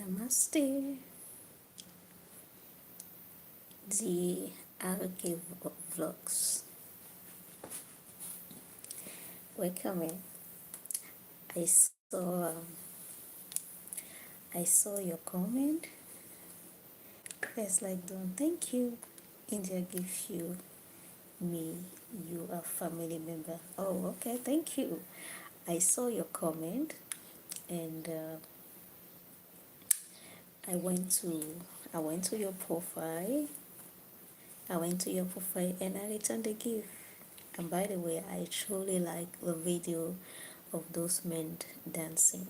Namaste, the Elka vlogs. Welcome in. I saw I saw your comment. Yes, like don't thank you. India gives you me. You are family member. Oh, okay. Thank you. I saw your comment, and I went to I went to your profile. I went to your profile and I returned the gift. And by the way, I truly like the video of those men dancing.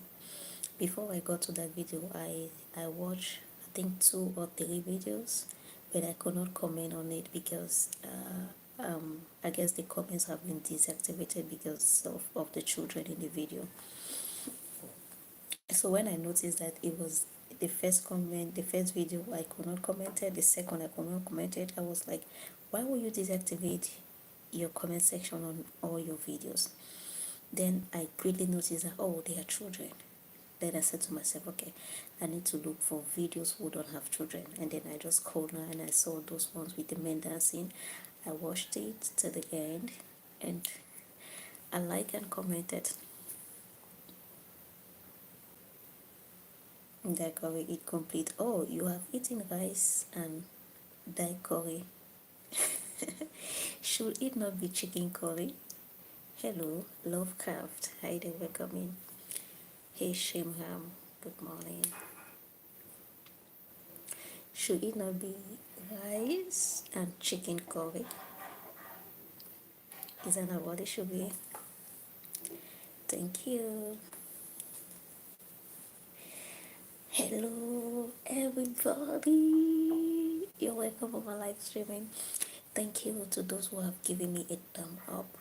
Before I got to that video, I watched I think 2 or 3 videos, but I could not comment on it because I guess the comments have been deactivated because of the children in the video. So when I noticed that it was the first comment, the first video I could not comment it, the second I could not comment it, I was like, why will you deactivate your comment section on all your videos? Then I quickly noticed that, oh, they are children. Then I said to myself, okay, I need to look for videos who don't have children. And then I just called her and I saw those ones with the men dancing. I watched it to the end and I like and commented. That curry eat complete. Oh, you have eaten rice and that curry. Should it not be chicken curry? Hello, Lovecraft. Hi there, welcome in. Hey, Shimham. Good morning. Should it not be rice and chicken curry? Is that not what it should be? Thank you. Hello, everybody. You're welcome on my live streaming. Thank you to those who have given me a thumb up.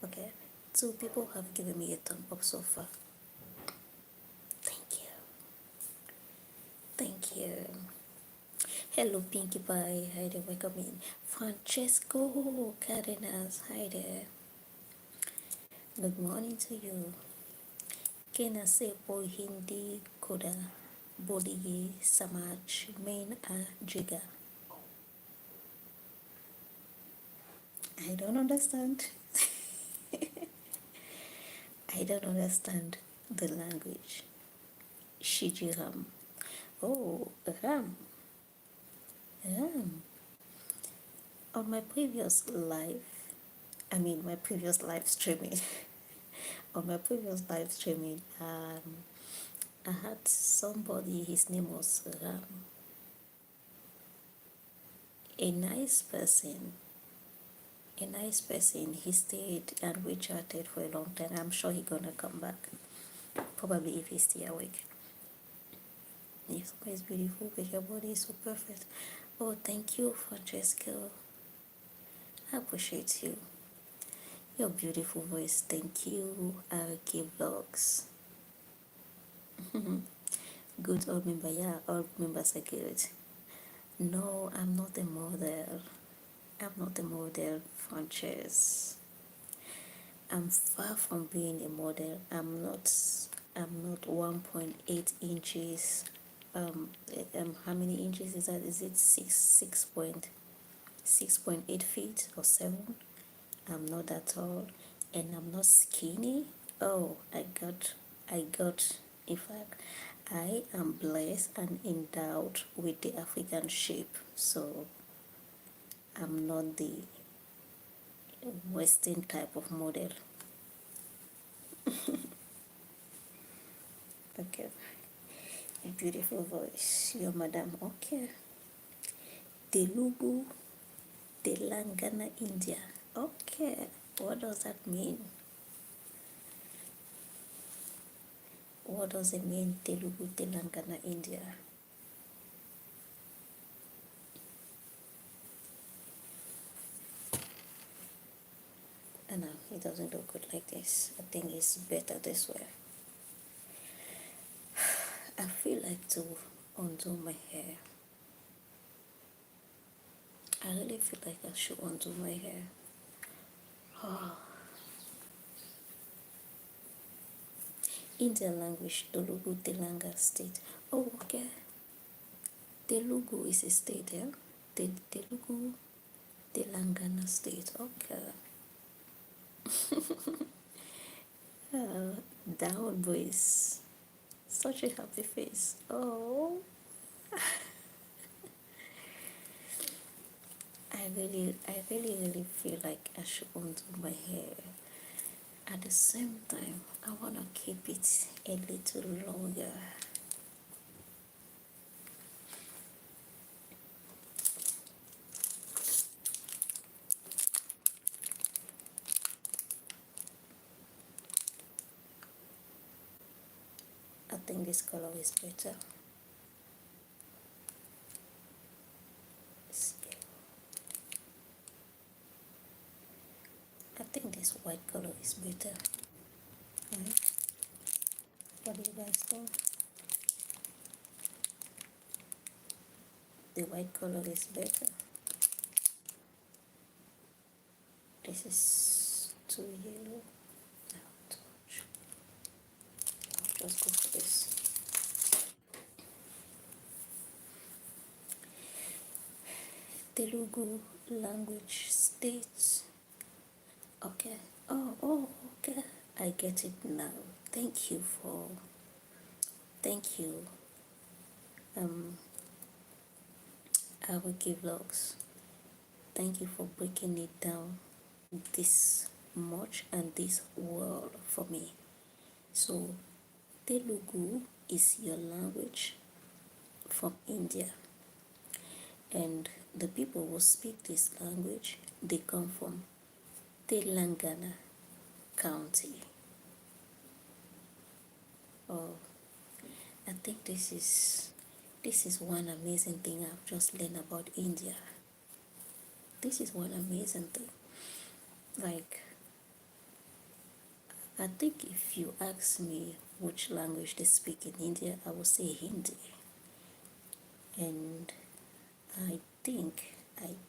Okay, 2 people have given me a thumb up so far. Thank you. Thank you. Hello, Pinkie Pie. Hi there, welcome in. Francesco Cardenas. Hi there. Good morning to you. Kena se po hindi koda bodige samaj main a jiga. I don't understand. I don't understand the language. Shijiram. Oh, Ram. Ram. On my previous live, my previous live streaming, on my previous live streaming, I had somebody, his name was Ram, a nice person. He stayed and we chatted for a long time. I'm sure he's gonna come back, probably if he's still awake. You're always beautiful, but your body is so perfect. Oh, thank you, Francesco. I appreciate you. Your beautiful voice. Thank you, Elka Vlogs. Good old member. Yeah, all members are good. No, I'm not a model. I'm not a model, Frances. I'm far from being a model. I'm not 1.8 inches. How many inches is that? Is it 6.8 feet or 7? I'm not that tall, and I'm not skinny. Oh, I got. In fact, I am blessed and endowed with the African shape. So I'm not the Western type of model. Okay. A beautiful voice. Your madam. Okay. Telugu, Telangana, India. Okay. What does that mean? What does it mean, Telugu, Telangana, India? No, it doesn't look good like this. I think it's better this way. I feel like to undo my hair. I really feel like I should undo my hair. Oh. Indian language, Telugu, Telangana state. Oh, okay. Telugu is a state, yeah? Telugu, Telangana state. Okay. Down boys. Such a happy face. Oh, I really feel like I should undo my hair. At the same time, I wanna keep it a little longer. I think this color is better. I think this white color is better. Right? What do you guys think? The white color is better. This is too yellow. No, too much. I'll just go for this. Telugu language states. Okay. Oh, okay. I get it now. Thank you. I will give vlogs. Thank you for breaking it down this much and this well for me. So, Telugu is your language from India, and the people who speak this language, they come from Telangana County. Oh, I think this is one amazing thing I've just learned about India. This is one amazing thing. Like, I think if you ask me which language they speak in India, I would say Hindi. And I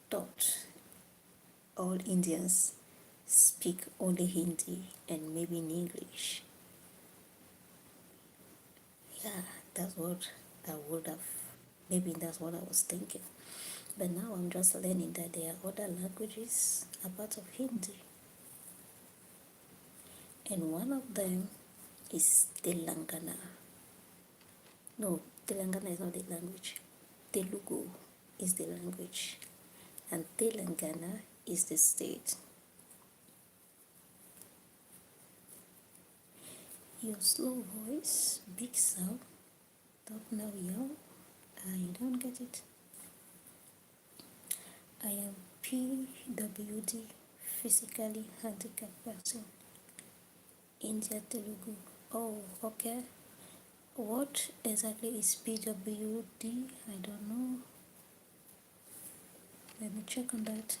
thought all Indians speak only Hindi and maybe in English. Yeah, that's what I would have, maybe that's what I was thinking. But now I'm just learning that there are other languages apart of Hindi. And one of them is Telangana. No, Telangana is not the language. Telugu is the language. And Telangana is the state. Your slow voice, big sound, talk now young. I don't get it. I am PWD, physically handicapped person. India Telugu. Oh, okay. What exactly is PWD? I don't know. Let me check on that.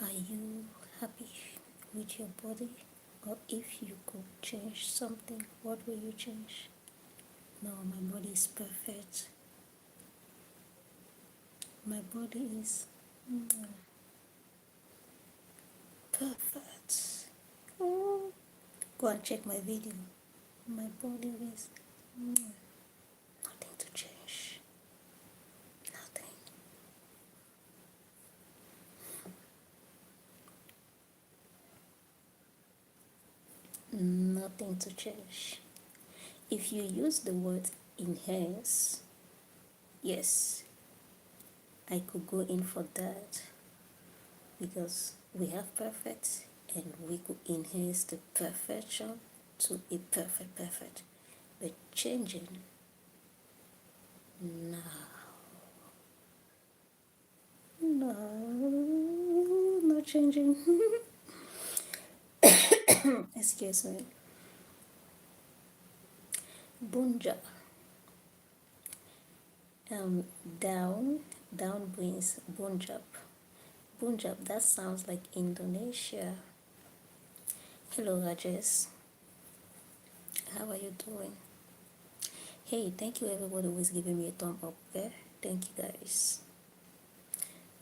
Are you happy with your body? Or if you could change something, what will you change? No, my body is perfect. My body is perfect. Oh, go and check my video. My body is nothing to change. Nothing. Nothing to change. If you use the word enhance, yes, I could go in for that, because we have perfect and we could enhance the perfection to a perfect. But changing, no, not changing. Excuse me. Bunja. Um, down, down brings Punjab. Punjab, that sounds like Indonesia. Hello, Rajesh. How are you doing? Hey, thank you everybody who is giving me a thumb up there. Thank you guys.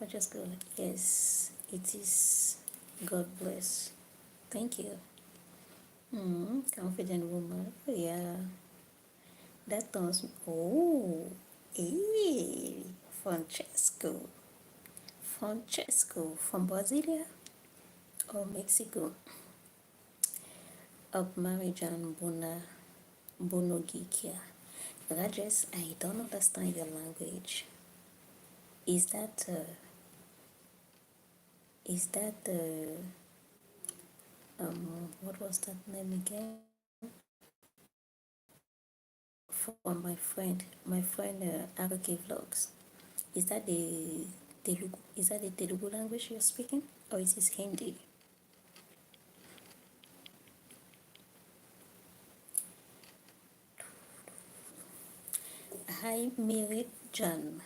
I just go like, yes, it is. God bless. Thank you. Confident woman. Oh, yeah. That turns, oh, hey, Francesco. Francesco from Brasilia or Mexico. Of Marijan Bonogikia. Rajesh, I don't understand your language. Is that what was that name again? For my friend Arake Vlogs. Is that the Telugu? Is that the Telugu language you're speaking, or is it Hindi? Hi, Mary Jan.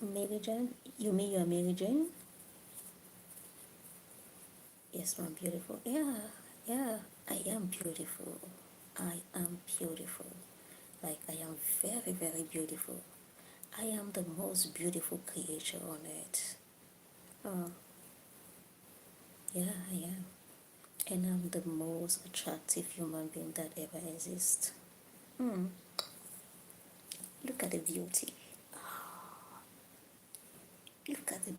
Mary Jan, you mean you're Mary Jane? Yes, I'm beautiful. Yeah, yeah, I am beautiful. I am beautiful. Like, I am very, very beautiful. I am the most beautiful creature on earth. Oh, yeah, I am. And I'm the most attractive human being that ever exists. Hmm. Look at the beauty. Look at the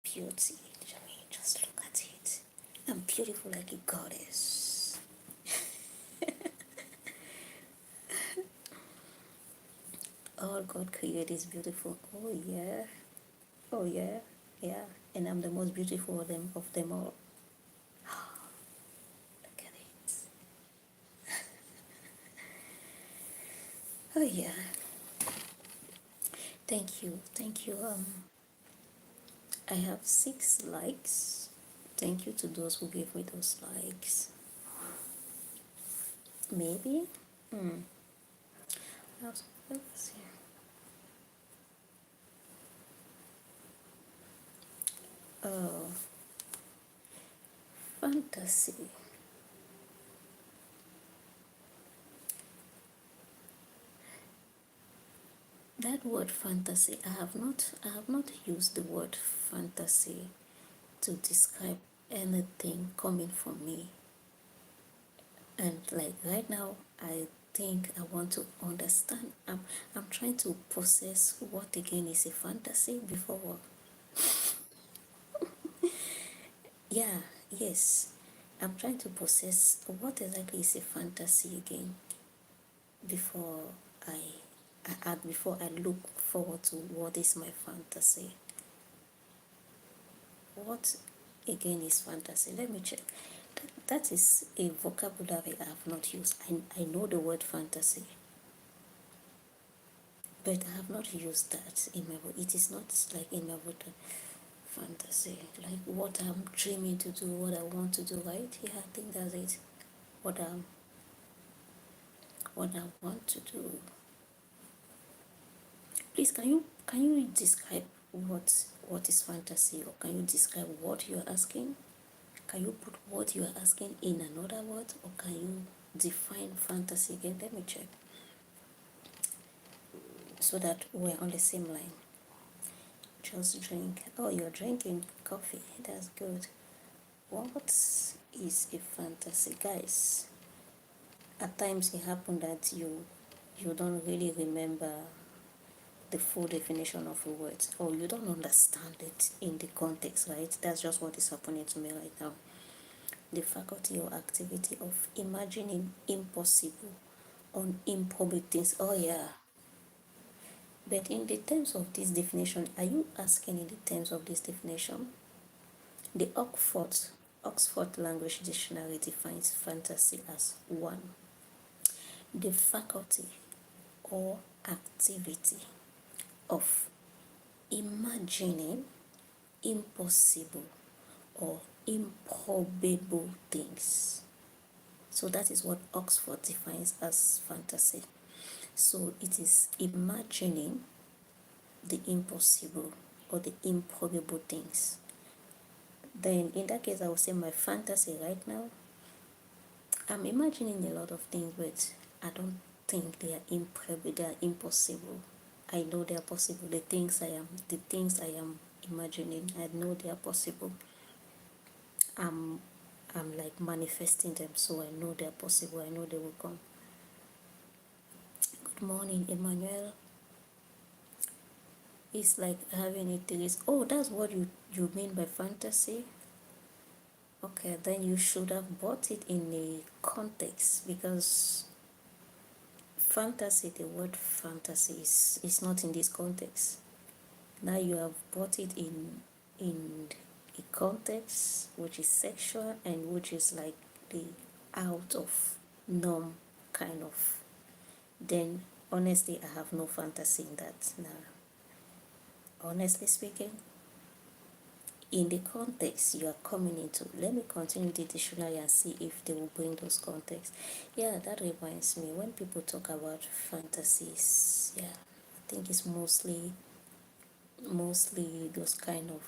beauty. Just look at it. I'm beautiful like a goddess. All God created is beautiful. Oh yeah. Oh yeah. Yeah. And I'm the most beautiful of them all. Look at it. Oh yeah. Thank you. Thank you. I have 6 likes. Thank you to those who gave me those likes. Maybe. Hmm. Let's see. Oh, fantasy. That word fantasy, I have not used the word fantasy to describe anything coming from me. And like right now, I think I want to understand. I'm trying to process what again is a fantasy before. Yeah, yes. I'm trying to process what exactly is a fantasy again before I, before I look forward to what is my fantasy. What again is fantasy? Let me check. That is a vocabulary I have not used. I know the word fantasy, but I have not used that in my word. It is not like in my word fantasy, like what I'm dreaming to do, what I want to do, right? Yeah, I think that's it. What I want to do. Please, can you describe what is fantasy, or can you describe what you're asking? Can you put what you are asking in another word, or can you define fantasy again? Let me check so that we're on the same line. Just drink. Oh, you're drinking coffee. That's good. What is a fantasy, guys? At times it happens that you don't really remember the full definition of a word, or you don't understand it in the context, right? That's just what is happening to me right now. The faculty or activity of imagining impossible or improbable things. Oh yeah. But in the terms of this definition, are you asking in the terms of this definition? The Oxford Language Dictionary defines fantasy as one, the faculty or activity of imagining impossible or improbable things. So that is what Oxford defines as fantasy. So it is imagining the impossible or the improbable things. Then in that case, I would say my fantasy right now, I'm imagining a lot of things, but I don't think they are improbable, they are impossible. I know they are possible. The things I am imagining, I know they are possible. I'm I'm like manifesting them, so I know they are possible. I know they will come. morning, Emmanuel. It's like having it is. Oh, that's what you mean by fantasy? Okay, then you should have bought it in a context, because fantasy, the word fantasy is not in this context. Now you have bought it in a context which is sexual and which is like the out of norm kind of. Then honestly, I have no fantasy in that now. Honestly speaking, in the context you are coming into, let me continue the dictionary and see if they will bring those contexts. Yeah, that reminds me, when people talk about fantasies, yeah, I think it's mostly those kind of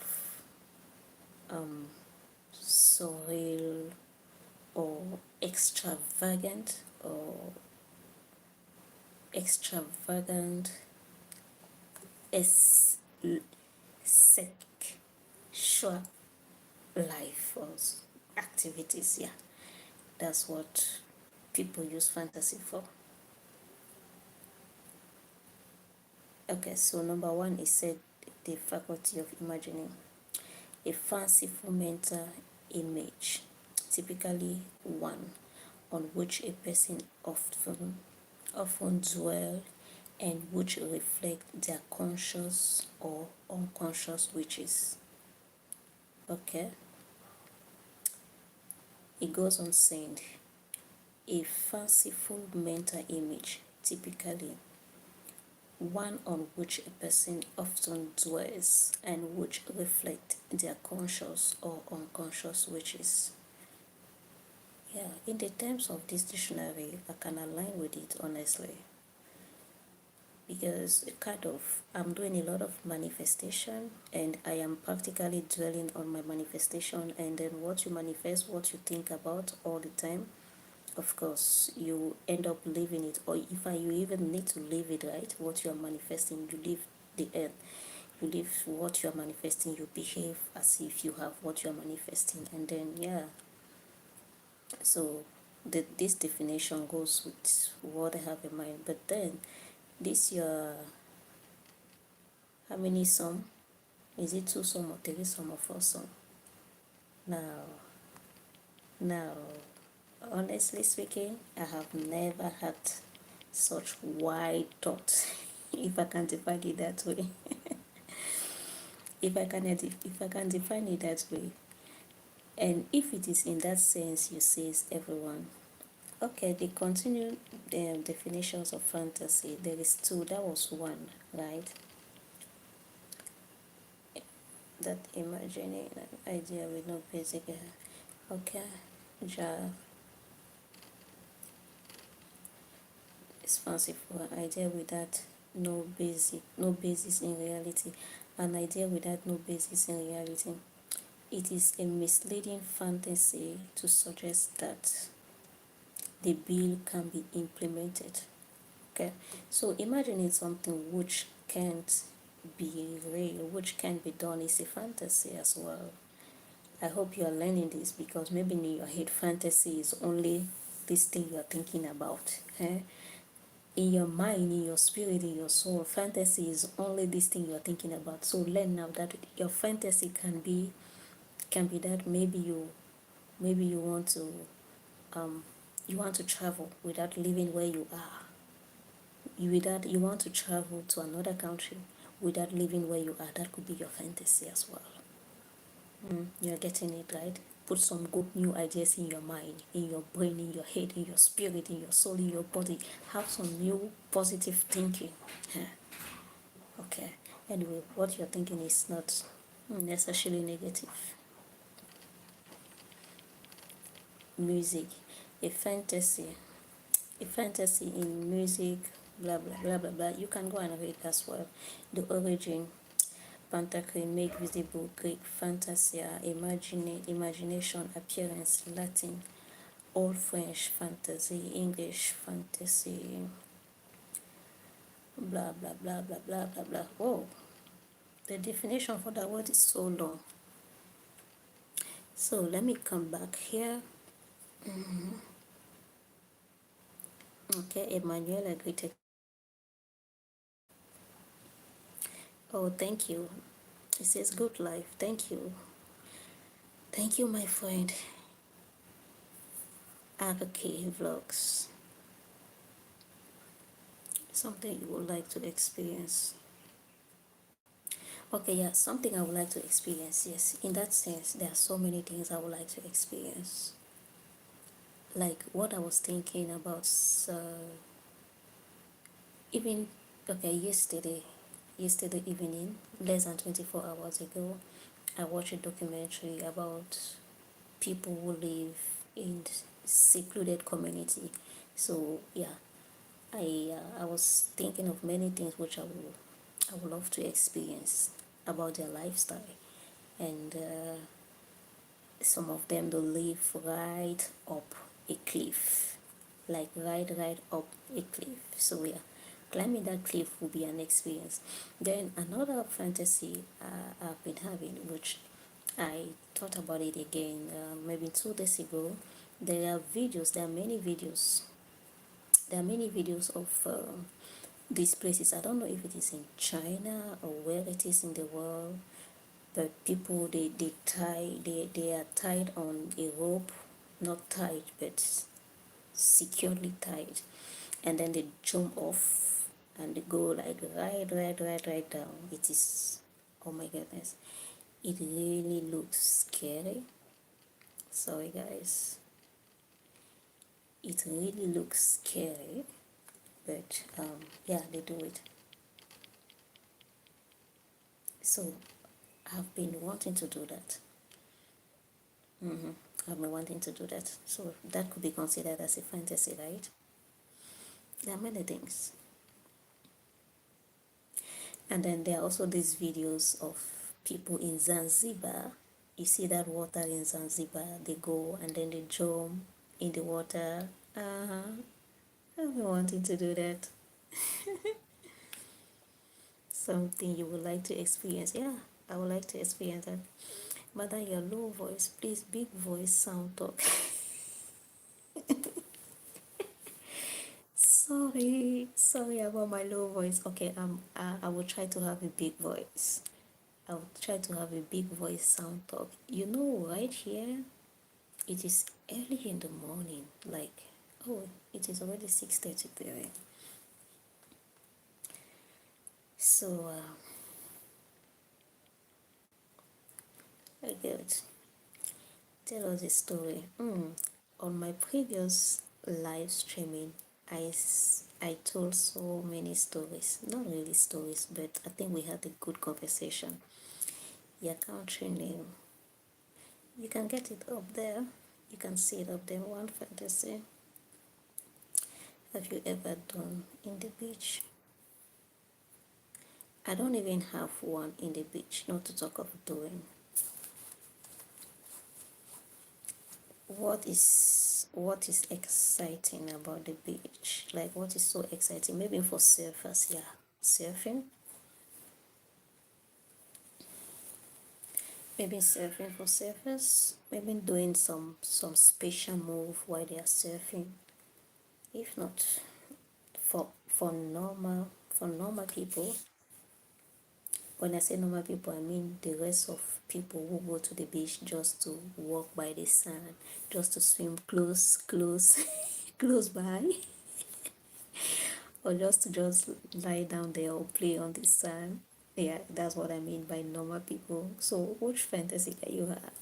surreal or extravagant or extravagant es- sexual life or activities. Yeah, that's what people use fantasy for. Okay, so number one is said the faculty of imagining a fanciful mental image, typically one on which a person often dwell and which reflect their conscious or unconscious wishes. Okay, it goes on saying a fanciful mental image, typically one on which a person often dwells and which reflect their conscious or unconscious wishes. Yeah, in the terms of this dictionary, I can align with it honestly, because kind of I'm doing a lot of manifestation and I am practically dwelling on my manifestation, and then what you manifest, what you think about all the time, of course you end up living it, or if you even need to live it, right? What you are manifesting, you live the earth, you live what you are manifesting, you behave as if you have what you are manifesting, and then yeah, so this definition goes with what I have in mind. But then this your, how many sum? Is it two sum or three sum or four sum? Now, honestly speaking, I have never had such wide thoughts, if I can define it that way. If I can define it that way, and if it is in that sense, you say it's everyone. Okay, the continued definitions of fantasy. There is two. That was one, right? That imagining an idea with no basic. Okay, ja is fanciful. An idea without no basis in reality. An idea without no basis in reality. It is a misleading fantasy to suggest that the bill can be implemented. Okay, so imagining something which can't be real, which can be done, is a fantasy as well. I hope you are learning this, because maybe in your head fantasy is only this thing you are thinking about. In your mind, in your spirit, in your soul, fantasy is only this thing you are thinking about. So learn now that your fantasy can be that maybe you want to travel without living where you are. You want to travel to another country without living where you are. That could be your fantasy as well. You're getting it, right? Put some good new ideas in your mind, in your brain, in your head, in your spirit, in your soul, in your body. Have some new positive thinking. Okay. Anyway, what you're thinking is not necessarily negative. Music, a fantasy, in music, blah blah blah blah blah. You can go and read as well. The origin, Pantacre, make visible, Greek, fantasia, imagination, appearance, Latin, Old French, fantasy, English, fantasy, blah blah blah blah blah blah blah. Whoa, the definition for that word is so long. So let me come back here. Okay, Emmanuel agreed Oh, thank you. It says good life. Thank you. Thank you, my friend. Elka Vlogs. Something you would like to experience. Okay, yeah, something I would like to experience. Yes, in that sense, there are so many things I would like to experience. Like what I was thinking about, even, okay, yesterday evening, less than 24 hours ago, I watched a documentary about people who live in secluded community. So yeah, I was thinking of many things which I would love to experience about their lifestyle, and some of them they live right up a cliff, like right up a cliff. So yeah, climbing that cliff will be an experience. Then another fantasy I've been having, which I thought about it again maybe 2 days ago. There are many videos. There are many videos of these places. I don't know if it is in China or where it is in the world, but people they are tied on a rope, not tied but securely tied, and then they jump off and they go like right down. It is, oh my goodness, it really looks scary. Sorry guys, it really looks scary, but yeah, they do it. So I've been wanting to do that. I've been wanting to do that. So that could be considered as a fantasy, right? There are many things. And then there are also these videos of people in Zanzibar. You see that water in Zanzibar, they go and then they jump in the water. I've been wanting to do that. Something you would like to experience. Yeah, I would like to experience that. But then your low voice, please, big voice, sound talk. Sorry about my low voice. Okay, I will try to have a big voice. I will try to have a big voice sound talk. You know, right here, it is early in the morning. Like, oh, it is already 6:30 p.m. So, good. Tell us a story. On my previous live streaming, I told so many stories. Not really stories, but I think we had a good conversation. Your country name. You can get it up there. You can see it up there. One fantasy. Have you ever done in the beach? I don't even have one in the beach, not to talk of doing. What is exciting about the beach? Like what is so exciting? Maybe for surfers, yeah. Surfing. Maybe surfing for surfers. Maybe doing some special move while they are surfing. If not, for normal people. When I say normal people, I mean the rest of people who go to the beach just to walk by the sand, just to swim close, close by, or just lie down there or play on the sand. Yeah, that's what I mean by normal people. So, which fantasy can you have?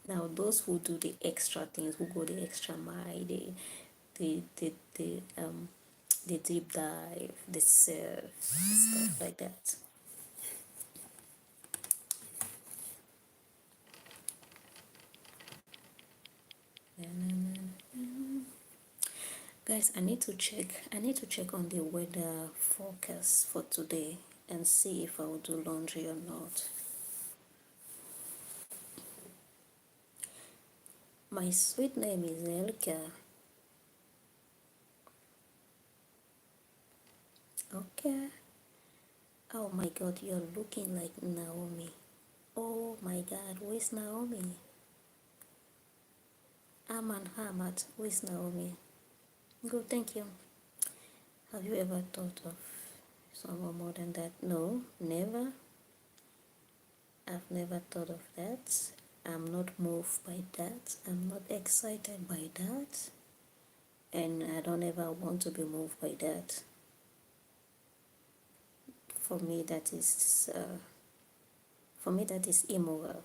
Now, those who do the extra things, who go the extra mile, the deep dive, the surf, stuff like that. Guys, I need to check on the weather forecast for today and see if I will do laundry or not. My sweet name is Elka. Okay. Oh my god, you're looking like Naomi. Oh my god, who is Naomi? Aman Hamad, who is Naomi? Good, thank you. Have you ever thought of someone more than that. No, never. I've never thought of that. I'm not moved by that. I'm not excited by that. And I don't ever want to be moved by that. For me, that is immoral.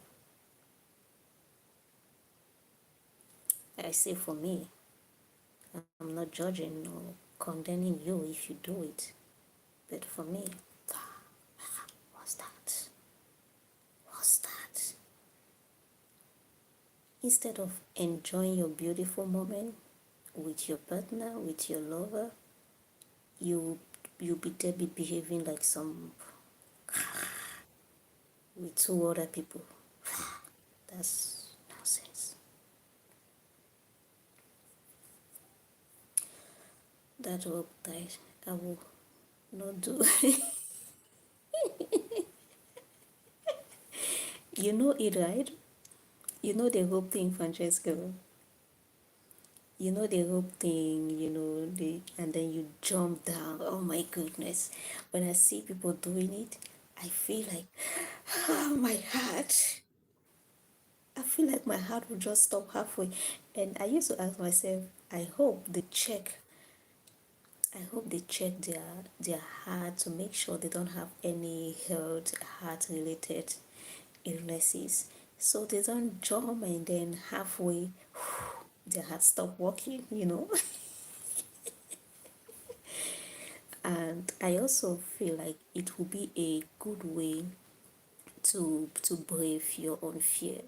I say for me, I'm not judging or condemning you if you do it. But for me, what's that? What's that? Instead of enjoying your beautiful moment with your partner, with your lover, you be behaving like some with two other people. That's nonsense. That hope that I will not do. You know it, right? You know the hope thing, Francesco. You know the hope thing, and then you jump down. Oh my goodness. When I see people doing it, I feel like, oh, my heart. I feel like my heart will just stop halfway. And I used to ask myself, I hope they check their heart to make sure they don't have any heart related illnesses. So they don't jump and then halfway their heart stop working. And I also feel like it will be a good way to brave your own fear.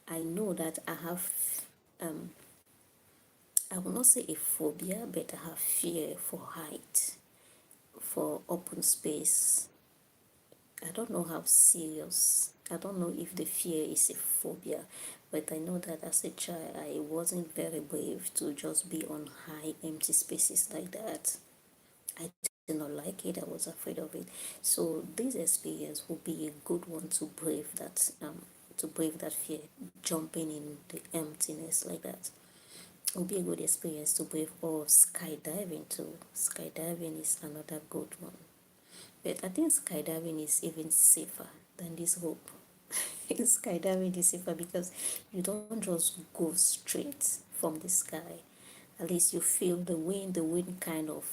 I know that um I will not say a phobia, but I have fear for height, for open space. I don't know how serious. I don't know if the fear is a phobia, but I know that as a child I wasn't very brave to just be on high empty spaces like that. I did not like it. I was afraid of it. So this experience will be a good one to brave that fear, jumping in the emptiness like that. It will be a good experience to brave, or skydiving too. Skydiving is another good one. But I think skydiving is even safer than this hope. Skydiving is safer because you don't just go straight from the sky. At least you feel the wind kind of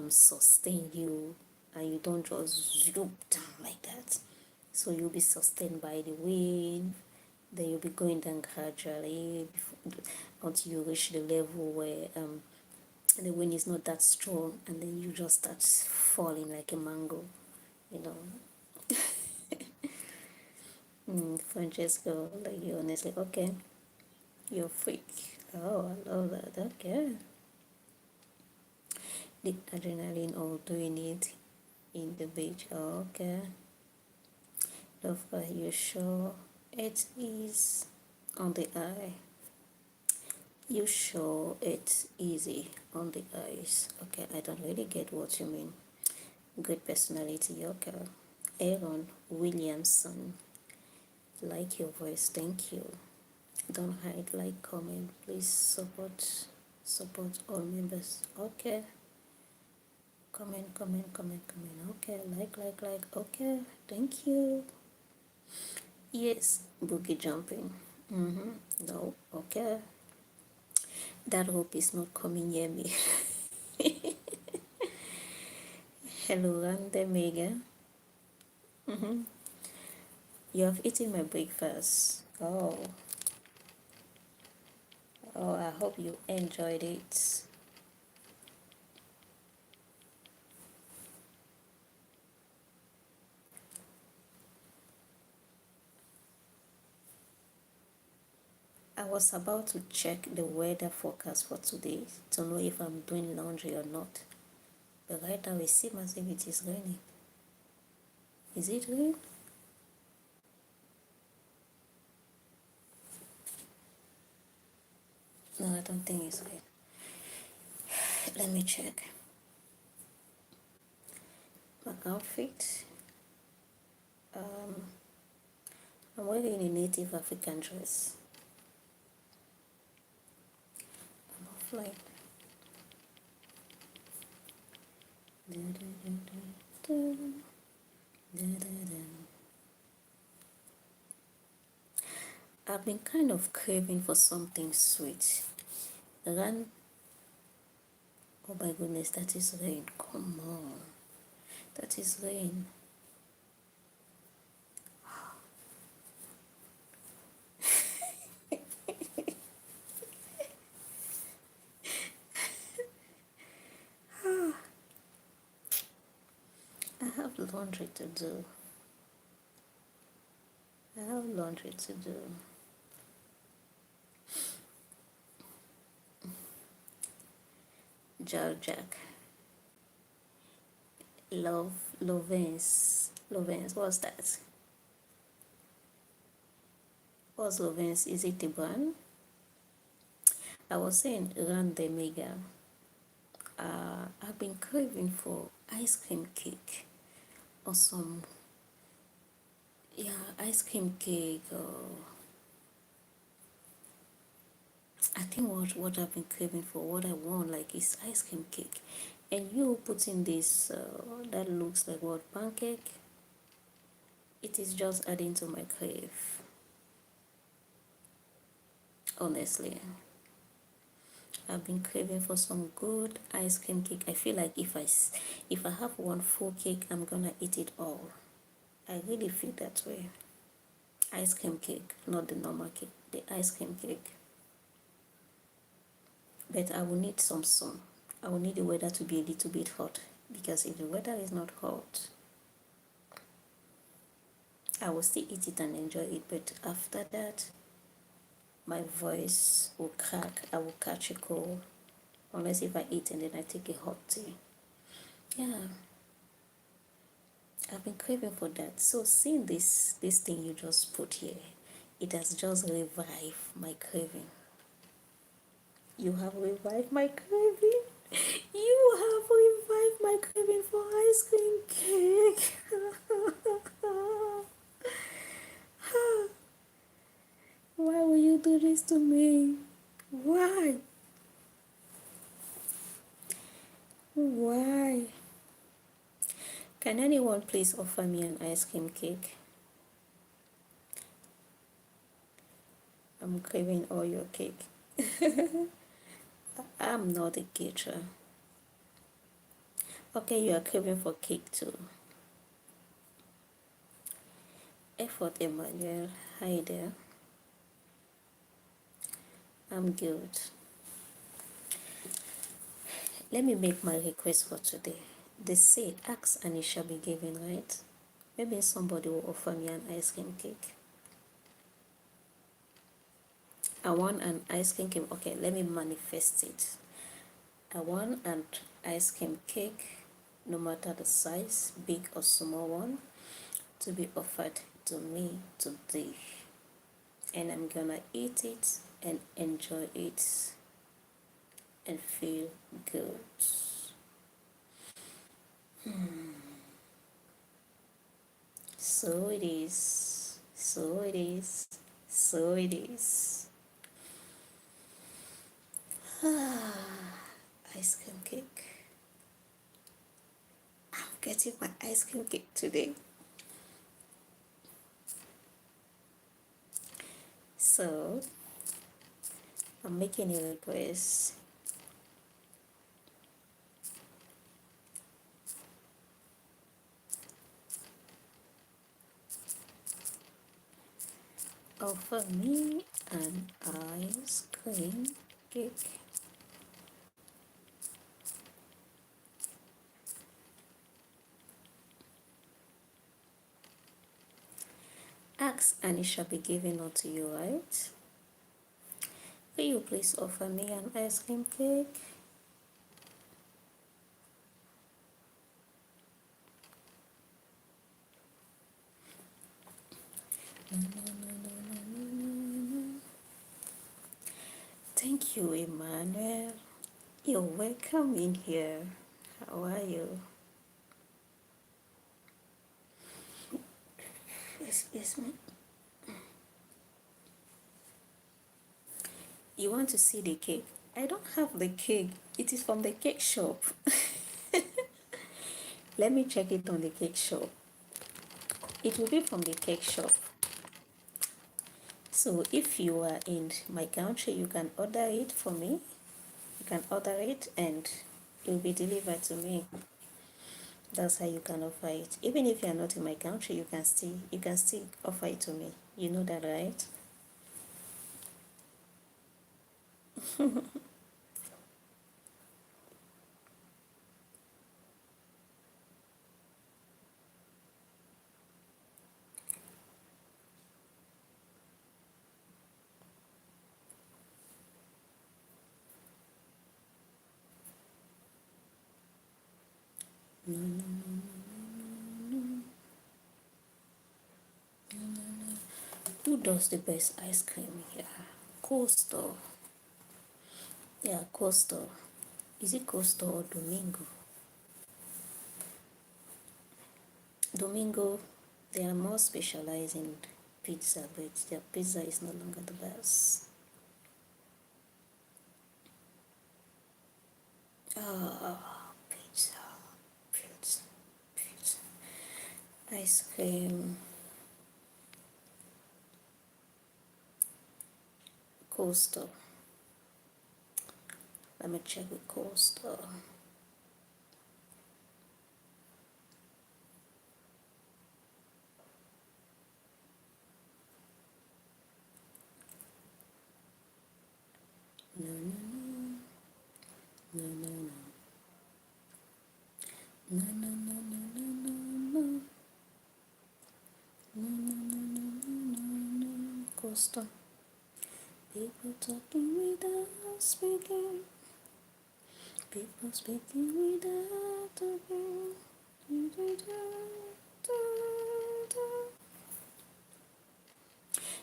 sustain you, and you don't just zoom down like that. So you'll be sustained by the wind, then you'll be going down gradually until you reach the level where the wind is not that strong, and then you just start falling like a mango, you know. Francesco, like, you honestly, okay, you're a freak. Oh, I love that. Okay. The adrenaline all doing it in the beach. Oh, okay. Love, are you sure it is on the eye? You sure it's easy on the eyes? Okay, I don't really get what you mean. Good personality, okay. Aaron Williamson, like your voice, thank you. Don't hide, like, comment, please support all members. Okay, comment. Okay, like. Okay, thank you. Yes, boogie jumping. No, okay. That hope is not coming near me. Hello, I'm the Mega. You have eaten my breakfast. Oh, I hope you enjoyed it. I was about to check the weather forecast for today to know if I'm doing laundry or not. But right now it seems as if it is raining. Is it rain? No, I don't think it's rain. Let me check. My outfit. I'm wearing a native African dress. I'm offline. been kind of craving for something sweet. Ran, oh my goodness, that is rain. Come on, that is rain. I have laundry to do. I have laundry to do. Jack. Lovens. What's that? What's Lovens? Is it the brand? I was saying around the mega. I've been craving for ice cream cake or some, ice cream cake. I think what I've been craving for, what I want like is ice cream cake, and you put in this that looks like what, pancake. It is just adding to my crave. Honestly, I've been craving for some good ice cream cake. I feel like if I have one full cake, I'm gonna eat it all. I really feel that way. Ice cream cake, not the normal cake, the ice cream cake. But I will need some sun. I will need the weather to be a little bit hot, because if the weather is not hot, I will still eat it and enjoy it. But after that, my voice will crack. I will catch a cold, unless if I eat and then I take a hot tea. Yeah, I've been craving for that. So seeing this thing you just put here, it has just revived my craving. You have revived my craving. You have revived my craving for ice cream cake. Why will you do this to me? Why? Why? Can anyone please offer me an ice cream cake? I'm craving all your cake. I'm not a caterer. Okay, you are craving for cake too. Effort Emmanuel, hi there. I'm good. Let me make my request for today. They say ask and it shall be given, right? Maybe somebody will offer me an ice cream cake. I want an ice cream cake. Okay, let me manifest it. I want an ice cream cake, no matter the size, big or small one, to be offered to me today. And I'm gonna eat it and enjoy it and feel good. So it is. So it is. So it is. Ice cream cake. I'm getting my ice cream cake today. So I'm making a request. Offer me an ice cream cake. Ask and it shall be given unto you, right? Will you please offer me an ice cream cake? Thank you, Emmanuel. You're welcome in here. How are you? Excuse me. You want to see the cake? I don't have the cake. It is from the cake shop. Let me check it on the cake shop. It will be from the cake shop. So if you are in my country, you can order it for me. You can order it and it will be delivered to me. That's how you can offer it. Even if you are not in my country, you can still offer it to me. You know that, right? No, no, no, no, no, no, no, no. Who does the best ice cream here? Coastal. Yeah, Coastal. Is it Coastal or Domingo? Domingo, they are more specialized in pizza, but their pizza is no longer the best. Ah, pizza, pizza, pizza. Ice cream, Coastal. Let me check with Coastal. No, no, no, no, no, no. No, no, no, no, no, no, no. No, no, no, no, no, no, no. Coastal. People talking without speaking. People speaking without talking.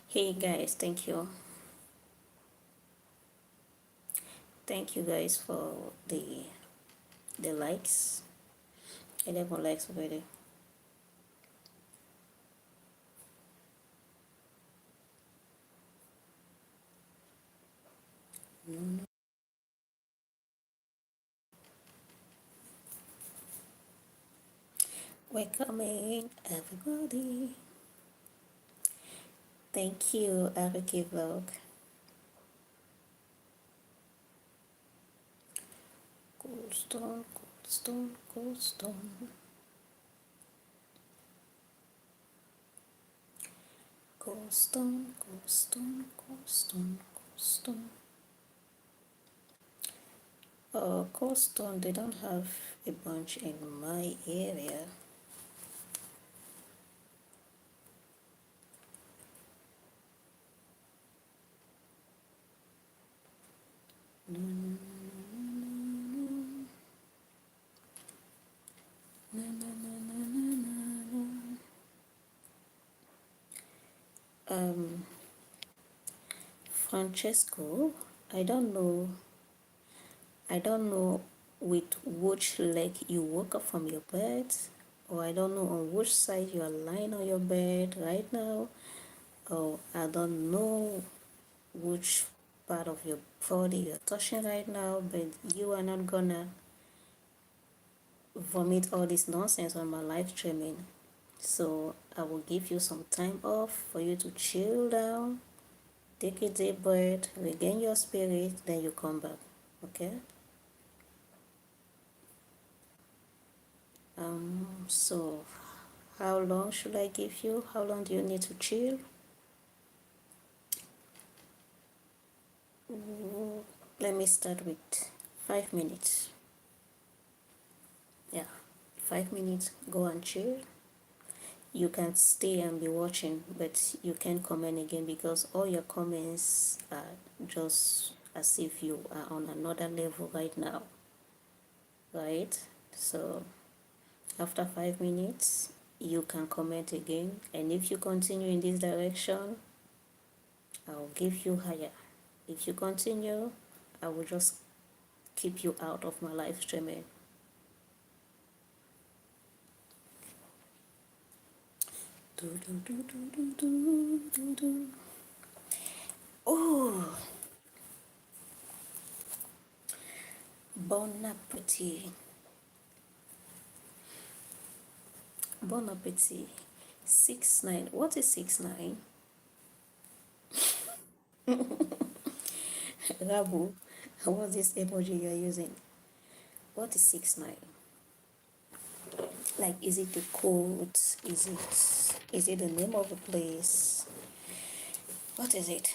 Hey guys, thank you guys for the likes. 11 likes already. No, no. Welcome in everybody. Thank you, Elka. Goldstone, Goldstone, Goldstone, Goldstone, Goldstone, Goldstone, Goldstone. Goldstone, they don't have a bunch in my area. No, no, no, no, no, no, no, no. Francesco, I don't know. I don't know with which leg you woke up from your bed, or I don't know on which side you are lying on your bed right now, or I don't know which part of your body you're touching right now, but you are not gonna vomit all this nonsense on my live streaming. So I will give you some time off for you to chill down, take a deep breath, regain your spirit, then you come back. Okay? So how long should I give you? How long do you need to chill? Let me start with 5 minutes. Yeah, 5 minutes, go and chill. You can stay and be watching, but you can't comment again because all your comments are just as if you are on another level right now, right? So after 5 minutes, you can comment again, and if you continue in this direction, I'll give you higher. If you continue, I will just keep you out of my live streaming. Do, do, do, do, do, do, do, do. Oh, bon appetit. Bon appetit. 6 9. What is 6 9? Rabu, what's this emoji you're using? What is 6 9? Like, is it the code? Is it the name of the place? What is it?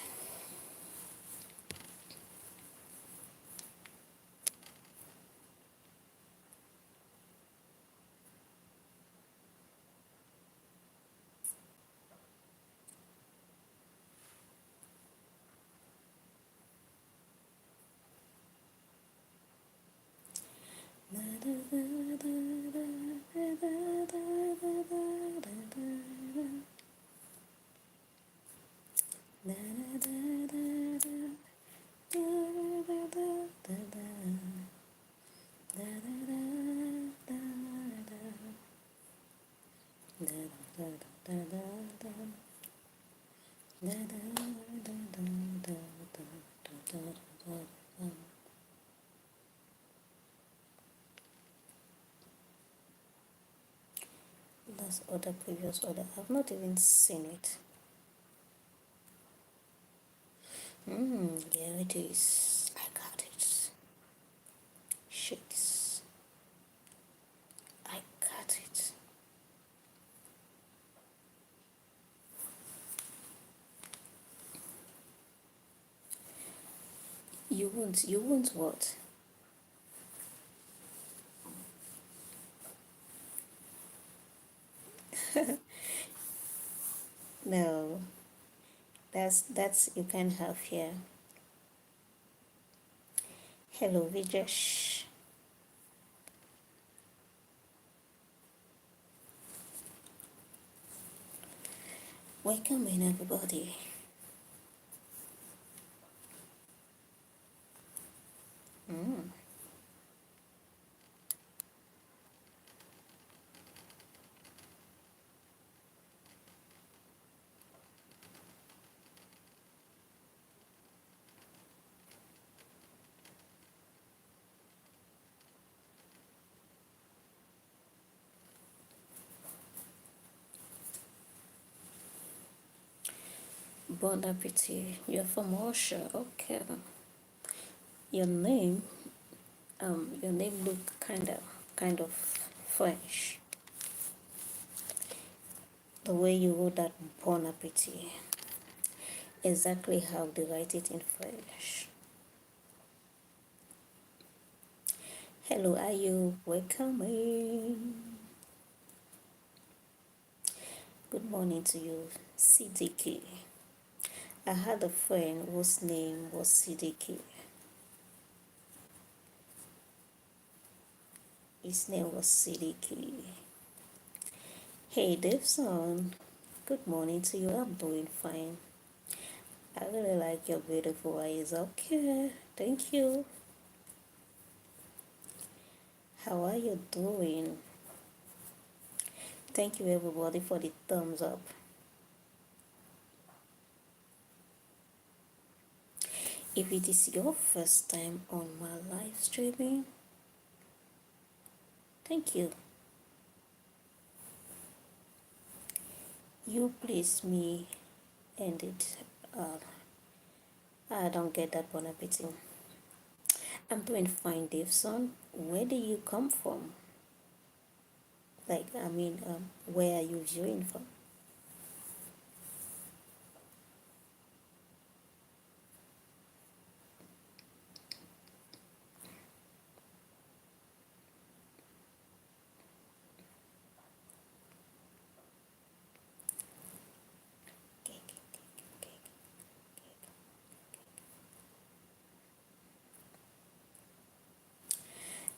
That's other previous order. I've not even seen it. Here it is. I got it. Shakes. I got it. You won't what? No, that's you can have here. Hello, Vijesh. Welcome in, everybody. Bon appetit. You're from Russia. Okay. Your name, your name look kind of French. The way you wrote that bon appetit, exactly how they write it in French. Hello, are you welcome in? Good morning to you, CDK. I had a friend whose name was CDK. His name was CDK. Hey, Daveson. Good morning to you. I'm doing fine. I really like your beautiful eyes. Okay, thank you. How are you doing? Thank you, everybody, for the thumbs up. If it is your first time on my live streaming, thank you. You please me and it. Uh, I don't get that bon appetit. I'm doing fine, Daveson. Where do you come from? Like, where are you viewing from?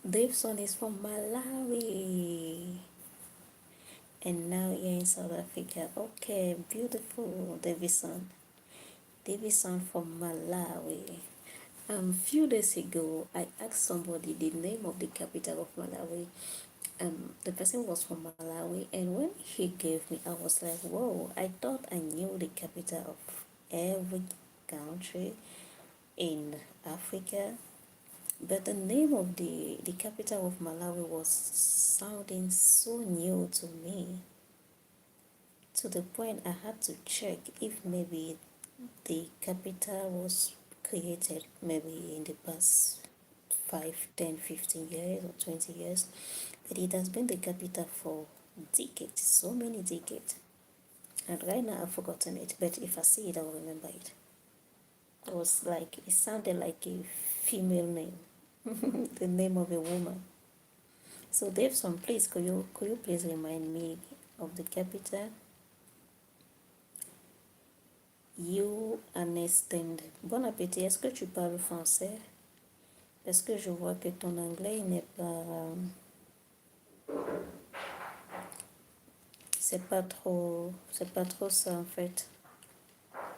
Daveson is from Malawi. And now you're in South Africa. Okay, beautiful, Davison. Davison from Malawi. Few days ago, I asked somebody the name of the capital of Malawi. The person was from Malawi, and when he gave me, I was like, whoa, I thought I knew the capital of every country in Africa, but the name of the capital of Malawi was sounding so new to me, to the point I had to check if maybe the capital was created maybe in the past 5, 10, 15 years or 20 years, but it has been the capital for decades, so many decades. And right now I've forgotten it, but if I see it, I'll remember it. It was like, it sounded like a female name, the name of a woman. So Daveson, please, could you please remind me of the capital? You understand. Bon appétit. Est-ce que tu parles français? Parce que je vois que ton anglais n'est pas, c'est pas trop ça en fait.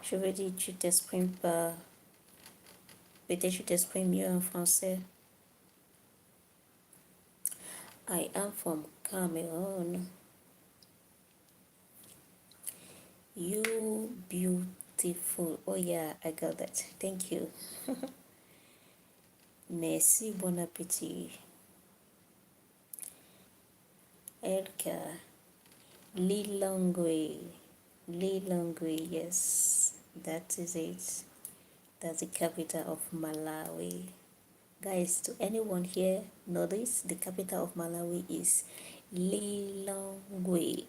Je veux dire, tu t'exprimes pas, peut-être tu t'exprimes mieux en français. I am from Cameroon. You beautiful. Oh yeah, I got that. Thank you. Merci, bon appétit. Elka, Lilongwe. Lilongwe, yes, that is it. That's the capital of Malawi. Guys, to anyone here know this, the capital of Malawi is Lilongwe.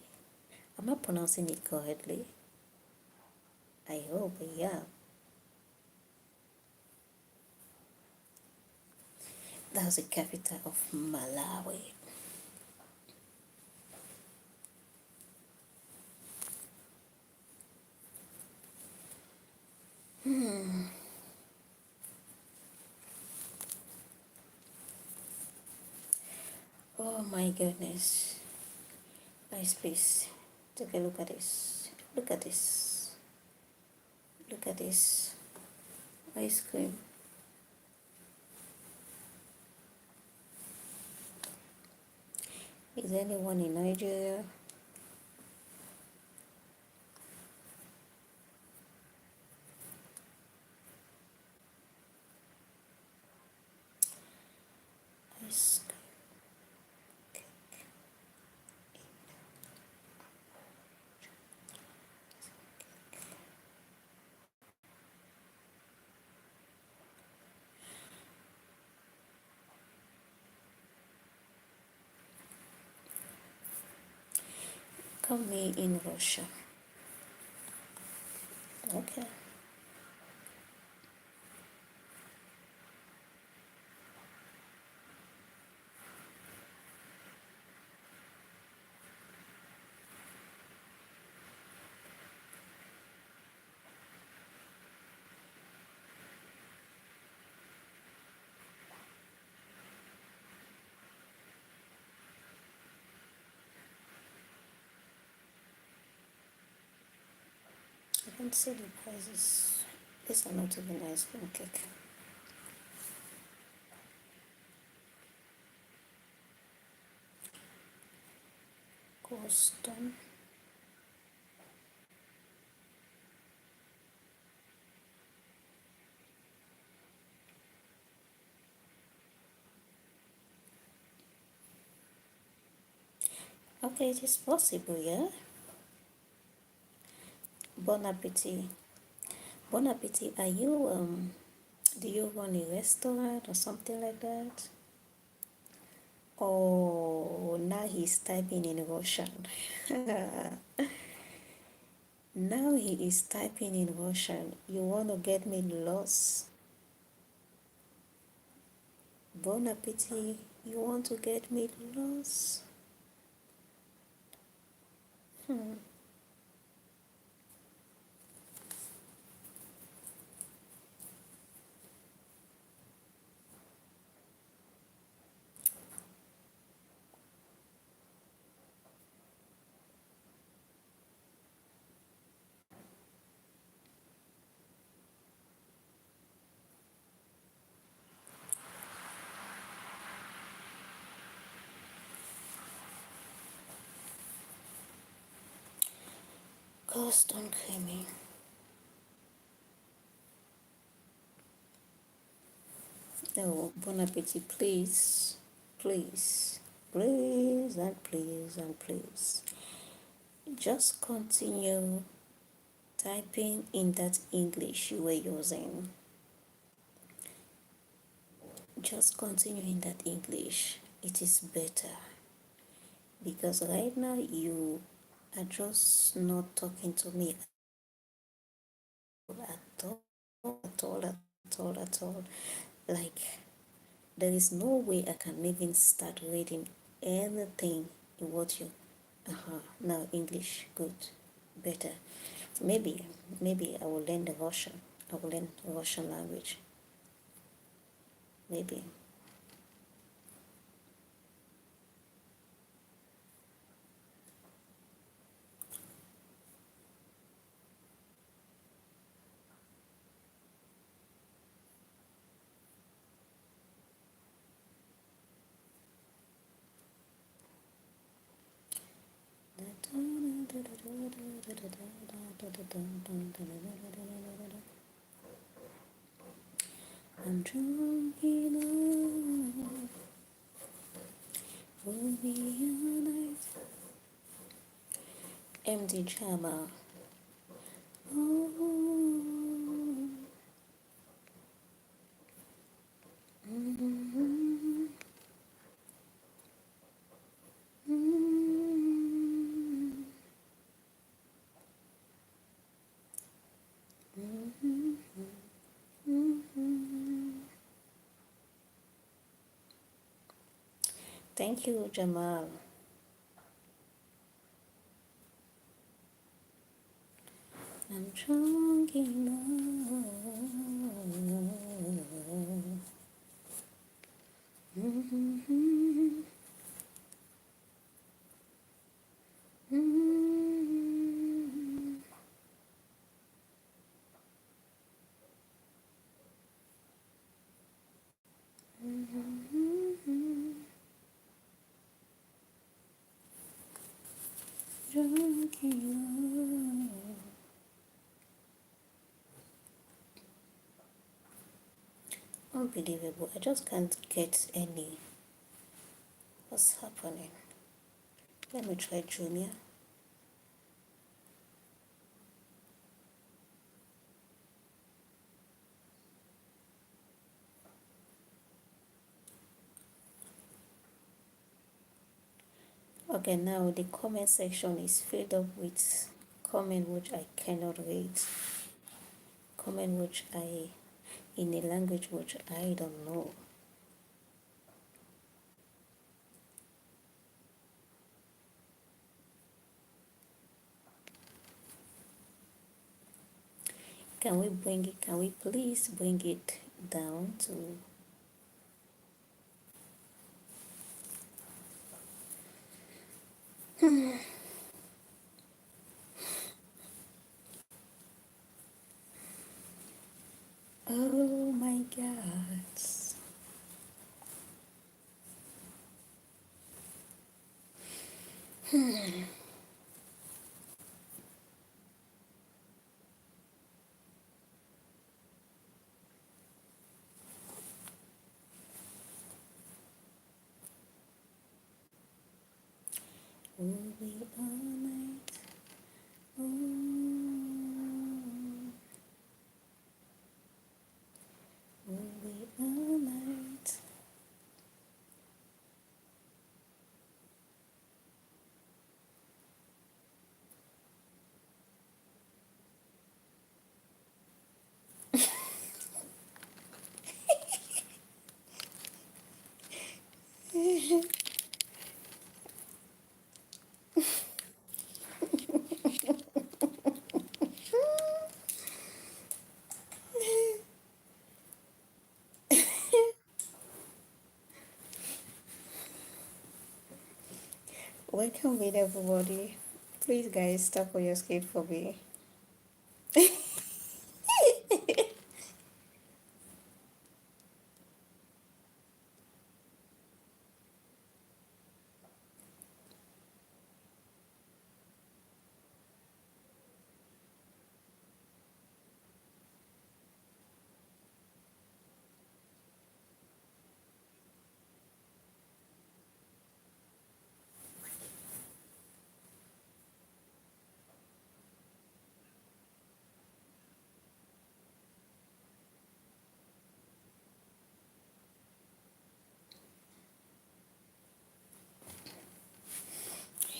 Am I pronouncing it correctly? I hope, yeah. That's the capital of Malawi. Oh my goodness. Guys, please take a look at this. Look at this. Look at this. Ice cream. Is anyone in Nigeria? Ice cream. Come in Russia. Okay. I can see the prices. These are not even ice cream cake. Boston. Okay, it is possible, yeah? Bon appetit. Bon appetit. Are you, do you run a restaurant or something like that? Oh, now he's typing in Russian. Now he is typing in Russian. You want to get me lost? Bon appetit. You want to get me lost? Ghost on creamy. No, bon appetit, please. Please. Please and please and please. Just continue typing in that English you were using. Just continue in that English. It is better because right now you are just not talking to me at all, at all. Like, there is no way I can even start reading anything in what you. Now English, good, better. Maybe I will learn the Russian. I will learn Russian language. Maybe. I'm drunk enough. Will be a night. MD Jama. Oh. Mm-hmm. Mm-hmm. Mm-hmm. Mm-hmm. Thank you, Jamal. I'm drunk enough. Mm-hmm. Mm-hmm. Mm-hmm. Drunk enough. Unbelievable. I just can't get any. What's happening? Let me try Junior. Okay, now the comment section is filled up with comment which I cannot read. Comment which I, in a language which I don't know. Can we bring it, can we please bring it down to oh my god. Will be all night. Oh, will be all night. Welcome in everybody. Please guys stop on your skate for me.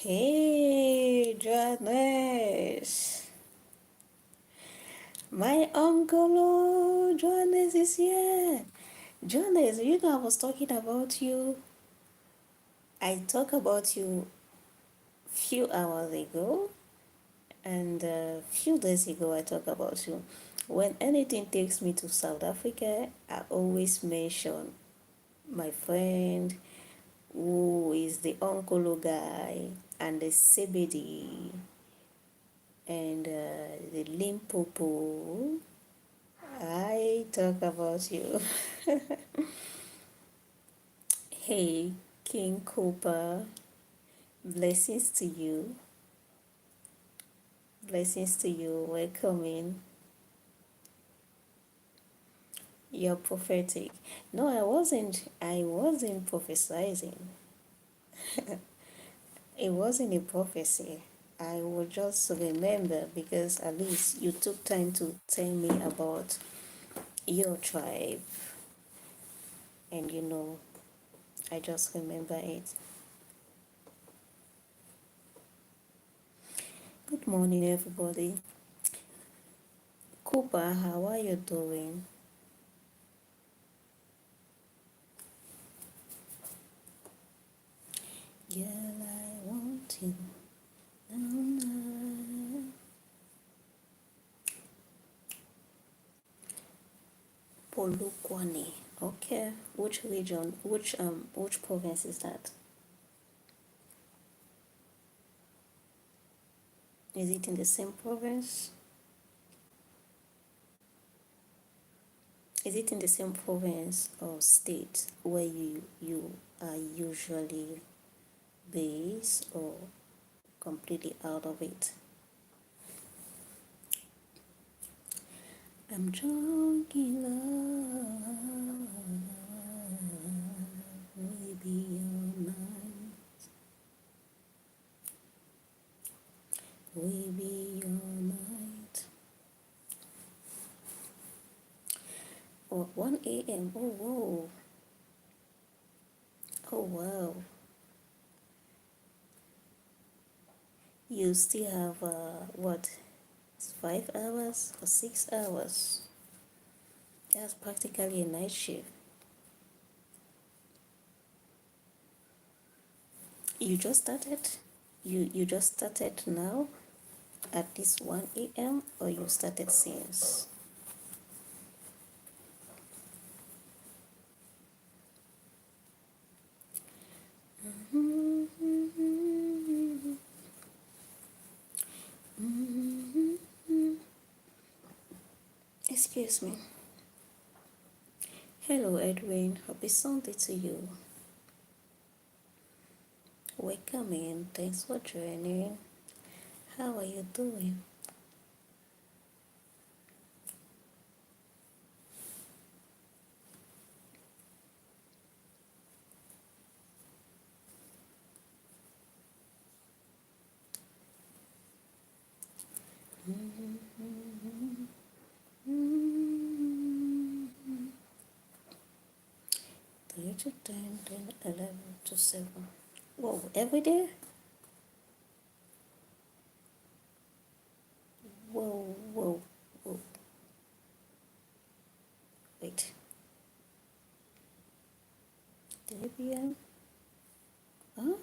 Hey, Johannes. My uncle, oh, Johannes is here. Johannes, you know I was talking about you. I talked about you few hours ago, and few days ago I talked about you. When anything takes me to South Africa, I always mention my friend who is the uncle guy and the CBD and the Limpopo. I talk about you. Hey, King Cooper, blessings to you. Blessings to you. Welcome in. You're prophetic. No, I wasn't. I wasn't prophesizing. It wasn't a prophecy. I will just remember because at least you took time to tell me about your tribe, and I just remember it. Good morning, everybody. Cooper, how are you doing? Girl, I want you. Polokwane. Okay. Which region? Which province is that? Is it in the same province? Is it in the same province or state where you are usually based, or completely out of it? I'm drunk in love. Maybe all night. We be all night. Oh, 1 a.m. Oh, whoa. Oh, wow. You still have, what, 5 hours or 6 hours? That's practically a night shift. You just started? You just started now at this 1 a.m. or you started since? Excuse me. Hello, Edwin. Happy Sunday to you. Welcome in. Thanks for joining. How are you doing? Three to 10, 10, 11 to 7. Whoa, every day? Whoa, whoa, whoa. Wait. 3 p.m.? Huh?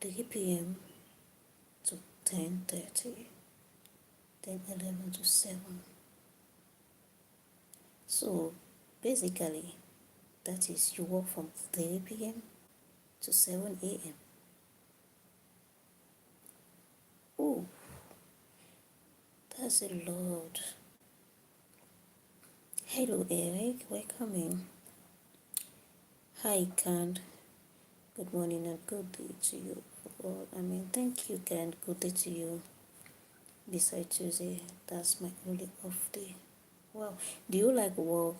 3 p.m. to 10:30. Then 11 to 7. So basically, that is you work from 3 p.m. to 7 a.m. Oh, that's a lot. Hello, Eric. Welcome in. Hi, Kant. Good morning and good day to you. Well, thank you, Kant. Good day to you. Besides Tuesday, that's my only off day. Wow. Do you like work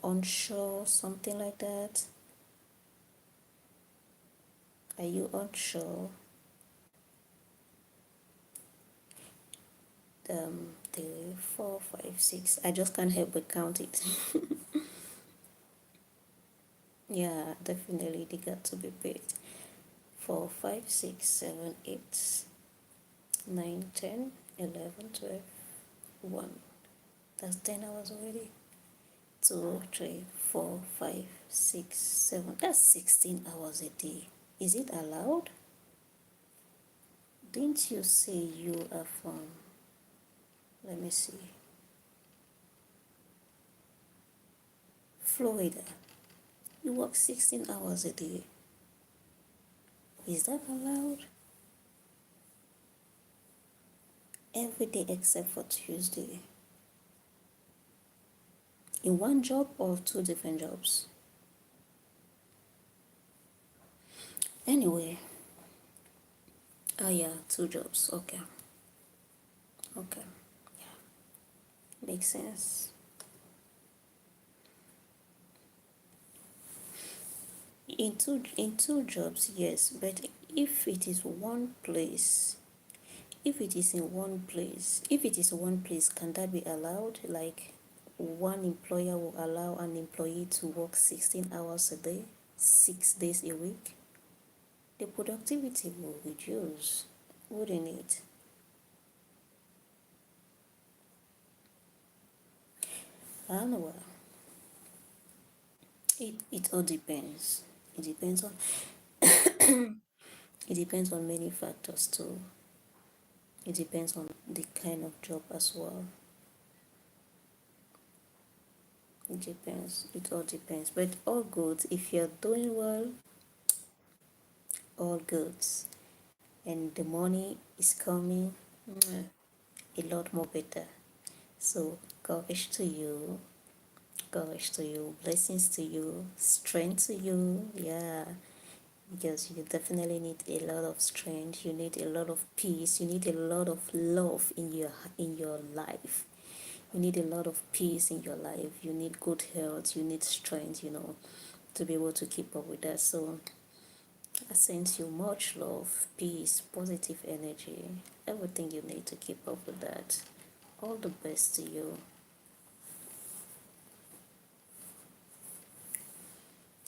onshore, something like that? Are you onshore? 3, 4, 5, 6. I just can't help but count it. Yeah, definitely they got to be paid. 4, 5, 6, 7, 8, 9, 10, 11, 12, 1. That's 10 hours already. 2, 3, 4, 5, 6, 7. That's 16 hours a day. Is it allowed? Didn't you say you are from, let me see, Florida? You work 16 hours a day. Is that allowed? Every day except for Tuesday. In one job or two different jobs? Anyway, oh yeah, two jobs. Okay. Okay. Yeah. Makes sense. In two jobs, yes, but if it is one place, if it is in one place, if it is one place, can that be allowed? Like one employer will allow an employee to work 16 hours a day, 6 days a week? The productivity will reduce, wouldn't it? I don't know. It all depends. It depends on it depends on many factors too. It depends on the kind of job as well. It depends. It all depends. But all good. If you're doing well, all good. And the money is coming, a lot more better. So courage to you. Courage to you. Blessings to you. Strength to you. Yeah. Because you definitely need a lot of strength, you need a lot of peace, you need a lot of love in your life, you need a lot of peace in your life, you need good health, you need strength, to be able to keep up with that. So I send you much love, peace, positive energy, everything you need to keep up with that. All the best to you.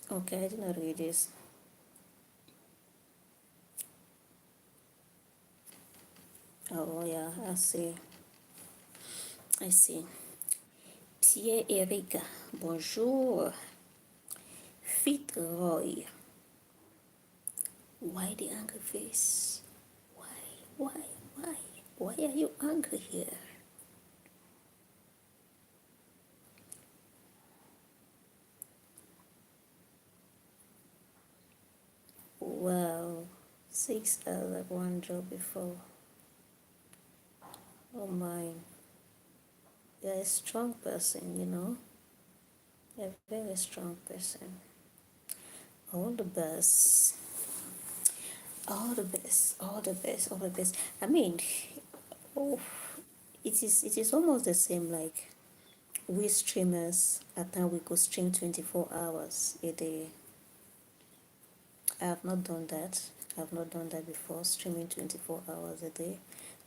Okay, I did not read this. Oh yeah, I see. Pierre-Éric, bonjour. Fit Roy. Why the angry face? Why, why, why? Why are you angry here? Wow, 6 hours at one job before. Oh my, you're a strong person. You're a very strong person. All the best. All the best. All the best. All the best. I mean, oh, it is almost the same like we streamers at time we could stream 24 hours a day. I have not done that. I have not done that before, streaming 24 hours a day.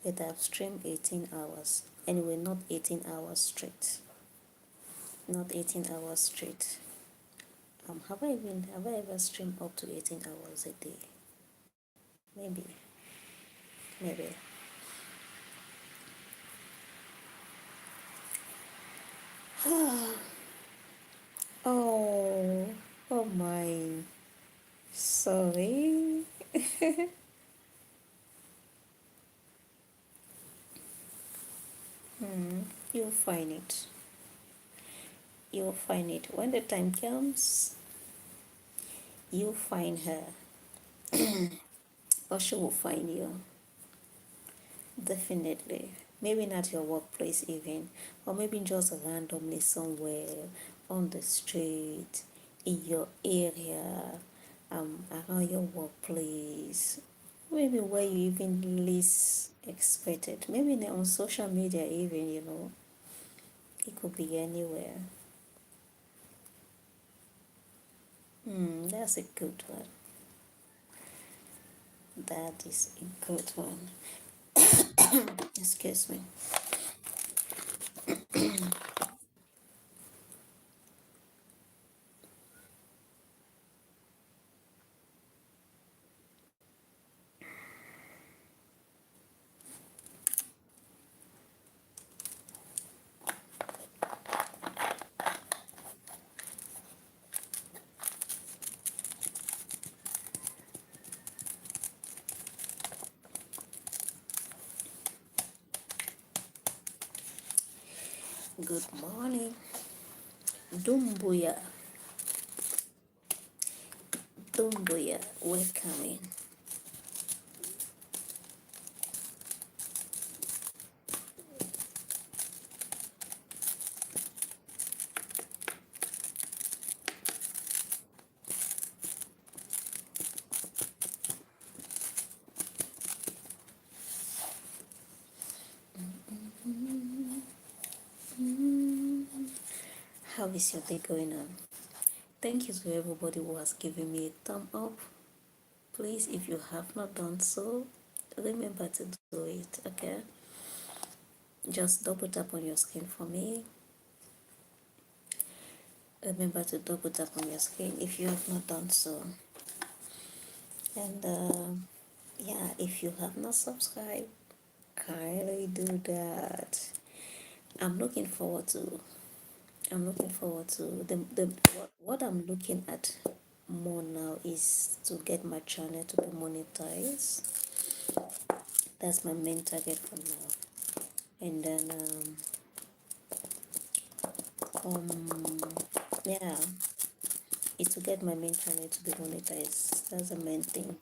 But I've streamed 18 hours. Anyway, not 18 hours straight. Not 18 hours straight. Have I ever streamed up to 18 hours a day? Maybe. Maybe. Oh, oh my. Sorry. You'll find it. You'll find it. When the time comes, you'll find her. Or she will find you. Definitely. Maybe not your workplace even. Or maybe just randomly somewhere on the street, in your area, around your workplace. Maybe where you even least expected. Maybe on social media even. It could be anywhere. That's a good one. That is a good one. Excuse me. Good morning. Dumbuya. Dumbuya. Welcome. How is your day going on? Thank you to everybody who has given me a thumb up. Please, if you have not done so, remember to do it, okay? Just double tap on your screen for me. Remember to double tap on your screen if you have not done so. And yeah, if you have not subscribed, kindly do that. I'm looking forward to what I'm looking at more now is to get my channel to be monetized. That's my main target for now. And then yeah, is to get my main channel to be monetized. That's the main thing.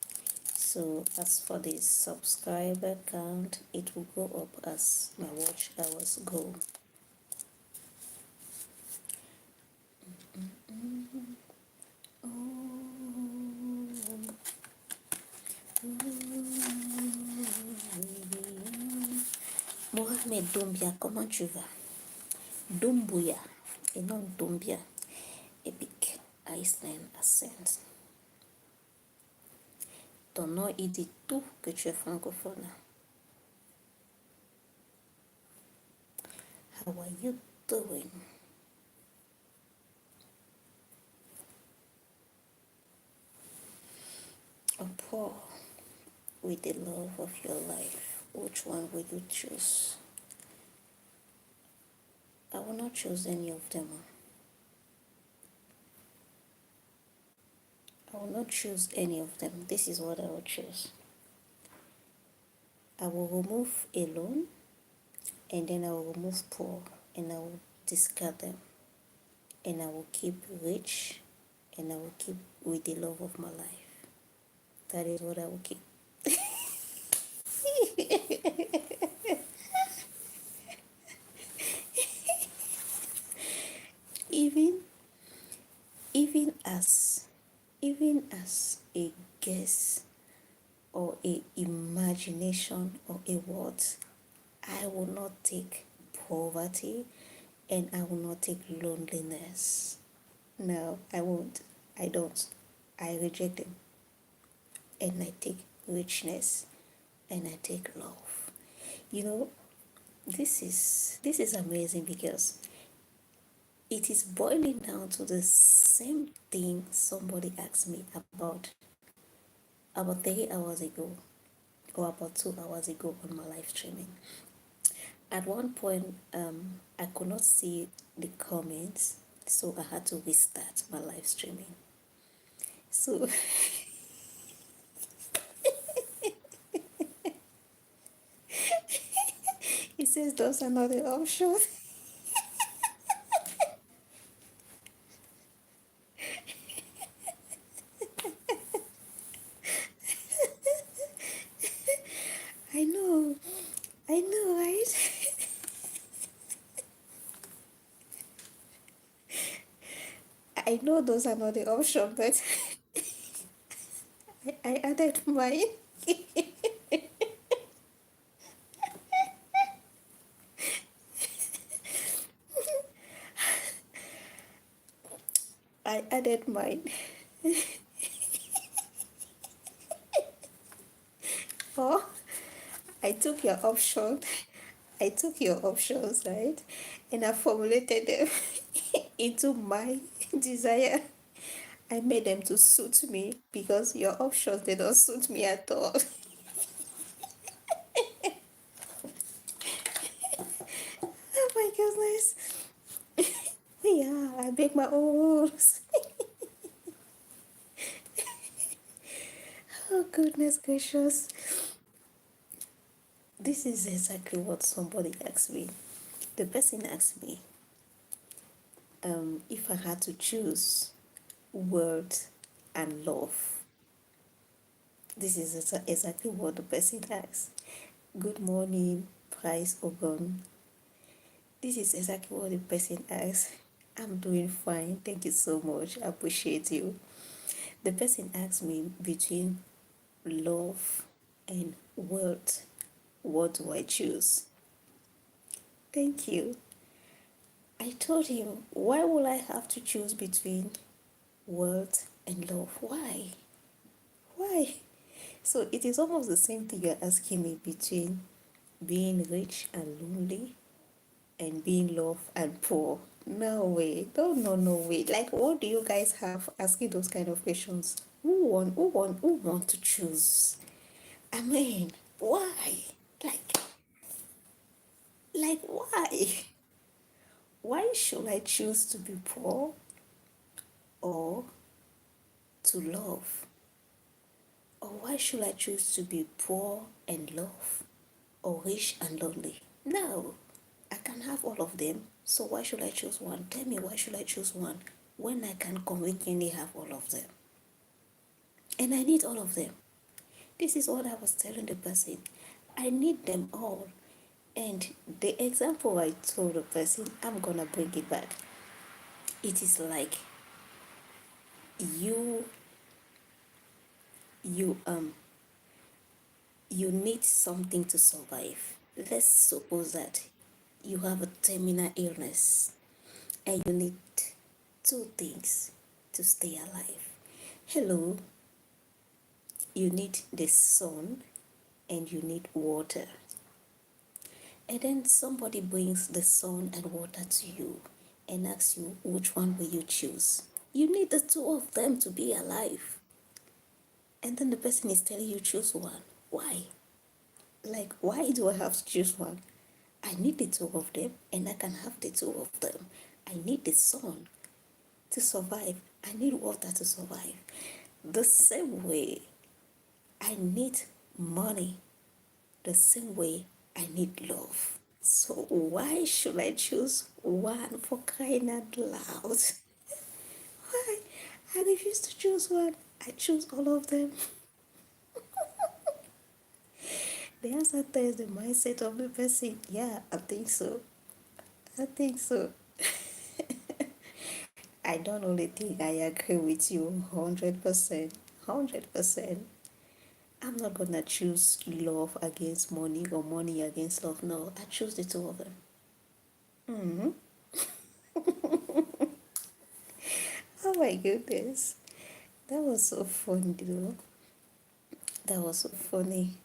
So as for the subscriber count, it will go up as my watch hours go. Mohamed Doumbia, comment tu vas? Doumbouya, et non Doumbia, Epic Iceland Accent. Ton nom, il dit tout que tu es francophone. How are you doing? A poor with the love of your life. Which one will you choose? I will not choose any of them. I will not choose any of them. This is what I will choose. I will remove alone, and then I will remove poor, and I will discard them. And I will keep rich, and I will keep with the love of my life. That is what I will keep. even even as a guess or a imagination or a word, I will not take poverty, and I will not take loneliness. No, I won't. I don't. I reject them. And I take richness, and I take love. You know, this is amazing because it is boiling down to the same thing somebody asked me about 3 hours ago, or about 2 hours ago on my live streaming. At one point, I could not see the comments, so I had to restart my live streaming. So it says those are not the options. I know, right? I know those are not the options, but I added mine. I added mine. Or I took your option. I took your options, right? And I formulated them into my desire. I made them to suit me because your options, they don't suit me at all. Oh my goodness. Yeah, I make my own rules. Oh goodness gracious. This is exactly what somebody asked me. The person asked me if I had to choose words and love. This is exactly what the person asked. Good morning, Price Ogon. This is exactly what the person asked. I'm doing fine. Thank you so much. I appreciate you. The person asked me between love and words. What do I choose? Thank you. I told him, why will I have to choose between words and love? Why? Why? So it is almost the same thing you're asking me between being rich and lonely and being loved and poor. No way. No way. Like, what do you guys have asking those kind of questions? Who want to choose? I mean, why? Like, why? Why should I choose to be poor or to love? Or why should I choose to be poor and love or rich and lonely? No, I can have all of them. So why should I choose one? Tell me, why should I choose one when I can conveniently have all of them? And I need all of them. This is what I was telling the person. I need them all. And the example I told the person, I'm gonna bring it back. It is like you you you need something to survive. Let's suppose that you have a terminal illness and you need two things to stay alive. Hello, you need the sun and you need water. And then somebody brings the sun and water to you and asks you, which one will you choose? You need the two of them to be alive. And then the person is telling you, choose one. Why? Like, why do I have to choose one? I need the two of them and I can have the two of them. I need the sun to survive. I need water to survive. The same way I need money, the same way I need love. So why should I choose one, for crying out loud? Why? I refuse to choose one. I choose all of them. The answer is the mindset of the person. Yeah, I think so. I think so. I don't only think I agree with you 100%. 100%. I'm not gonna choose love against money or money against love. No, I choose the two of them. Mm-hmm. Oh my goodness. That was so funny, though. That was so funny.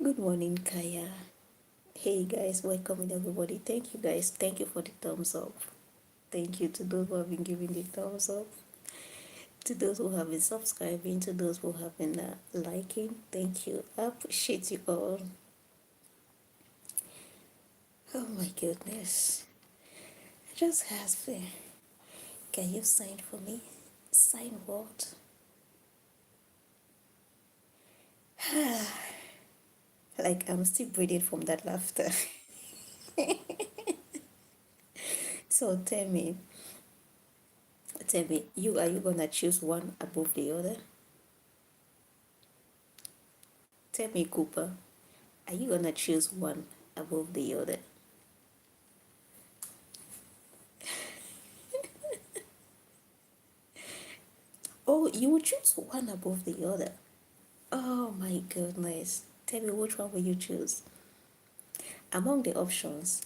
Good morning, Kaya. Hey guys, welcome everybody. Thank you guys. Thank you for the thumbs up. Thank you to those who have been giving the thumbs up. To those who have been subscribing, to those who have been liking, thank you. I appreciate you all. Oh my goodness. I just asked me, can you sign for me? Sign what? Like I'm still breathing from that laughter. So tell me, are you gonna choose one above the other? Tell me, Cooper, are you gonna choose one above the other? Oh, you would choose one above the other. Oh my goodness. Tell me, which one will you choose? Among the options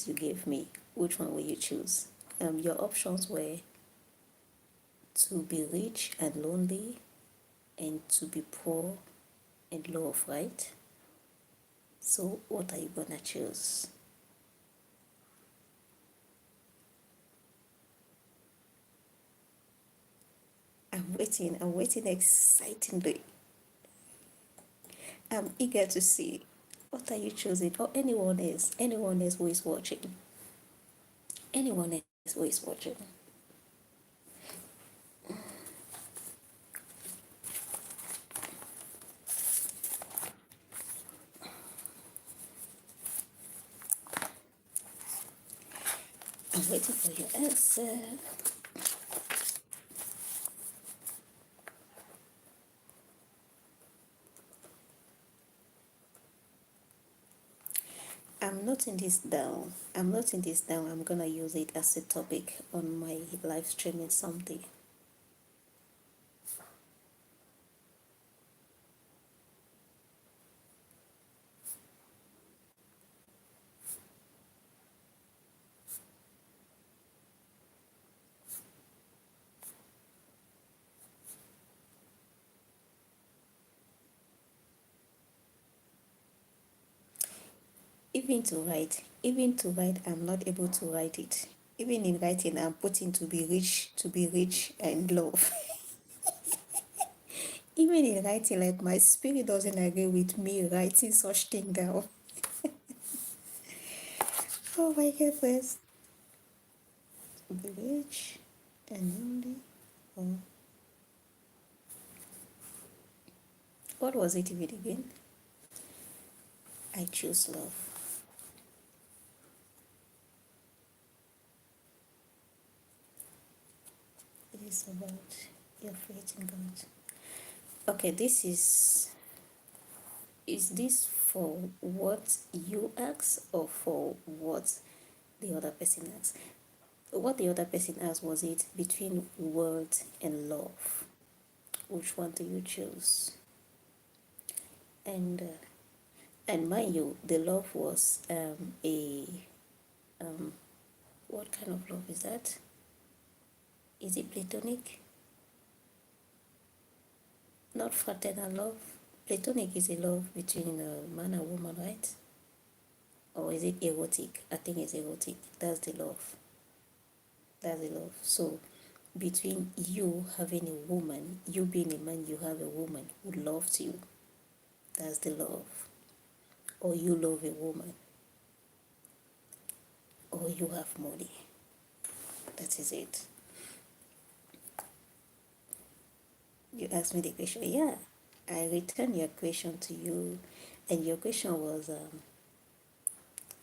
you gave me, which one will you choose? Your options were to be rich and lonely and to be poor and love, right? So what are you gonna choose? I'm waiting excitingly. I'm eager to see what are you choosing, or anyone else who is watching. Anyone else who is watching. I'm waiting for your answer. I'm noting this down. I'm noting this down. I'm gonna use it as a topic on my live streaming someday. Even to write, I'm not able to write it. Even in writing, I'm putting to be rich and love. Even in writing, like my spirit doesn't agree with me writing such thing down. Oh my goodness. Be rich and lonely. Oh, what was it even again? I choose love. It is about your faith in God. Okay, is this for what you ask or for what the other person asked? What the other person asked, was it between words and love? Which one do you choose? And and mind you, the love was a what kind of love is that? Is it platonic? Not fraternal love. Platonic is a love between a man and woman, right? Or is it erotic? I think it's erotic. That's the love. That's the love. So between you having a woman, you being a man, you have a woman who loves you. That's the love. Or you love a woman. Or you have money. That is it. You asked me the question. Yeah, I returned your question to you, and your question was,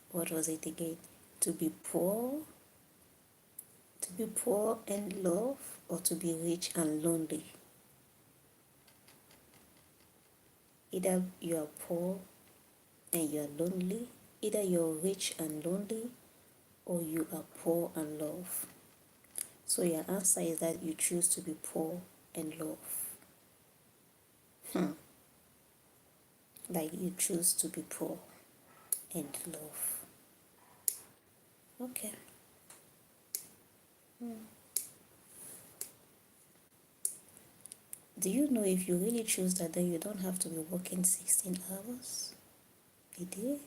what was it again? To be poor, to be poor and love, or to be rich and lonely. Either you are poor and you are lonely, either you're rich and lonely, or you are poor and love. So your answer is that you choose to be poor and love. Like you choose to be poor and love. Okay. Do you know if you really choose that, then you don't have to be working 16 hours a day?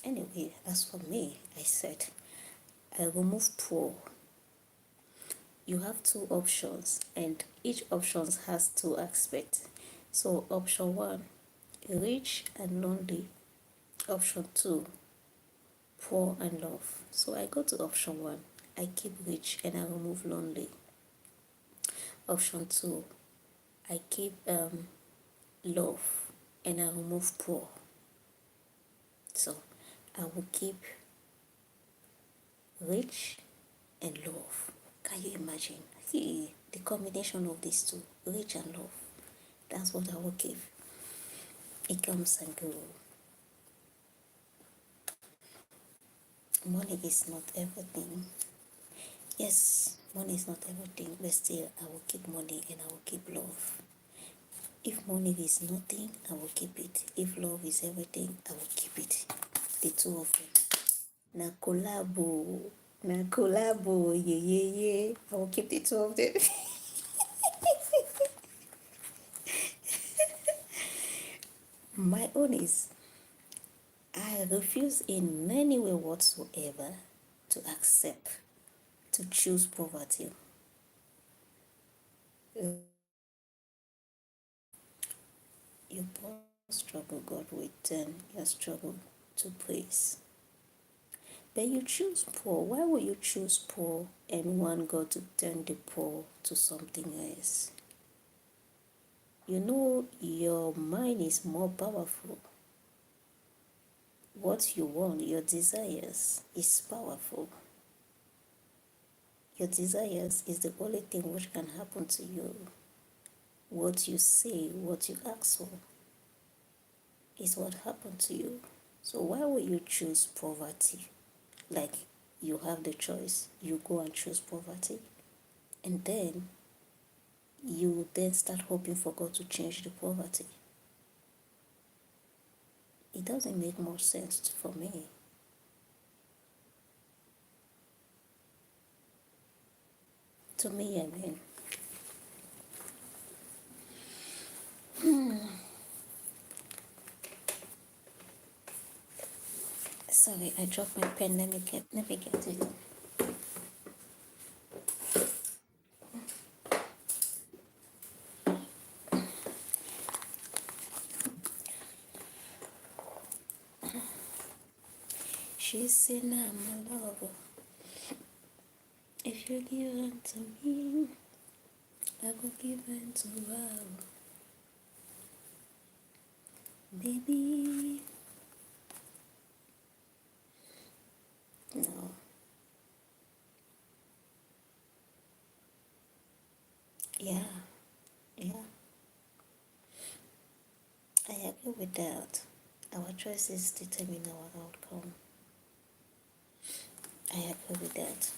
Anyway, as for me, I said I remove poor. You have two options, and each option has two aspects. So option one, rich and lonely. Option two, poor and love. So I go to option one. I keep rich and I remove lonely. Option two, I keep love and I remove poor. So I will keep rich and love. Can you imagine? The combination of these two, rich and love. That's what I will keep. It comes and go. Money is not everything. Yes, money is not everything, but still I will keep money and I will keep love. If money is nothing, I will keep it. If love is everything, I will keep it. The two of them. Na collabo. Na collabo. Yeah, yeah, yeah. I will keep the two of them. My own is, I refuse in any way whatsoever to accept, to choose poverty. Your poor struggle, God will turn your struggle to praise. But you choose poor. Why would you choose poor and want God to turn the poor to something else? You know your mind is more powerful. What you want, your desires, is powerful. Your desires is the only thing which can happen to you. What you say, what you ask for, is what happened to you. So why would you choose poverty? Like you have the choice, you go and choose poverty, and then you then start hoping for God to change the poverty. It doesn't make more sense for me. To me, I mean. Sorry, I dropped my pen. Let me get it. She said, "I'm a lover. If you give unto me, I will give unto her. Baby, no, yeah, yeah, I agree with that. Our choices determine our outcome. I agree with that.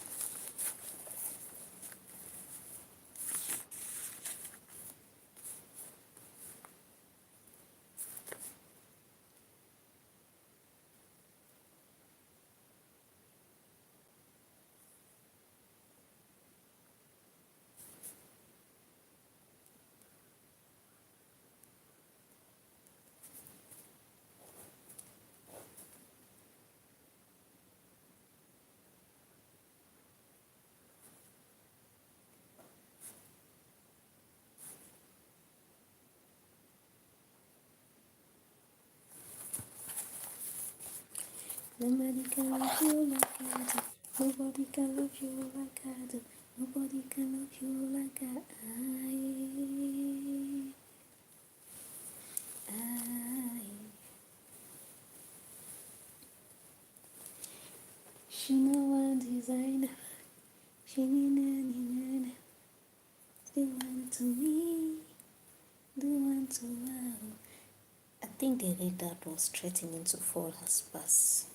Nobody can love you like I do. Nobody can love you like I do. Nobody can love you like I. She no one designer. She ni do one to me, do one to her. I think the rain that was threatening to fall has passed.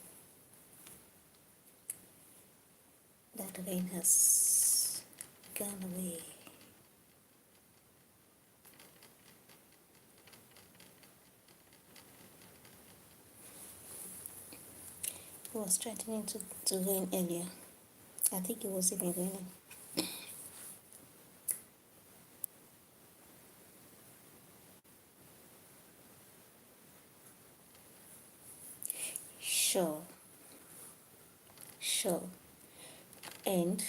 That rain has gone away. It was threatening to rain earlier. I think it was even raining. Sure, sure. And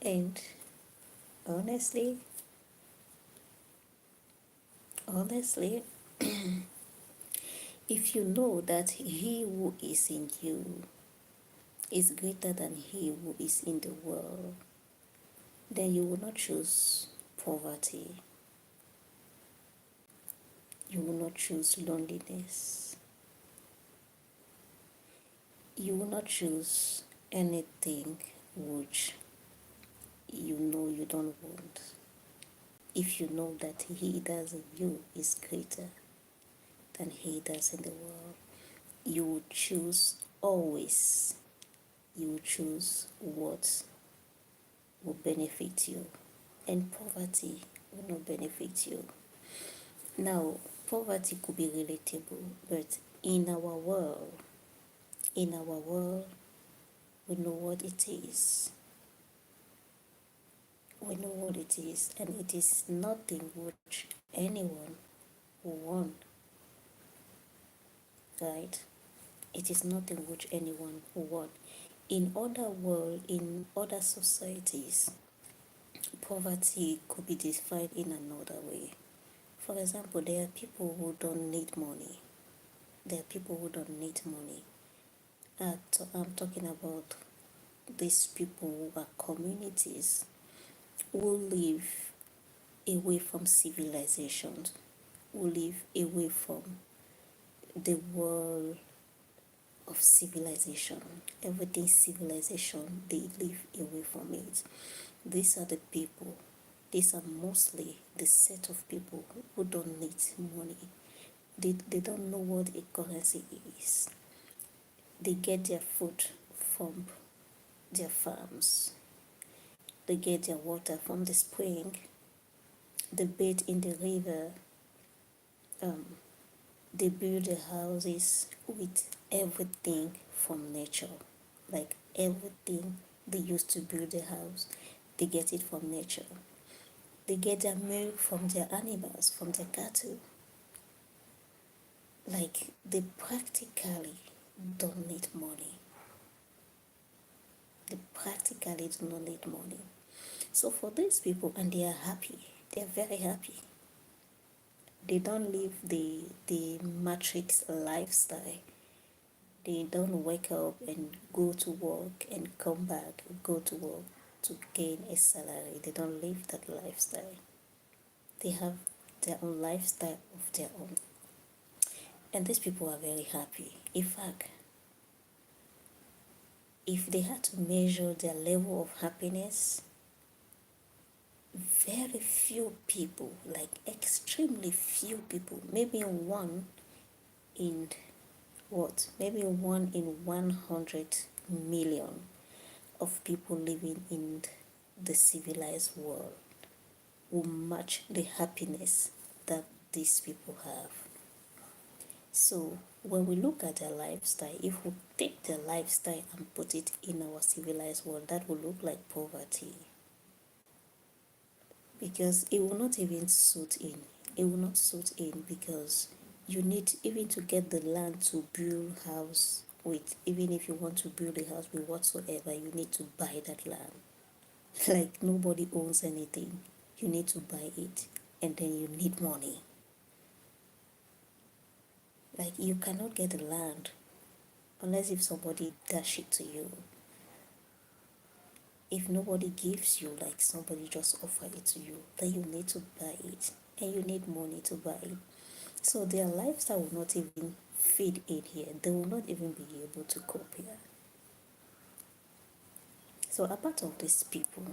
and honestly, honestly, if you know that he who is in you is greater than he who is in the world, then you will not choose poverty. You will not choose loneliness. You will not choose anything which you know you don't want. If you know that he does in you is greater than he does in the world, you will choose always. You will choose what will benefit you, and poverty will not benefit you. Now, poverty could be relatable, but in our world, we know what it is. We know what it is, and it is nothing which anyone will want, right? It is nothing which anyone will want. In other world, in other societies, poverty could be defined in another way. For example, there are people who don't need money. There are people who don't need money. I'm talking about these people who are communities who live away from civilizations, who live away from the world of civilization. Everything civilization, they live away from it. These are the people, these are mostly the set of people who don't need money. They don't know what a currency is. They get their food from their farms. They get their water from the spring. They bathe in the river. They build their houses with everything from nature. Like everything they used to build the house, they get it from nature. They get their milk from their animals, from their cattle. Like they practically don't need money. They practically do not need money. So for these people, and they are happy, they are very happy. They don't live the matrix lifestyle. They don't wake up and go to work and come back, go to work to gain a salary. They don't live that lifestyle. They have their own lifestyle of their own. And these people are very happy. In fact, if they had to measure their level of happiness, very few people, like extremely few people, maybe one in what? Maybe 1 in 100 million of people living in the civilized world will match the happiness that these people have. So when we look at their lifestyle, if we take their lifestyle and put it in our civilized world, that will look like poverty. Because it will not even suit in. It will not suit in because you need even to get the land to build house with, even if you want to build a house with whatsoever, you need to buy that land. Like nobody owns anything. You need to buy it and then you need money. Like you cannot get the land unless if somebody dash it to you. If nobody gives you, like somebody just offer it to you, then you need to buy it and you need money to buy it. So their lifestyle will not even fit in here. They will not even be able to cope here. So apart of these people,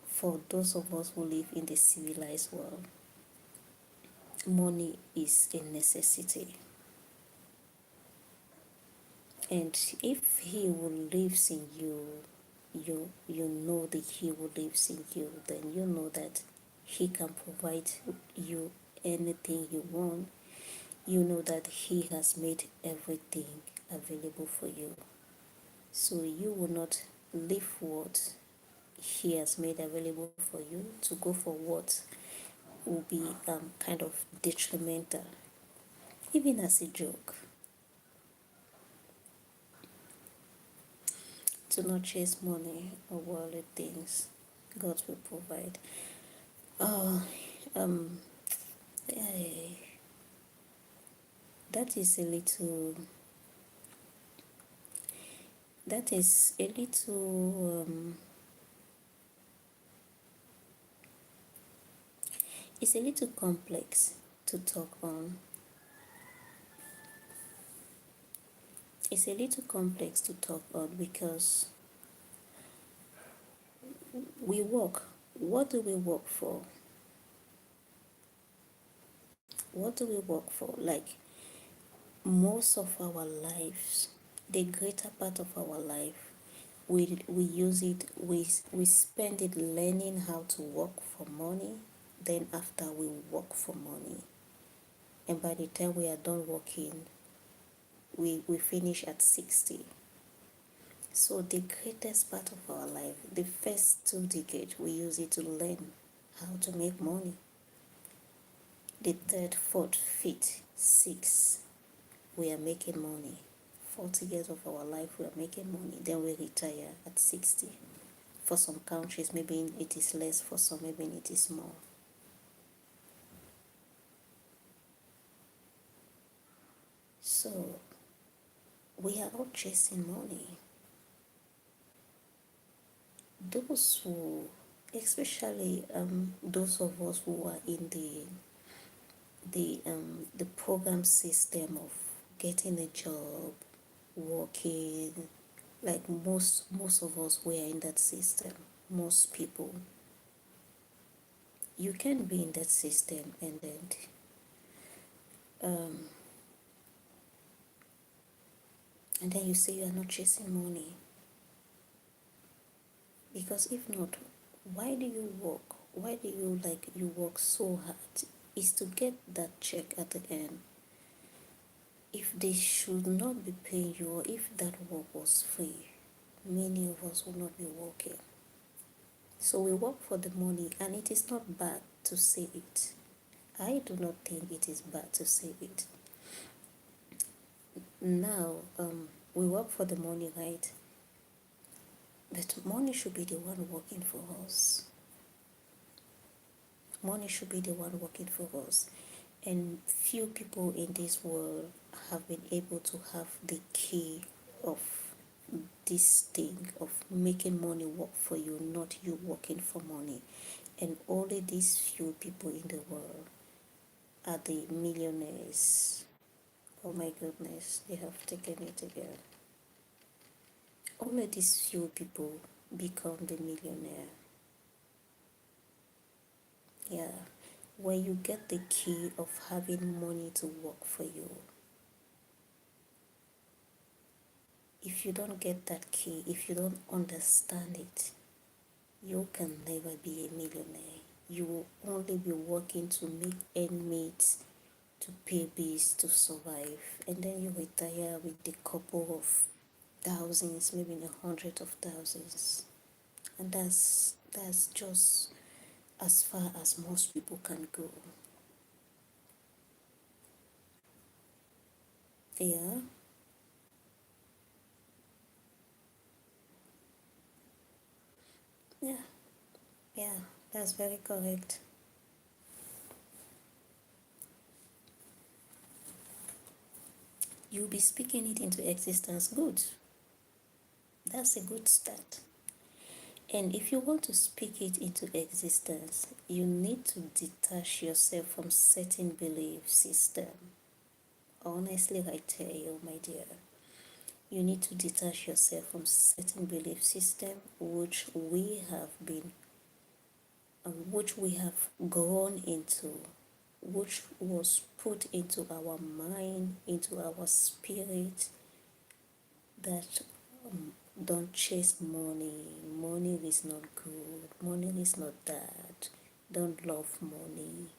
for those of us who live in the civilized world, money is a necessity. And if he who lives in you, you know that he who lives in you, then you know that he can provide you anything you want. You know that he has made everything available for you. So you will not leave what he has made available for you to go for what will be kind of detrimental, even as a joke. To not chase money or worldly things, God will provide. Oh, eh, that is a little. That is a little. It's a little complex to talk on. It's a little complex to talk on because we work. What do we work for? What do we work for? Like most of our lives, the greater part of our life, we use it, we spend it learning how to work for money. Then after we work for money, and by the time we are done working, we finish at 60. So the greatest part of our life, the first 2 decades, we use it to learn how to make money. The third, fourth, fifth, sixth, we are making money. 40 years of our life, we are making money. Then we retire at 60. For some countries, maybe it is less. For some, maybe it is more. So we are all chasing money. Those who especially those of us who are in the program system of getting a job, working, like most of us were in that system. Most people, you can be in that system and then um, you say you are not chasing money, because if not, why do you work? Why do you you work so hard? Is to get that check at the end. If they should not be paying you, or if that work was free, many of us will not be working. So we work for the money, and it is not bad to say it. I do not think it is bad to say it. Now, we work for the money, right? But money should be the one working for us. Money should be the one working for us. And few people in this world have been able to have the key of this thing of making money work for you, not you working for money. And only these few people in the world are the millionaires. Oh my goodness, they have taken it again. Only these few people become the millionaire. Yeah, when you get the key of having money to work for you, if you don't get that key, if you don't understand it, you can never be a millionaire. You will only be working to make ends meet, to pay bills, to survive, and then you retire with a couple of thousands, maybe in a hundred of thousands, and that's just as far as most people can go. Yeah, yeah, yeah, that's very correct. You'll be speaking it into existence. Good. That's a good start. And if you want to speak it into existence, you need to detach yourself from certain belief system. Honestly, I tell you, my dear, you need to detach yourself from certain belief system which we have grown into, which was put into our mind, into our spirit, that don't chase money. Money is not good. Money is not that. Don't love money.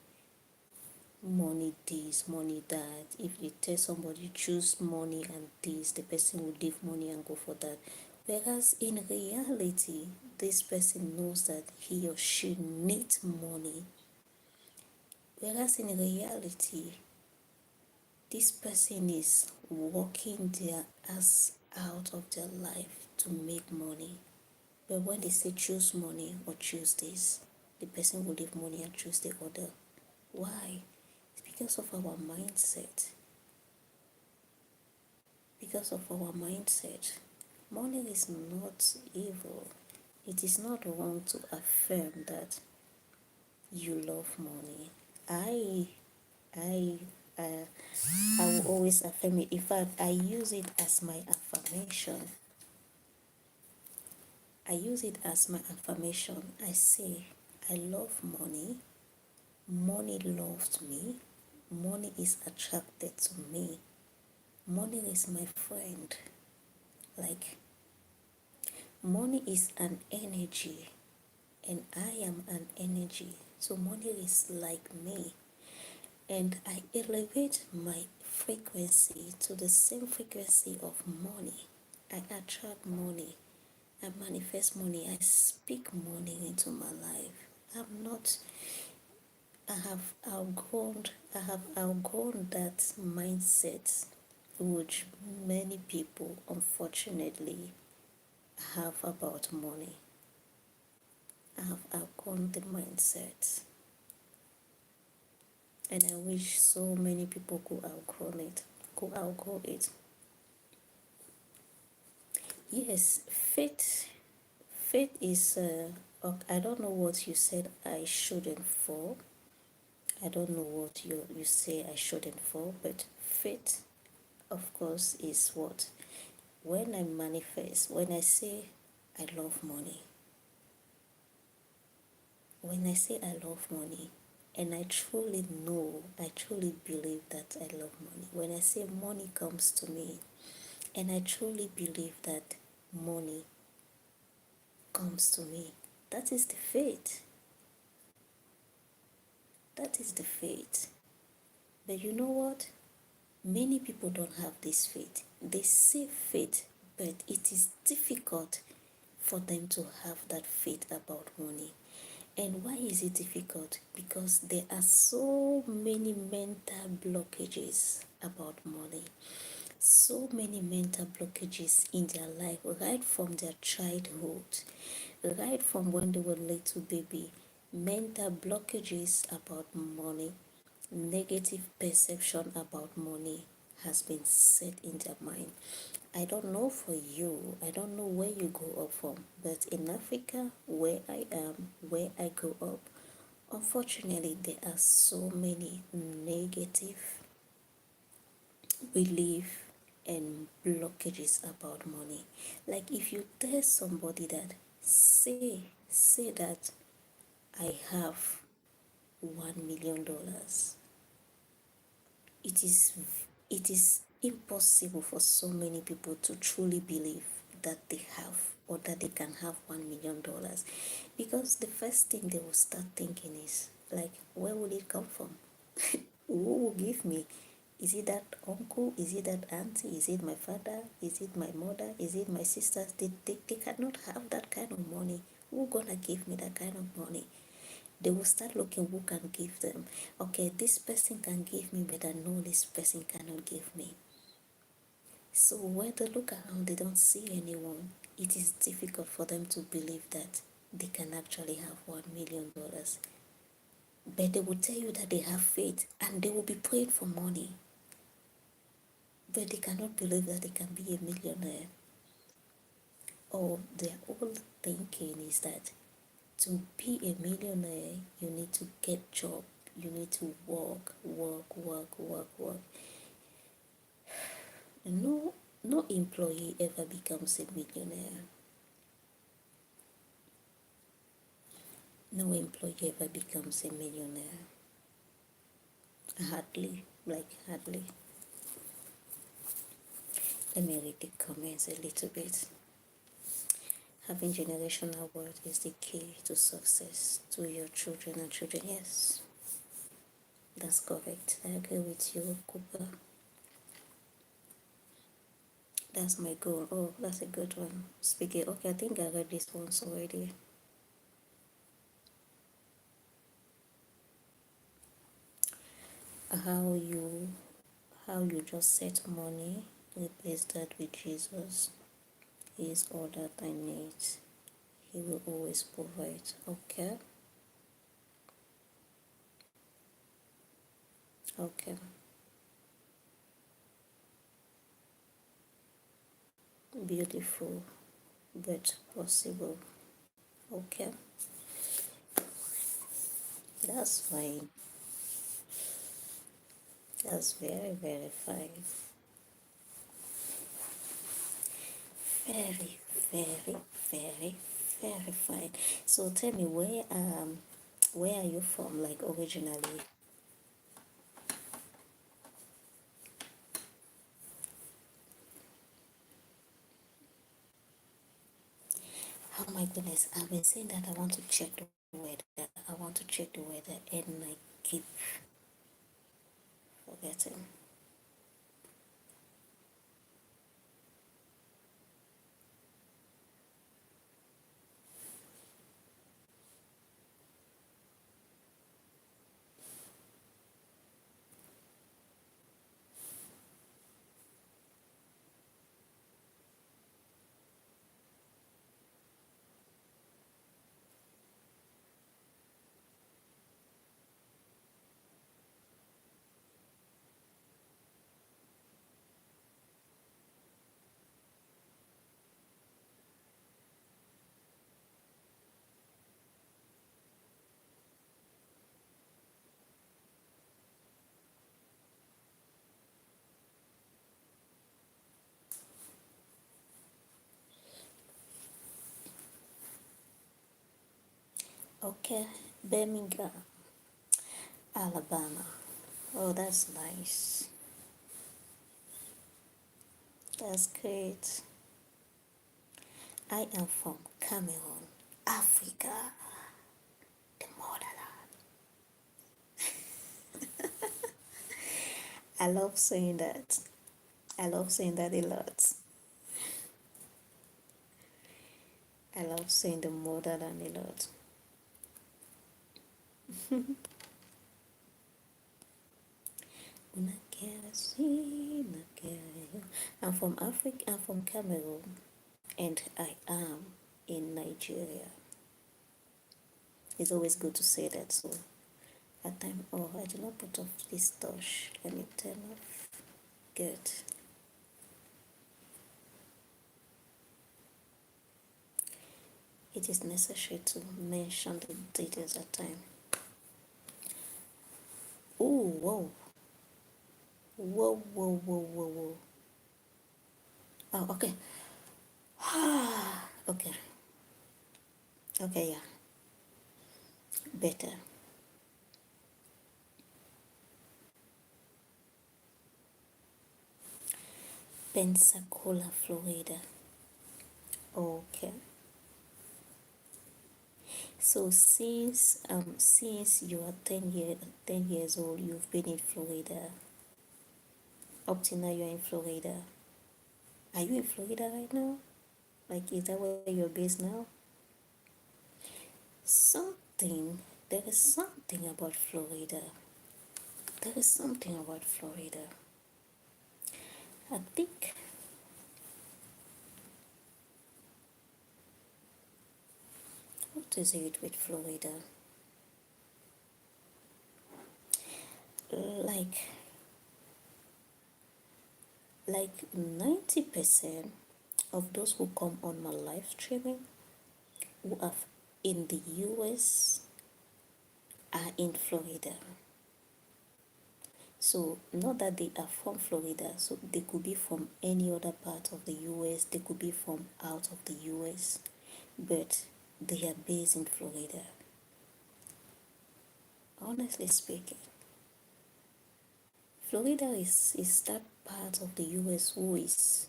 Money this, money that. If you tell somebody choose money and this, the person will leave money and go for that. Whereas in reality, this person knows that he or she needs money. Whereas in reality, this person is working their ass out of their life to make money. But when they say choose money or choose this, the person will leave money and choose the other. Why? It's because of our mindset. Because of our mindset. Money is not evil. It is not wrong to affirm that you love money. I I uh, I will always affirm it. In fact, I use it as my affirmation. I use it as my affirmation. I say, I love money. Money loves me. Money is attracted to me. Money is my friend. Like, money is an energy, and I am an energy. So, money is like me. And I elevate my frequency to the same frequency of money. I attract money. I manifest money. I speak money into my life. I'm not I have outgrown that mindset which many people unfortunately have about money. I have outgrown the mindset, and I wish so many people could outgrow it. Yes, faith is I don't know what you said I shouldn't fall. I don't know what you say I shouldn't fall, but faith, of course, is what? When I manifest, when I say I love money, when I say I love money, and I truly know, I truly believe that I love money. When I say money comes to me, and I truly believe that money comes to me, that is the faith. That is the faith. But you know what? Many people don't have this faith. They say faith, but it is difficult for them to have that faith about money. And why is it difficult? Because there are so many mental blockages about money. So many mental blockages in their life, right from their childhood, right from when they were little baby. Mental blockages about money, negative perception about money has been set in their mind. I don't know for you, I don't know where you grew up from, but in Africa, where I am, where I grew up, unfortunately, there are so many negative belief and blockages about money. Like if you tell somebody that say that I have $1 million, it is it is impossible for so many people to truly believe that they have or that they can have $1 million, because the first thing they will start thinking is like, where will it come from? Who will give me? Is it that uncle? Is it that auntie? Is it my father? Is it my mother? Is it my sisters? They cannot have that kind of money. Who gonna give me that kind of money? They will start looking who can give them. Okay, this person can give me, but I know this person cannot give me. So when they look around, they don't see anyone. It is difficult for them to believe that they can actually have $1 million. But they will tell you that they have faith and they will be praying for money. But they cannot believe that they can be a millionaire. Or their old thinking is that to be a millionaire, you need to get job. You need to work. No, no employee ever becomes a millionaire. No employee ever becomes a millionaire. Hardly, like hardly. Let me read the comments a little bit. Having generational wealth is the key to success to your children and children. Yes, that's correct. I agree with you, Cooper. That's my goal. Oh, that's a good one. Speaking. Okay, I think I read this once already. How you how you just set money, replace that with Jesus. He is all that I need. He will always provide. Okay. Okay. Beautiful, but possible. Okay. That's fine. That's very, very fine. Very, very, very, very fine. So tell me, where are you from, like originally? Oh my goodness, I've been saying that I want to check the weather. I want to check the weather, and I keep forgetting. Okay, Birmingham, Alabama. Oh, that's nice. That's great. I am from Cameroon, Africa, the motherland. I love saying that. I love saying that a lot. I love saying the motherland a lot. I'm from Africa. I'm from Cameroon, and I am in Nigeria. It's always good to say that. So at time, oh, I do not put off this touch. Let me turn off. Good. It is necessary to mention the details at time. Oh, whoa, whoa, whoa, whoa, whoa, whoa. Oh, okay. Okay. Okay, yeah. Better. Pensacola, Florida. Okay. So since you are 10 years old, you've been in Florida. Up to now, you're in Florida. Are you in Florida right now? Like, is that where you're based now? Something. There is something about Florida. There is something about Florida. I think. What is it with Florida? Like, 90% of those who come on my live streaming who are in the US are in Florida. So not that they are from Florida, so they could be from any other part of the US, they could be from out of the US, but they are based in Florida. Honestly speaking, Florida is that part of the US who is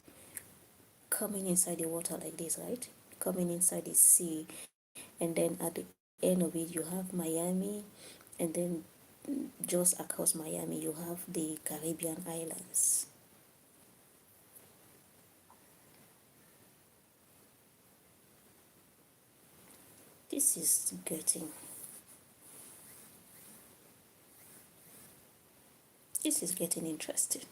coming inside the water like this, right? Coming inside the sea, and then at the end of it, you have Miami, and then just across Miami, you have the Caribbean islands. This is getting this is getting interesting.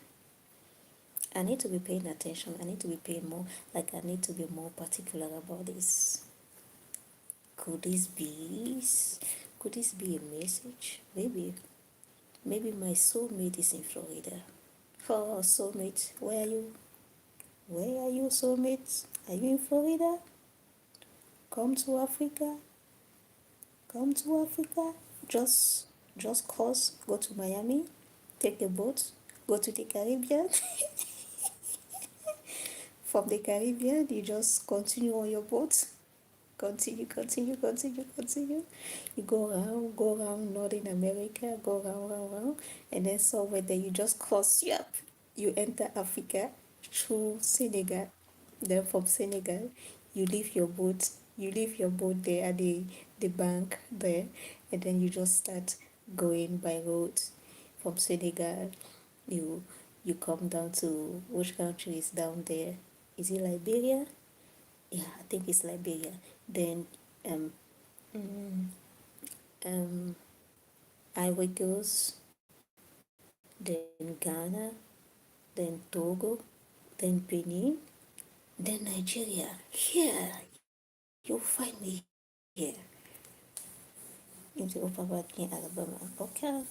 I need to be paying attention. I need to be paying more, like I need to be more particular about this. Could this be could this be a message? Maybe my soulmate is in Florida. Oh, soulmate, where are you? Where are you, soulmate? Are you in Florida? Come to Africa. Come to Africa. Just cross, go to Miami, take a boat, go to the Caribbean. From the Caribbean, you just continue on your boat. Continue, continue, continue, continue. You go around Northern America, go around, and then somewhere there you just cross, yep. You enter Africa through Senegal. Then from Senegal, you leave your boat there at the bank there, and then you just start going by road from Senegal. You you come down to which country is down there? Is it Liberia? Yeah, I think it's Liberia. Then um mm, um Ivory Coast, then Ghana, then Togo, then Benin, then Nigeria. Here, you'll find me here in the upper part in Alabama. Okay.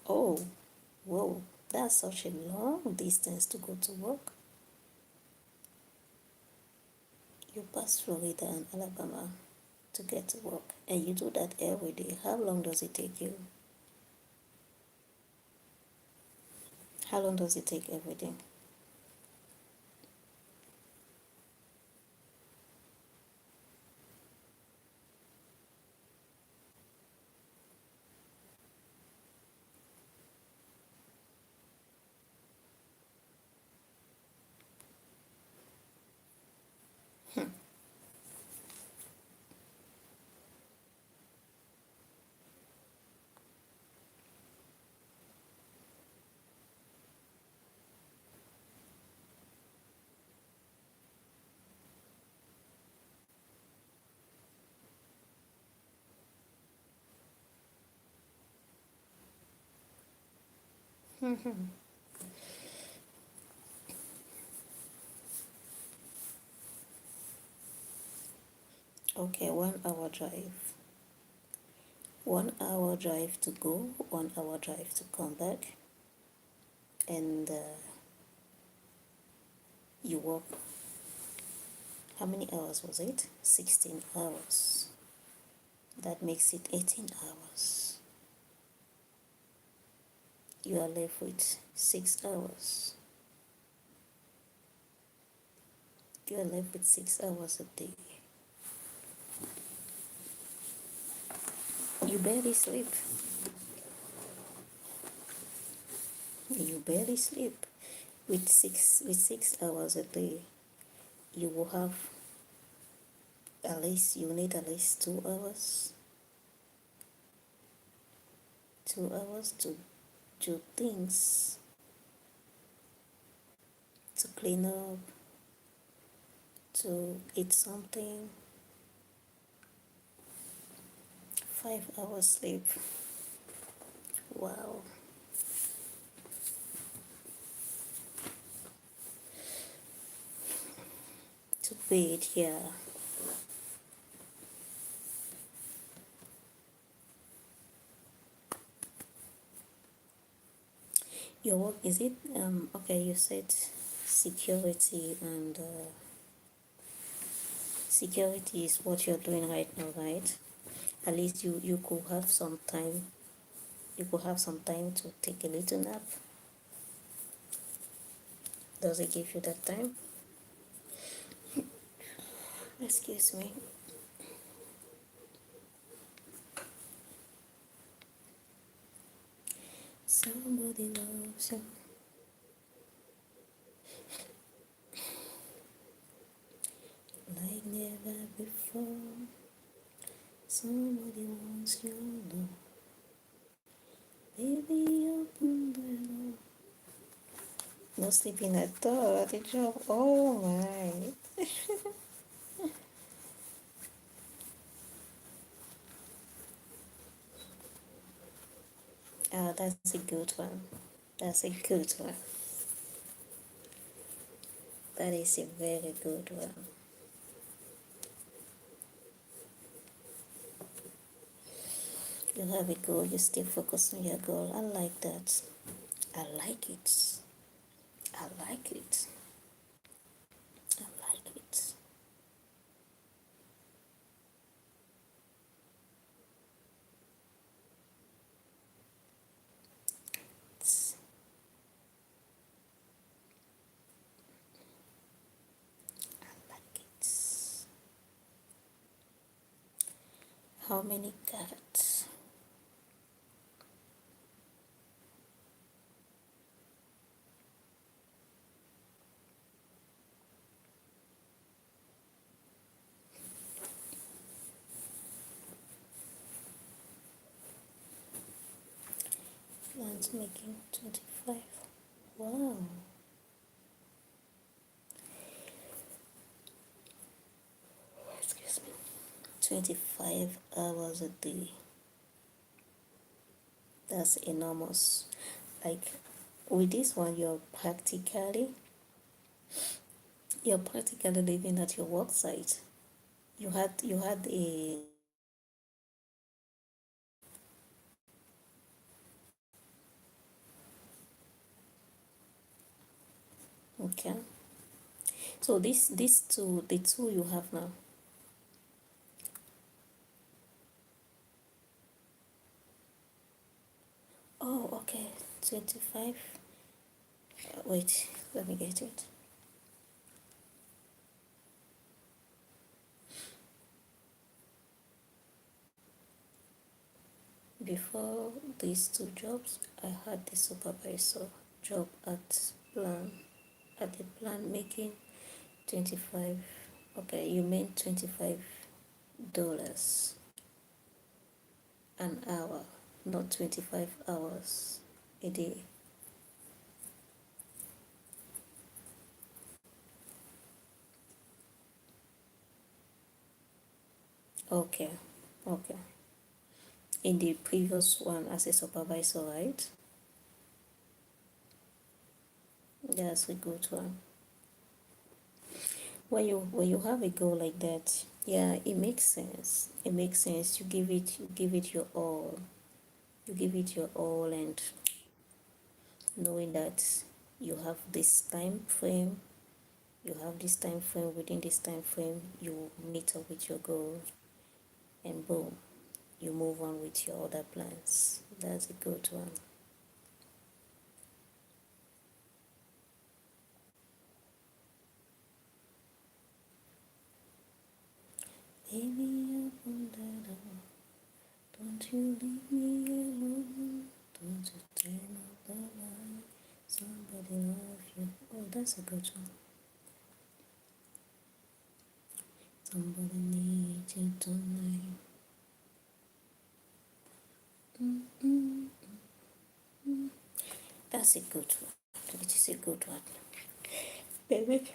Oh, whoa, that's such a long distance to go to work. You pass Florida and Alabama to get to work, and you do that every day. How long does it take you? How long does it take every day? Okay, 1 hour drive. 1 hour drive to go, 1 hour drive to come back, and you work. How many hours was it? 16 hours. That makes it 18 hours. You are left with 6 hours. You are left with 6 hours a day. You barely sleep. You barely sleep. With 6 hours a day, you will have at least, you need at least 2 hours. 2 hours to do things, to clean up, to eat something. 5 hours sleep. Wow. To bed, yeah. Your work, is it okay, you said security, and security is what you're doing right now, right? At least you could have some time, to take a little nap. Does it give you that time? Excuse me. Somebody loves you like never before. Somebody wants your love. Baby, open the door. No sleeping at all at the job. Oh my. Ah, that's a good one. That's a good one. That is a very good one. You have a goal, you stay focused on your goal. I like that. I like it. I like it. I like it. I like it. How many carrots? Plants making 25. Wow. Excuse me. 25 hours a day. That's enormous. Like, with this one, you're practically living at your work site. You had a okay. So this two, the two you have now. Oh, okay. 25. Wait, let me get it. Before these two jobs, I had the supervisor job at the plant making 25. Okay, you meant $25 an hour, not 25 hours a day. Okay, okay. In the previous one as a supervisor, right? That's a good one. When you have a goal like that, yeah, it makes sense. It makes sense. You give it your all. You give it your all, and knowing that you have this time frame, within this time frame, you meet up with your goal, and boom, you move on with your other plans. That's a good one. Baby, open that door. Don't you leave me alone. Don't you turn off the light. Somebody love you. Oh, that's a good one. Somebody needs you tonight. Mm-mm. That's a good one. It is a good one. Baby.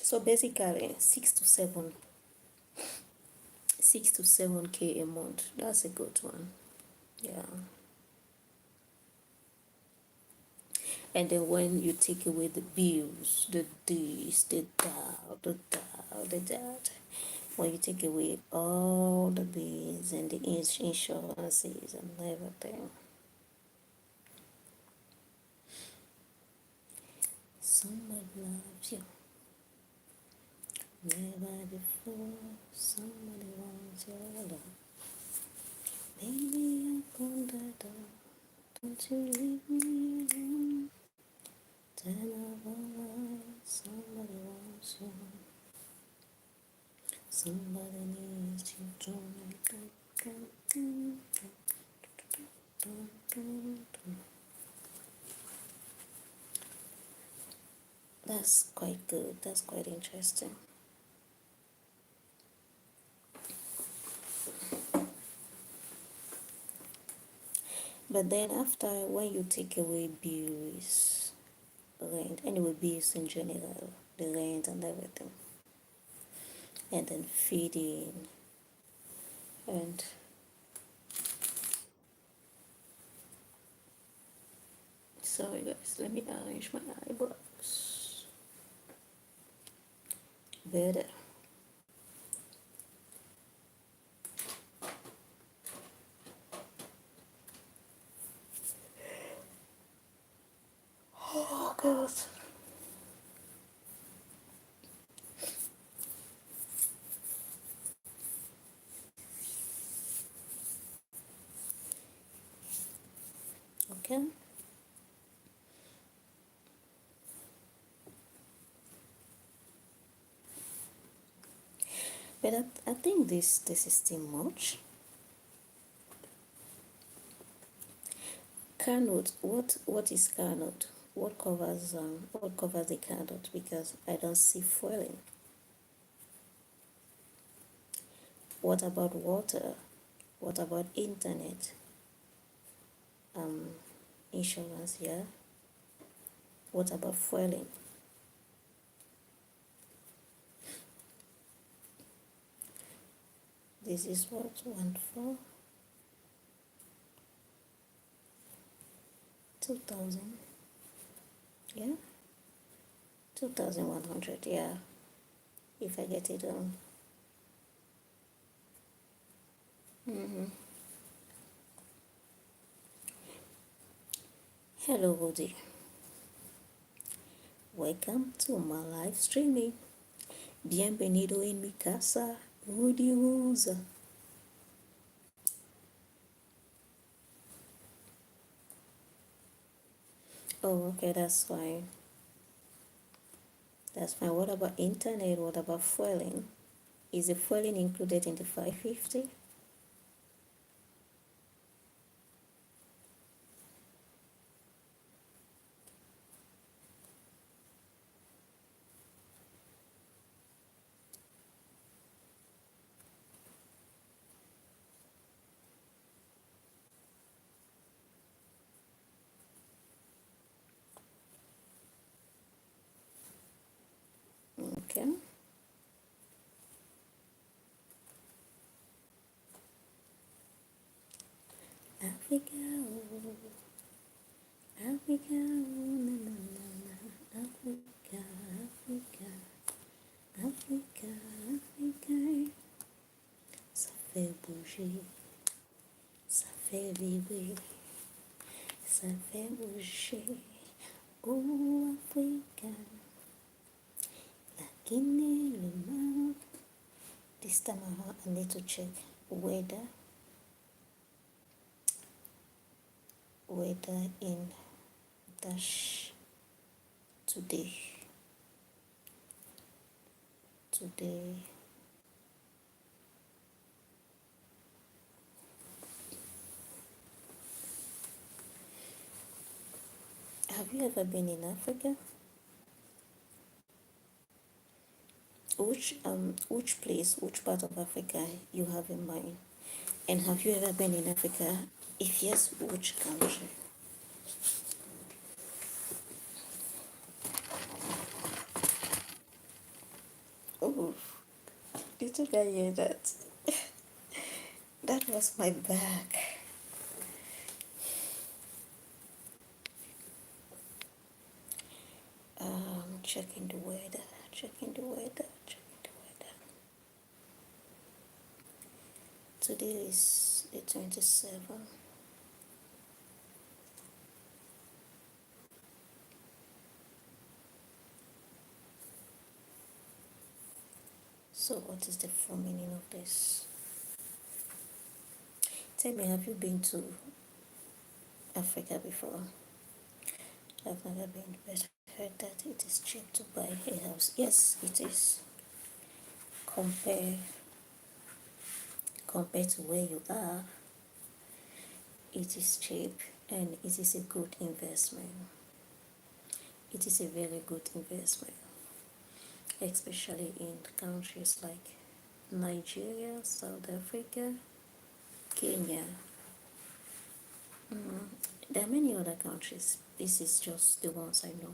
So basically, 6 to 7K a month. That's a good one. Yeah. And then when you take away the bills, the this, the that, when you take away all the bills and the insurances and everything, somebody loves you. Never before, somebody wants your love. Baby, open the door. Don't you leave me alone. Turn off the lights. Somebody wants you. Somebody needs you tonight. That's quite good. That's quite interesting. But then after, when you take away bills, rent, anyway, bills in general, the rent and everything, and then feeding, and sorry guys, let me arrange my eyebrows better. Oh god. Okay. But I think this is too much. Car note. What is car note? What covers the car note? Because I don't see fueling. What about water? What about internet? Insurance, yeah. What about fueling? This is what 1 for 2,000. Yeah, 2,100. Yeah, if I get it on. Hello, Woody. Welcome to my live streaming. Bienvenido en mi casa, Woody Rosa. Oh, okay, that's fine. That's fine. What about internet? What about fueling? Is the fueling included in the 550? Okay. Africa. fait bouger, ça fait vibrer, ça fait bouger. Oh Africa, la Guinée, le Maroc. This time I need to check weather in dash today. Have you ever been in Africa? Which place, which part of Africa you have in mind? And have you ever been in Africa? If yes, which country? Oh, did you guys hear that? That was my back. Checking the weather, checking the weather, checking the weather. Today is the 27th. So what is the full meaning of this? Tell me, have you been to Africa before? I've never been, but I heard that it is cheap to buy a house. Yes, it is. Compare to where you are, it is cheap and it is a good investment. It is a very good investment, especially in countries like Nigeria, South Africa, Kenya. There are many other countries. This is just the ones I know.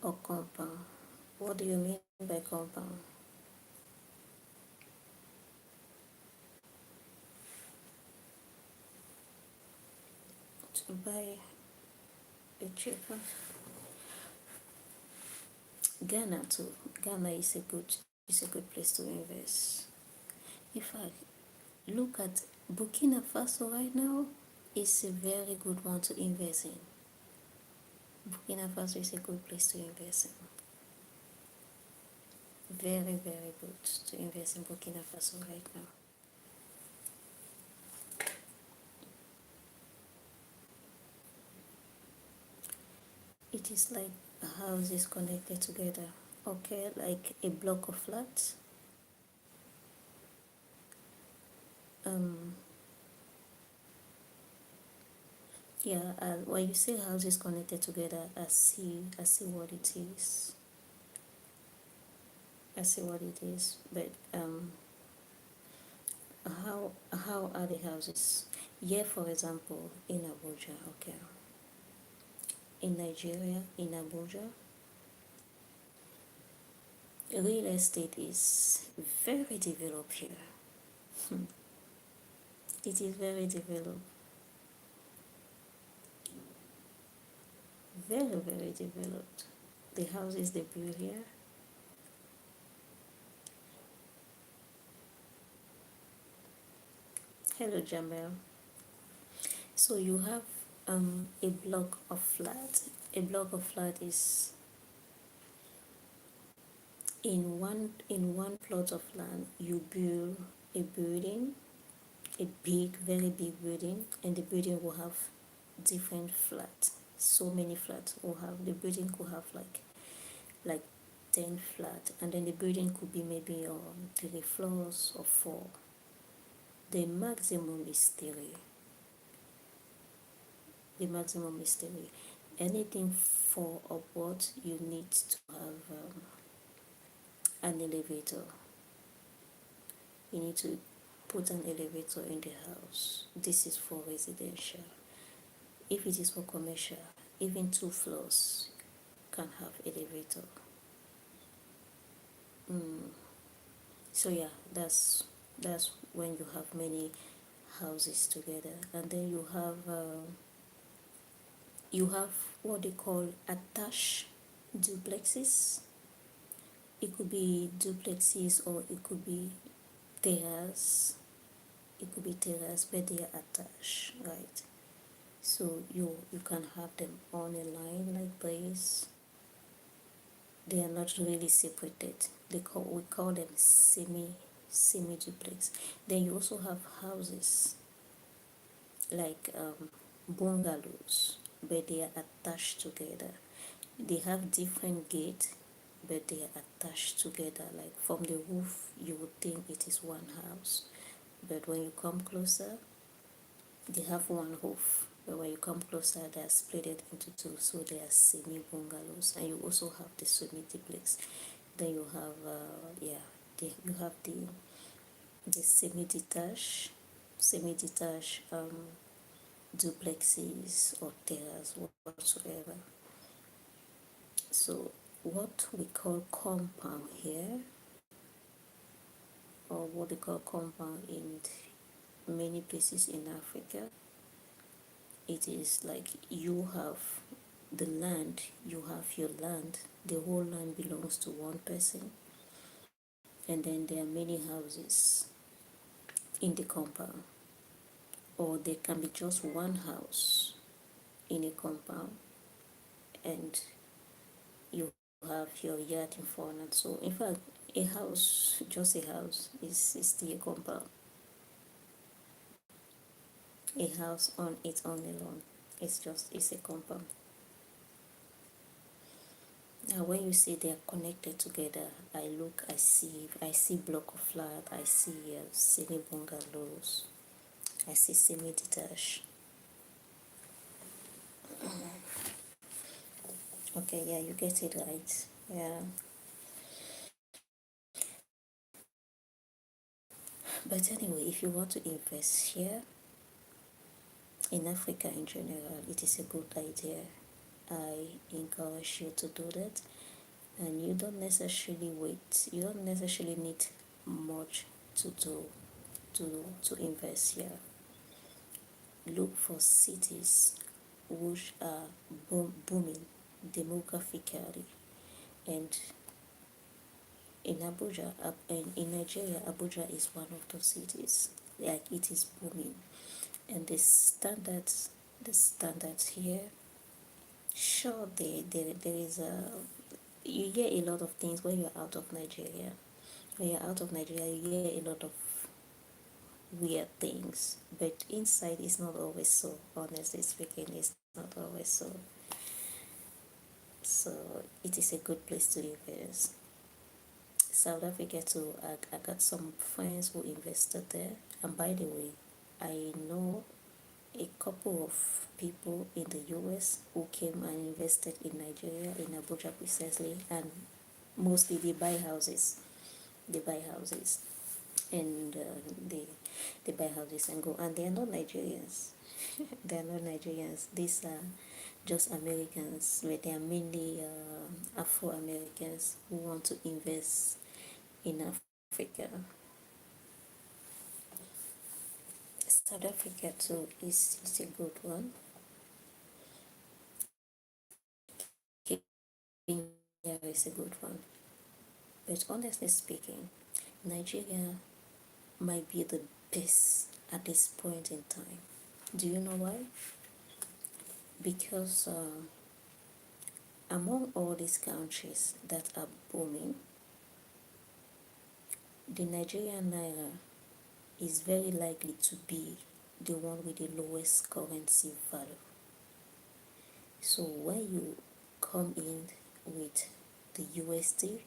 Or compound. What do you mean by compound? To buy a cheaper. Ghana too. Ghana is a good place to invest. In fact, look at Burkina Faso right now. It's a very good one to invest in. Burkina Faso is a good place to invest in. Very, very good to invest in Burkina Faso right now. It is like houses connected together. Okay, like a block of flats. Yeah, when you say houses connected together, I see what it is. I see what it is, but how are the houses? Yeah, for example, in Abuja, okay. In Nigeria, in Abuja, real estate is very developed here. It is very developed. Very, very developed. The houses they build here. Hello, Jamel. So you have a block of flat. A block of flat is in one plot of land. You build a building, a big, very big building, and the building will have different flats. So many flats will have, the building could have like 10 flats, and then the building could be maybe 3 floors or 4. The maximum is 3. The maximum is 3. Anything 4 upwards, you need to have an elevator. You need to put an elevator in the house. This is for residential. If it is for commercial, even 2 floors can have elevator. So yeah, that's when you have many houses together, and then you have what they call attached duplexes. It could be duplexes or it could be terrace. It could be terrace, but they are attached, right? So you can have them on a line like this. They are not really separated. We call them semi duplex. Then you also have houses like bungalows, but they are attached together. They have different gates, but they are attached together. Like from the roof, you would think it is one house, but when you come closer, they have one roof. But when you come closer, they are split into two, so they are semi bungalows. And you also have the semi duplex. Then you have you have the semi detached duplexes or terraces whatsoever. So what we call compound here, or what they call compound in many places in Africa, it is like you have the land, you have your land, the whole land belongs to one person, and then there are many houses in the compound, or there can be just one house in a compound, and you have your yard in front. And so in fact, a house, just a house, is still a compound. A house on its own alone, it's a compound. Now when you say they are connected together, I see block of flat, I see semi bungalows, I see semi detached. Okay, yeah, you get it right. Yeah. But anyway, if you want to invest here in Africa in general, it is a good idea. I encourage you to do that. And you don't necessarily you don't necessarily need much to do to invest here. Look for cities which are booming demographically, and in Nigeria, Abuja is one of those cities. Like it is booming, and the standards here. Sure, there is a you hear a lot of things when you're out of Nigeria. When you're out of Nigeria, you hear a lot of weird things, but inside it's not always so. Honestly speaking, it's not always so. So it is a good place to invest. South Africa too. I got some friends who invested there, and by the way, I know a couple of people in the US who came and invested in Nigeria, in Abuja precisely, and mostly they buy houses. They buy houses, and they buy houses and go, and they are not Nigerians. They are not Nigerians. These are just Americans, but they are mainly Afro Americans who want to invest in Africa. South Africa too is a good one. Kenya is a good one. But honestly speaking, Nigeria might be the best at this point in time. Do you know why? Because among all these countries that are booming, the Nigerian naira is very likely to be the one with the lowest currency value. So when you come in with the USD,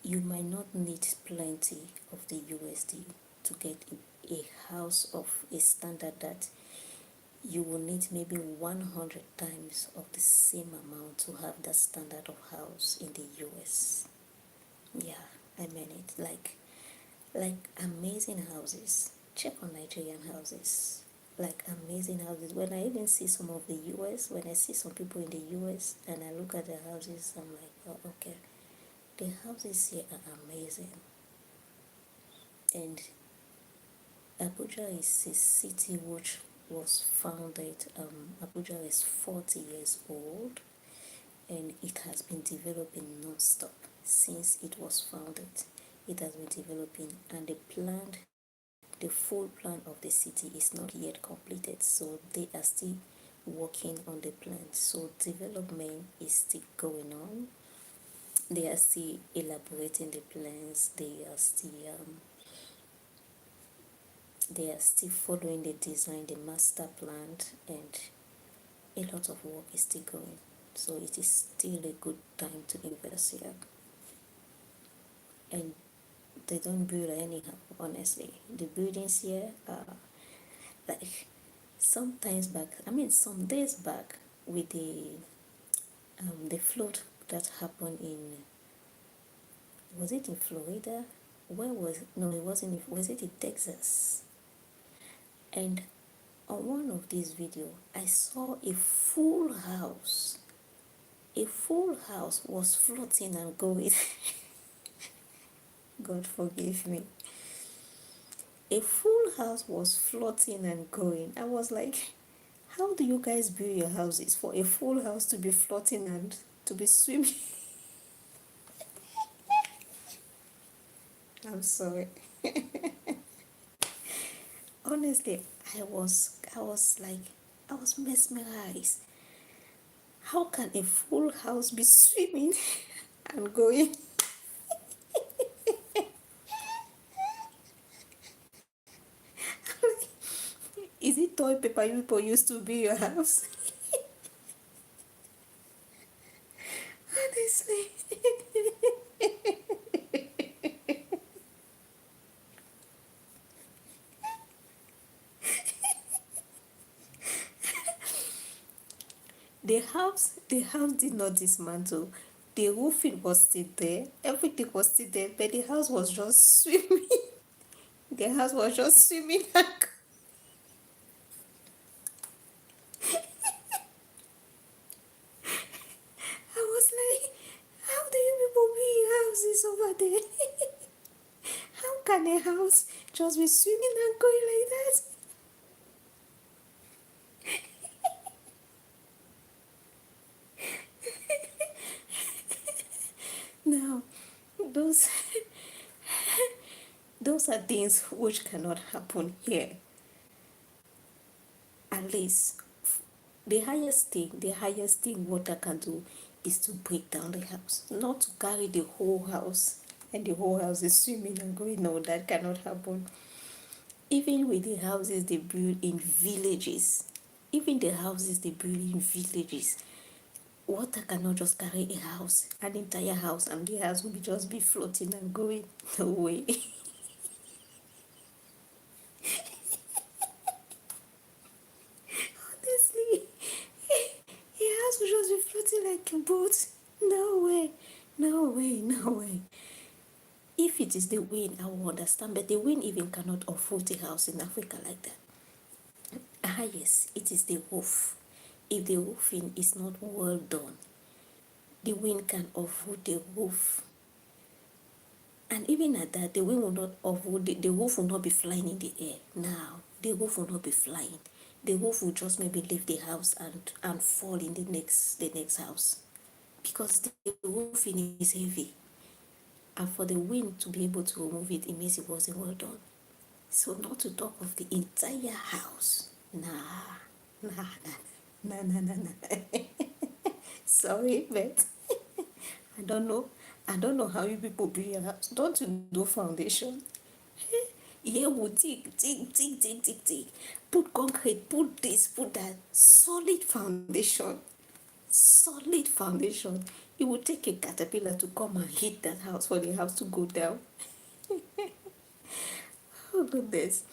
you might not need plenty of the USD to get a house of a standard that you will need maybe 100 times of the same amount to have that standard of house in the US. Yeah, I mean it. Like amazing houses. Check on Nigerian houses. Like amazing houses. When I even see some of the US, when I see some people in the US and I look at their houses, I'm like, oh, okay. The houses here are amazing. And Abuja is a city which was founded, Abuja is 40 years old, and it has been developing non-stop since it was founded. It has been developing, and the full plan of the city is not yet completed, so they are still working on the plan. So development is still going on. They are still elaborating the plans. They are still following the design, the master plan, and a lot of work is still going. So it is still a good time to invest here. And they don't build anyhow, honestly. The buildings here are like sometimes back, I mean some days back, with the flood that happened in, was it in Florida? Where was, no, it wasn't, was it in Texas? And on one of these videos, I saw a full house was floating and going. God forgive me. A full house was floating and going. I was like, how do you guys build your houses for a full house to be floating and to be swimming? I'm sorry. Honestly, I was mesmerized. How can a full house be swimming and going? Is it toy paper you people used to build your house? Honestly. The house did not dismantle. The roofing was still there. Everything was still there, but the house was just swimming. The house was just swimming. I was like, how do you people build houses over there? How can a house just be swimming and going like that? Now, those those are things which cannot happen here. At least the highest thing water can do is to break down the house, not to carry the whole house and the whole house is swimming and going. No, that cannot happen. Even with the houses they build in villages, water cannot just carry a house, an entire house, and the house will just be floating and going. No way. Honestly, a house will just be floating like a boat. No way, no way, no way. If it is the wind, I will understand, but the wind even cannot uproot a house in Africa like that. Yes, it is the roof. If the roofing is not well done, the wind can uproot the roof. And even at that, the wind will not uproot, the roof will not be flying in the air. Now, the roof will not be flying. The roof will just maybe leave the house and fall in the next house. Because the roofing is heavy. And for the wind to be able to remove it, it means it wasn't well done. So not to talk of the entire house. Nah. Sorry, but I don't know. I don't know how you people build your house. Don't you do foundation? Yeah, we dig. Put concrete, put this, put that. Solid foundation. Solid foundation. It will take a caterpillar to come and hit that house for the house to go down. Oh goodness.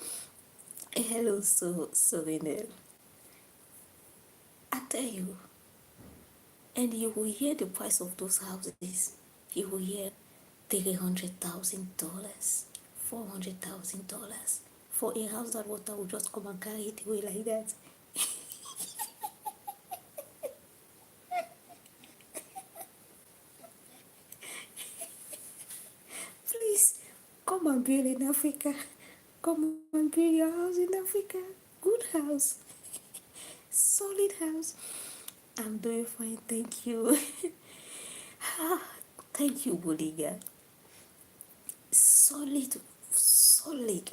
Hello, Sorinel. I tell you, and you will hear the price of those houses. You will hear $300,000, $400,000 for a house that water will just come and carry it away like that. Please come and build in Africa. Come and build your house in Africa. Good house, solid house. I'm doing fine, thank you. Thank you, Boliga. Solid, solid.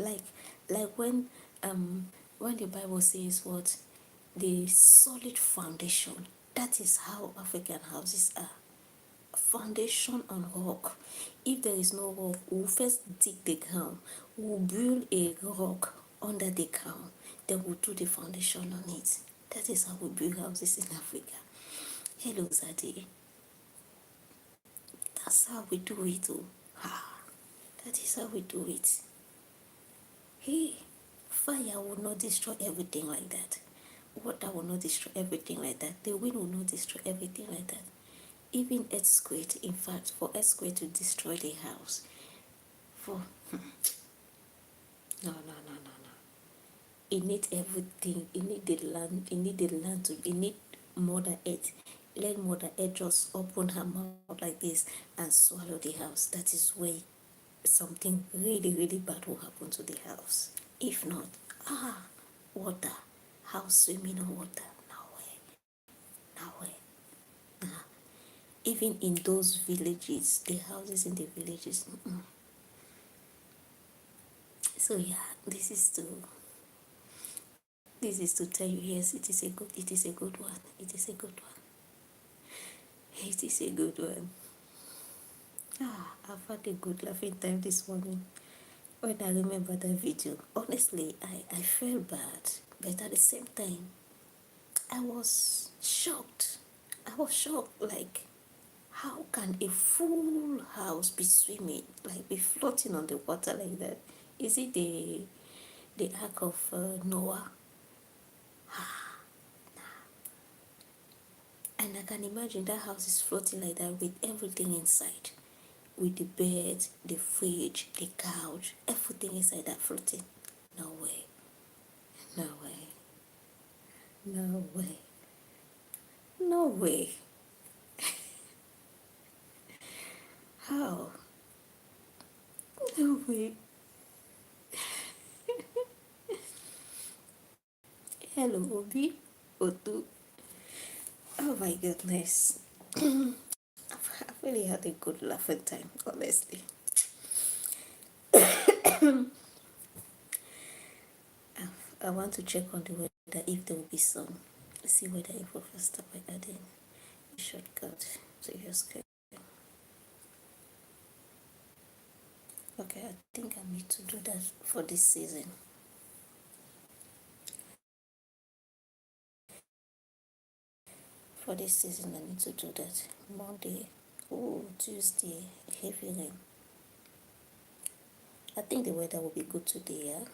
Like when the Bible says what the solid foundation. That is how African houses are. Foundation on rock. If there is no rock, we'll first dig the ground. We'll build a rock under the ground. Then we'll do the foundation on it. That is how we build houses in Africa. Hello, Zadie. That's how we do it, oh. Ah, that is how we do it. Hey, fire will not destroy everything like that. Water will not destroy everything like that. The wind will not destroy everything like that. Even earthquake, in fact, for earthquake to destroy the house, for no. It need everything. It need the land. It need the land to. It need Mother Earth. Let Mother Earth just open her mouth like this and swallow the house. That is where something really, really bad will happen to the house. If not, water, house swimming in water, no way. Nah. Even in those villages, the houses in the villages. So yeah, this is to tell you, yes, it is a good one. It is a good one. It is a good one. I've had a good laughing time this morning when I remember that video. Honestly, I felt bad, but at the same time, I was shocked. Like, how can a full house be swimming, like be floating on the water like that? Is it the Ark of Noah? And I can imagine that house is floating like that with everything inside, with the bed, the fridge, the couch, everything inside that floating. No way. No way. No way. No way. How? No way. Hello, Obi. Otu. Oh my goodness. I've really had a good laughing time, honestly. I want to check on the weather if there will be sun. See whether it will start by adding a shortcut to your screen. Okay, I think I need to do that for this season. For this season, I need to do that. Monday, Tuesday, heavy rain. I think the weather will be good today, yeah?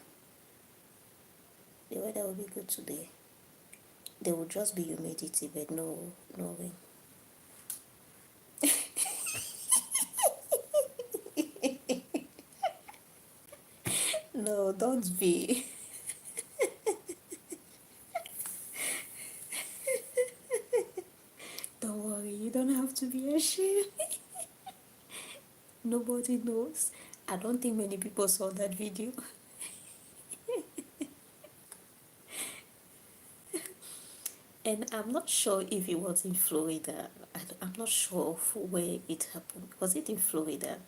The weather will be good today. There will just be humidity, but no rain. No, don't be. Don't worry, you don't have to be ashamed. Nobody knows. I don't think many people saw that video. And I'm not sure if it was in Florida. I'm not sure of where it happened. Was it in Florida?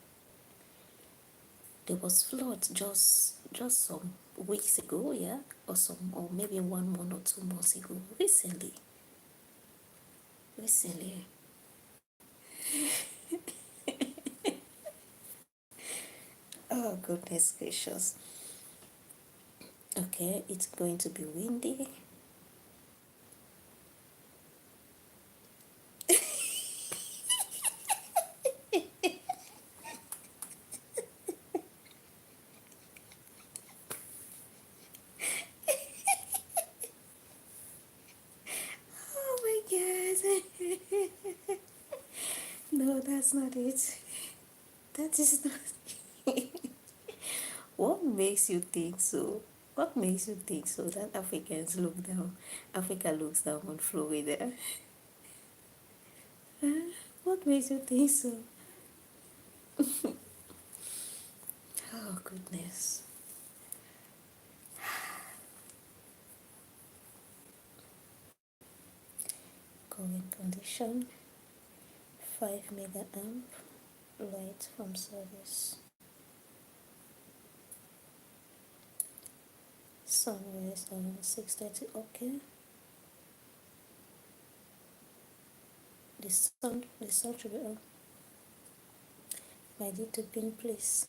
There was flood just some weeks ago, yeah, or maybe 1 month or 2 months ago. Recently. Oh goodness gracious. Okay, it's going to be windy. Oh my god. No, that's not it. That is not it. What makes you think so? What makes you think so that Africa looks down on Florida? Huh? What makes you think so? Oh goodness. current condition. 5 mega amp light from service. Sunrise around 6:30. Okay. The sun should be on. I need to pin, please.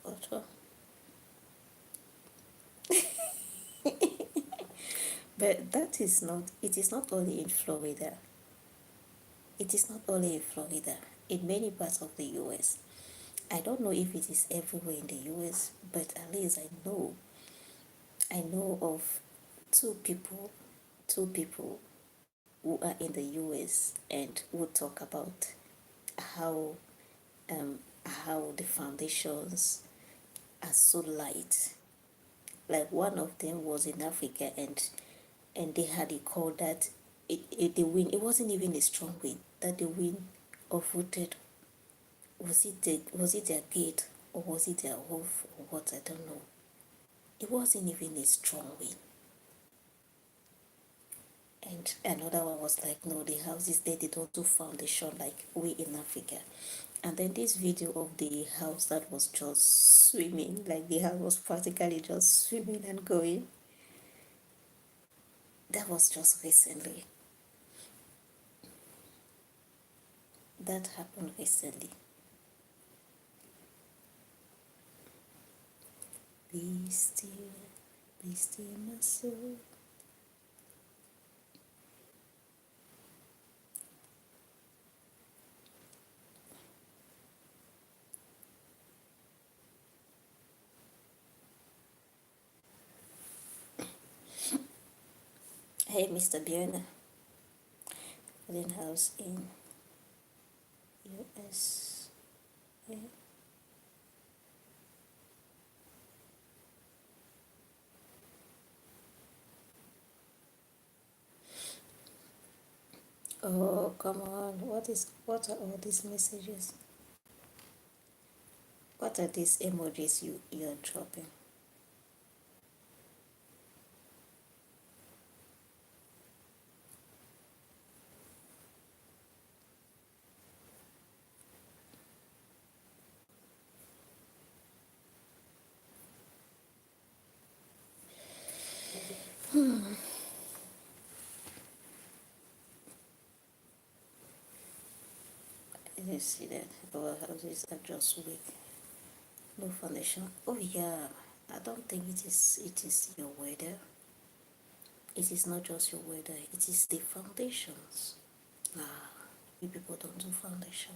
Auto. But that is not. It is not only in Florida. It is not only in Florida. In many parts of the U.S. I don't know if it is everywhere in the U.S., but at least I know of two people who are in the US and who talk about how how the foundations are so light. Like one of them was in Africa, and they had a call that the wind, it wasn't even a strong wind, that the wind uprooted. Was it their gate, or was it their roof, or what? I don't know. It wasn't even a strong wind. And another one was like, no, the houses there, they don't do foundation like we in Africa. And then this video of the house that was just swimming, like the house was practically just swimming and going. That was just recently. That happened recently. Be still, my soul. Hey, Mr. Björn. House in US. Yeah. Oh, come on. What are all these messages? What are these emojis you're dropping? You see that our houses are just weak. No foundation. Oh yeah. I don't think it is your weather. It is not just your weather, it is the foundations. Nah, you people don't do foundation.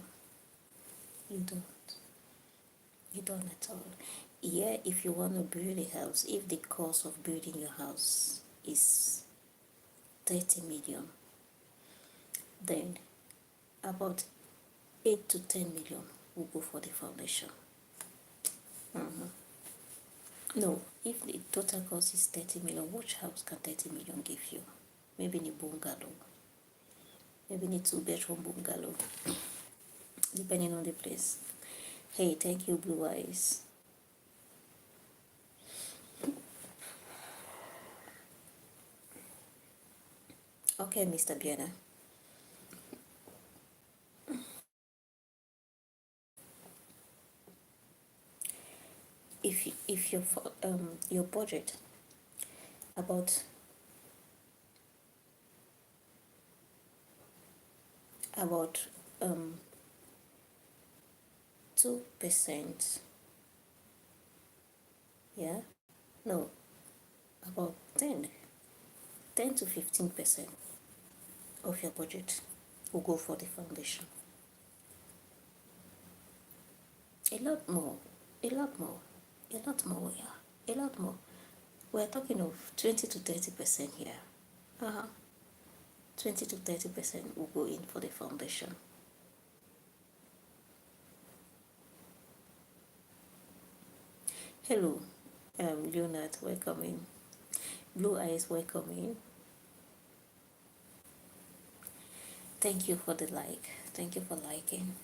You don't. You don't at all. Yeah, if you want to build a house, if the cost of building your house is 30 million, then about 8 to 10 million will go for the foundation. No, if the total cost is 30 million, which house can 30 million give you? Maybe in a bungalow, maybe in a 2-bedroom bungalow, depending on the place. Hey, thank you, Blue Eyes. Okay, Mr. Biana. If your budget about 2%, yeah, no, about 10 to 15% of your budget will go for the foundation. A lot more, a lot more, a lot more, yeah, a lot more. We're talking of 20 to 30% here. 20 to 30% will go in for the foundation. Hello, Leonard, welcome in. Blue Eyes, welcome in. Thank you for the like. Thank you for liking.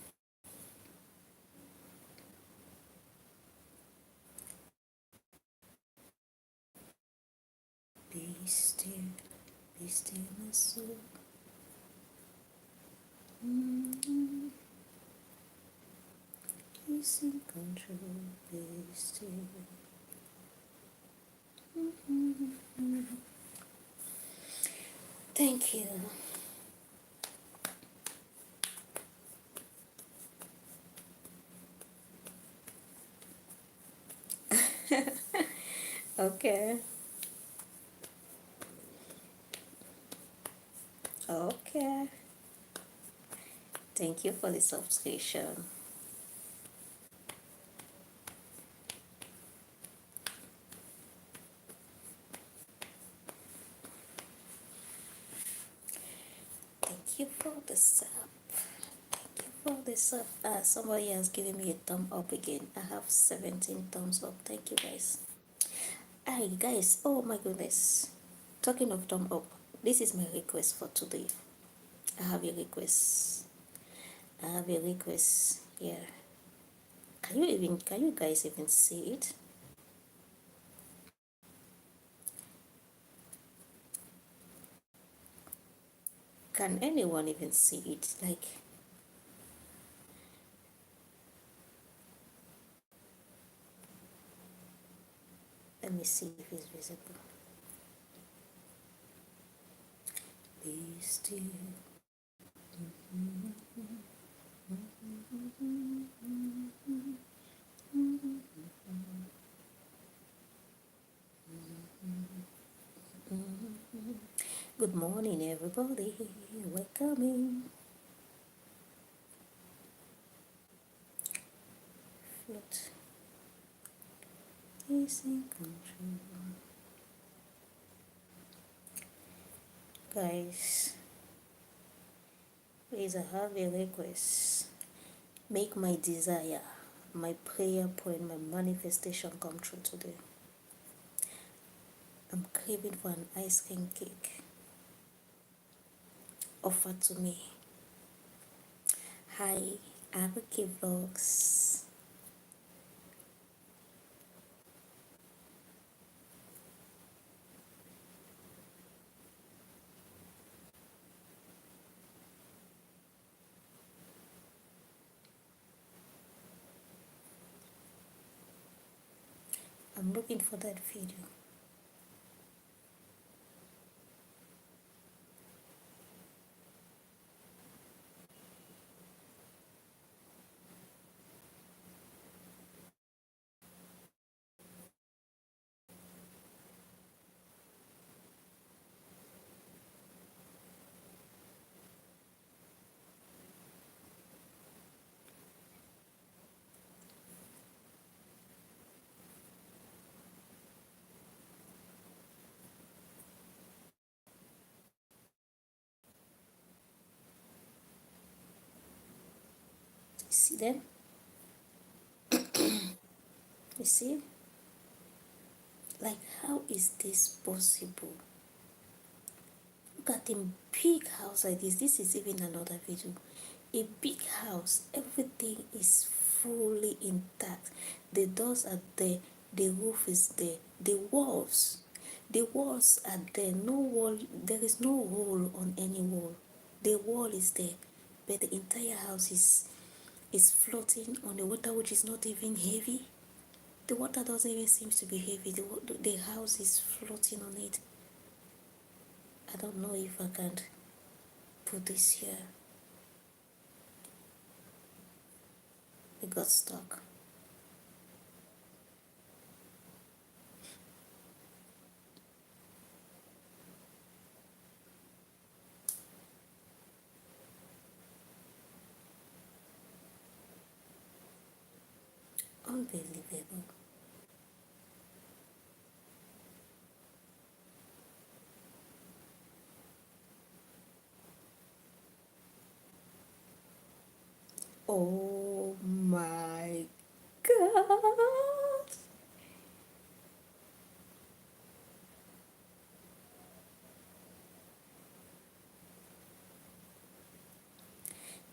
Be still, my soul. He's in control, bestie. Thank you. Okay. Okay. Thank you for the subscription. Thank you for the sub. Thank you for the sub. Somebody has given me a thumb up again. I have 17 thumbs up. Thank you guys. Hi guys. Oh my goodness. Talking of thumb up, this is my request for today. I have a request. I have a request here. Can you guys even see it? Can anyone even see it? Like, let me see if it's visible. Be still. Good morning, everybody. Welcome. Float is in control. Guys, please, I have a request. Make my desire, my prayer point, my manifestation come true today. I'm craving for an ice cream cake offered to me. Hi, Elka Vlogs. I'm looking for that video. See them? You see? Like, how is this possible? Look at a big house like this. This is even another video. A big house, everything is fully intact. The doors are there, the roof is there, the walls are there. No wall, there is no hole on any wall. The wall is there, but the entire house is floating on the water, which is not even heavy. The water doesn't even seem to be heavy. The house is floating on it. I don't know if I can put this here. It got stuck. Unbelievable. Oh my God.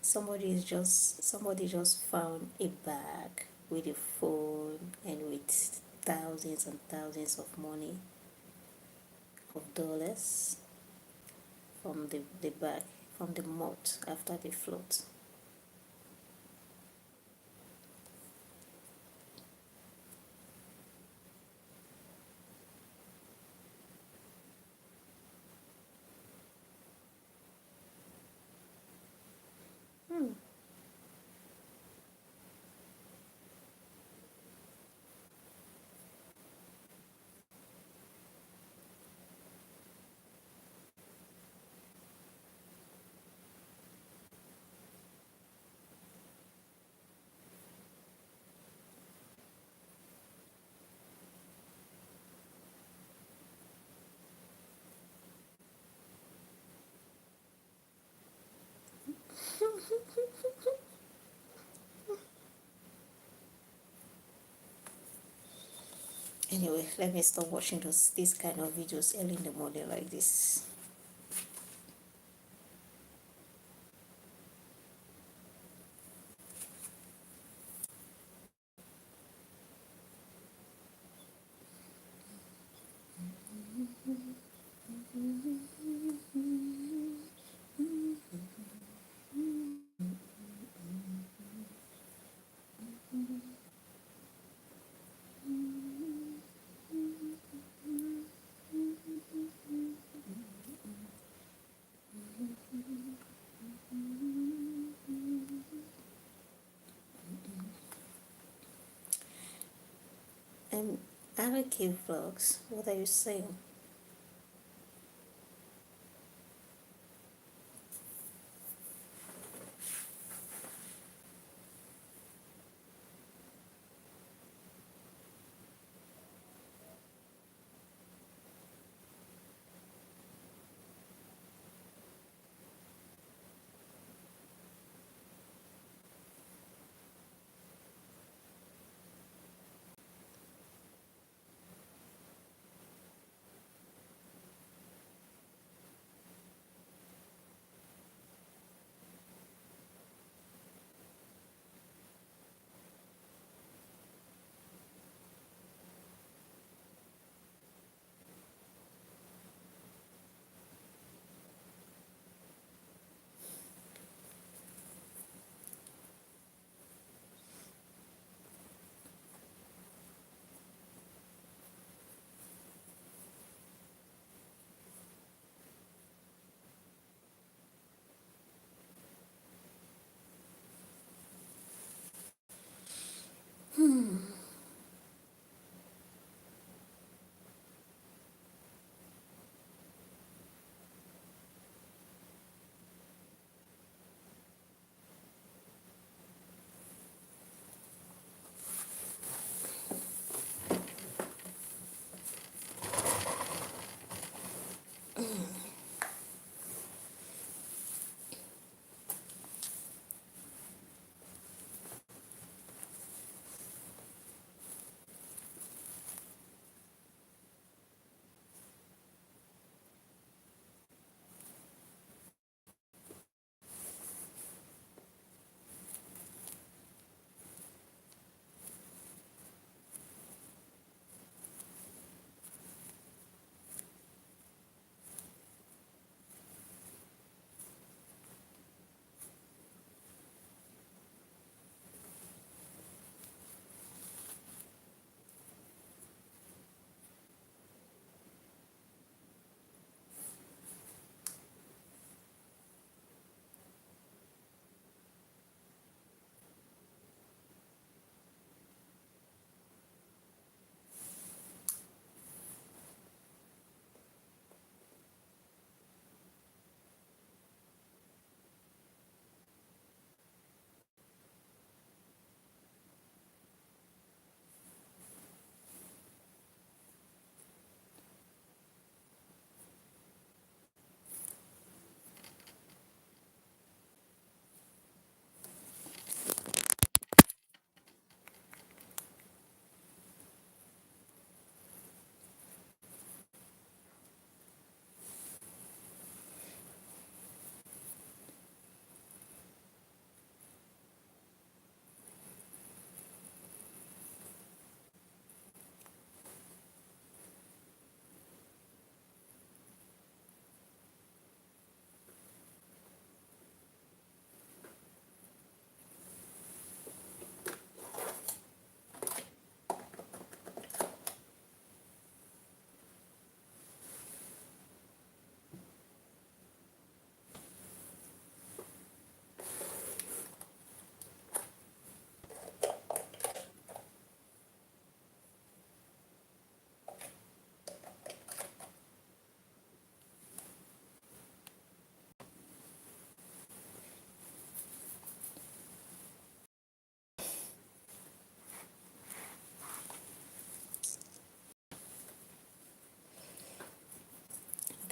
Somebody just found a bag with a phone and with thousands and thousands of dollars from the bag. from the mouth after they float. Hmm. Anyway, let me stop watching these kind of videos early in the morning like this. Um, other cave vlogs, what are you saying?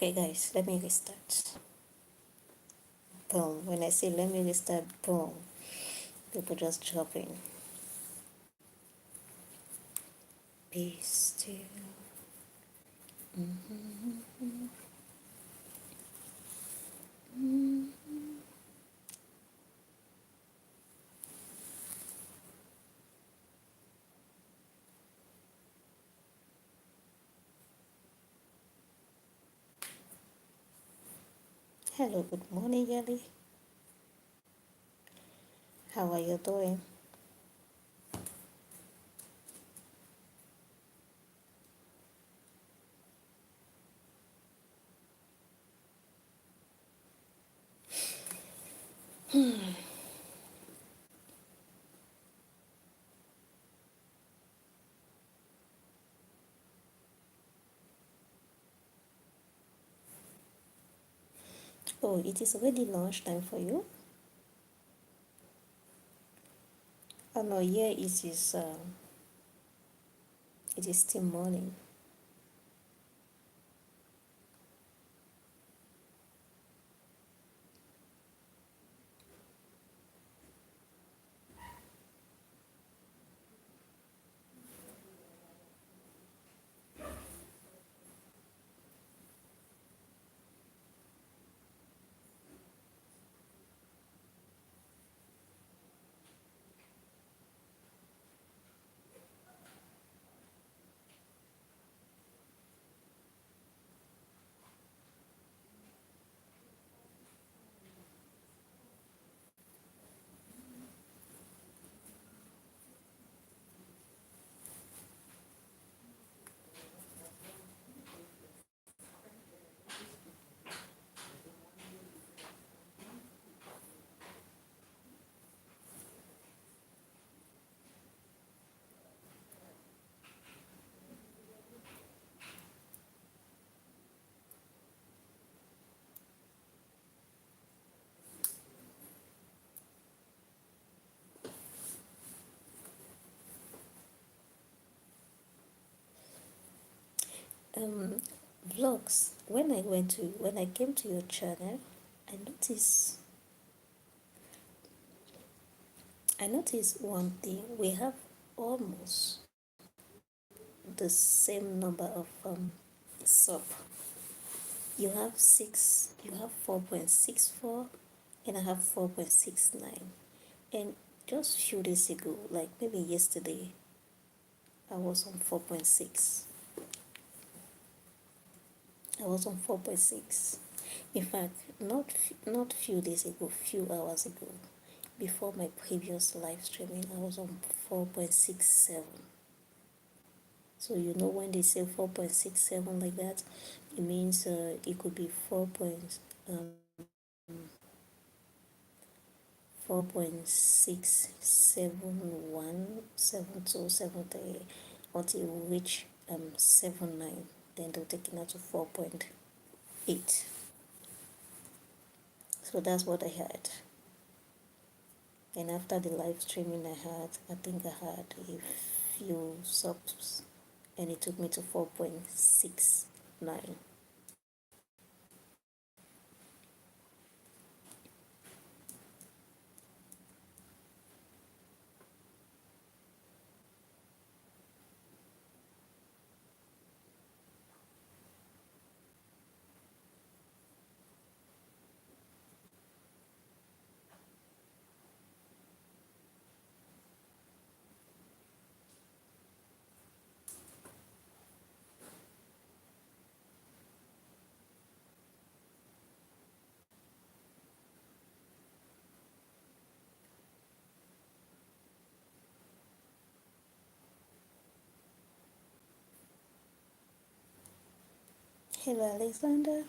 Okay, guys, let me restart. Boom. When I say let me restart, boom, people just drop in. Be still. Hello, good morning, Yali. How are you doing? Oh, it is already lunchtime for you? Oh no, here it is still morning. Um, Vlogs. When I came to your channel, I noticed I noticed one thing. We have almost the same number of sub. You have 4.64, and I have 4.69. And just few days ago, like maybe yesterday, I was on 4.6. I was on 4.6. In fact, not few days ago, few hours ago, before my previous live streaming, I was on 4.67. So you know when they say 4.67 like that, it means it could be 4.6717273 until you reach 79. Then they'll take it out to 4.8. So that's what I had. And after the live streaming I think I had a few subs, and it took me to 4.69. Hello, Alexander.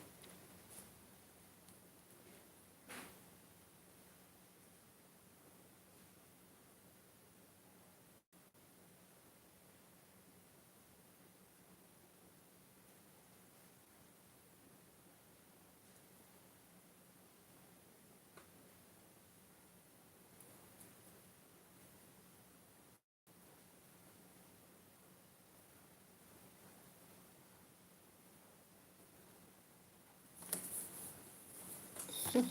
Hello,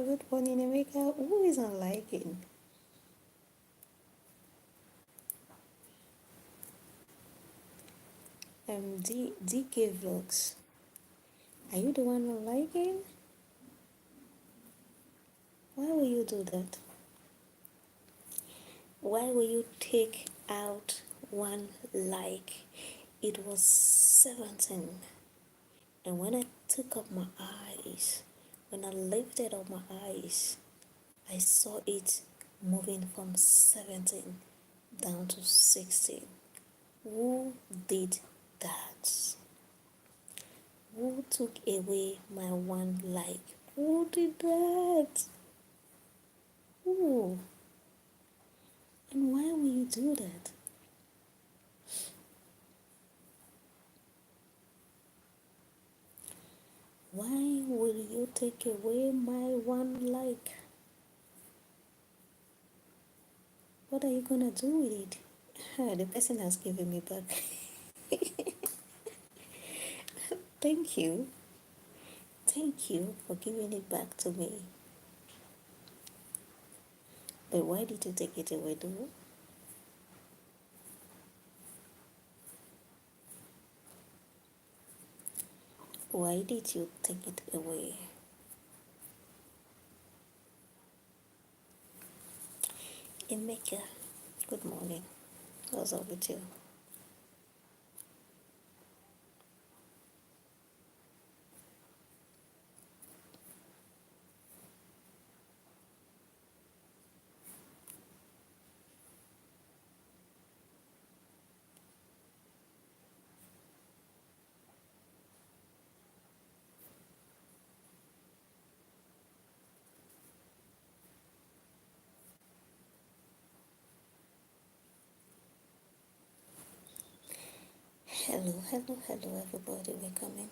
good morning, America. Who is on liking? DK Vlogs. Are you the one on liking? Why will you do that? Why will you take out one like? It was 17. And when I took up my eyes, when I lifted up my eyes, I saw it moving from 17 down to 16. Who did that? Who took away my one like? Who did that? Who? And why will you do that? Why will you take away my one like? What are you gonna do with it? The person has given me back. Thank you. Thank you for giving it back to me. But why did you take it away though? Why did you take it away? Emeka, good morning. What's up with you? Hello, hello, hello, everybody. We're coming.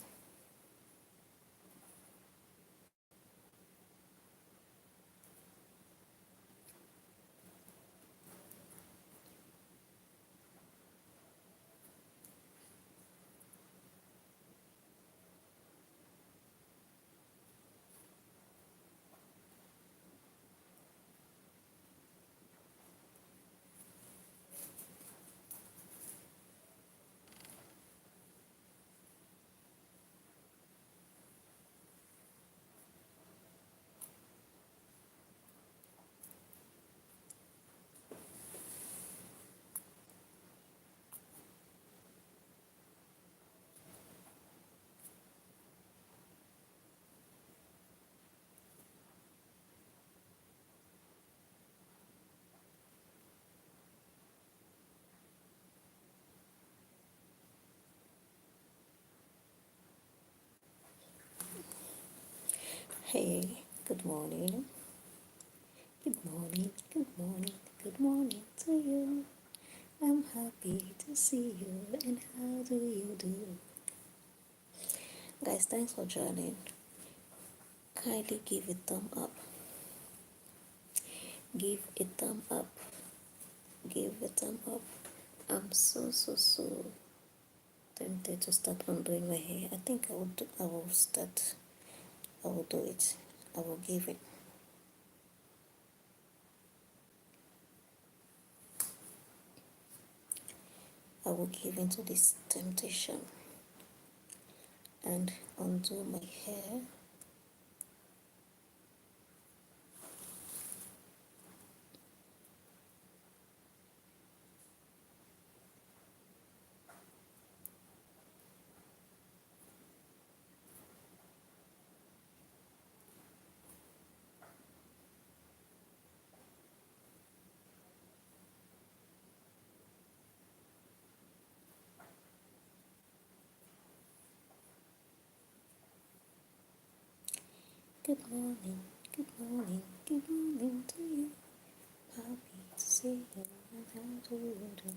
Hey, good morning. Good morning, good morning, good morning to you. I'm happy to see you, and how do you do? Guys, thanks for joining. Kindly give a thumb up. Give a thumb up. Give a thumb up. I'm so tempted to start undoing my hair. I think I will start. I will do it. I will give it. I will give into this temptation and undo my hair. Good morning, good morning, good morning to you. Happy to see you, and how do you do?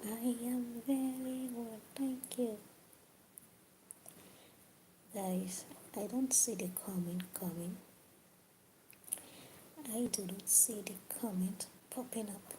I am very well, thank you. Guys, I don't see the comment coming. I do not see the comment popping up.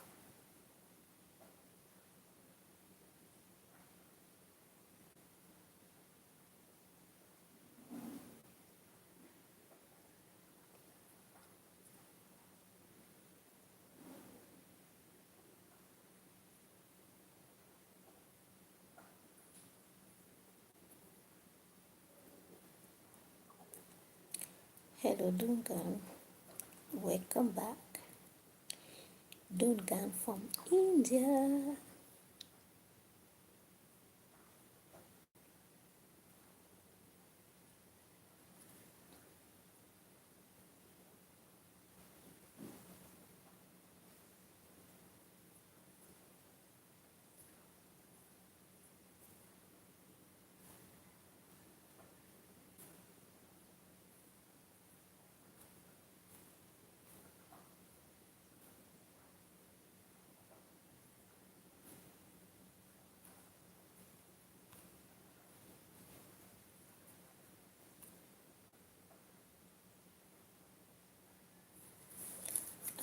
Hello Duncan, welcome back. Duncan from India.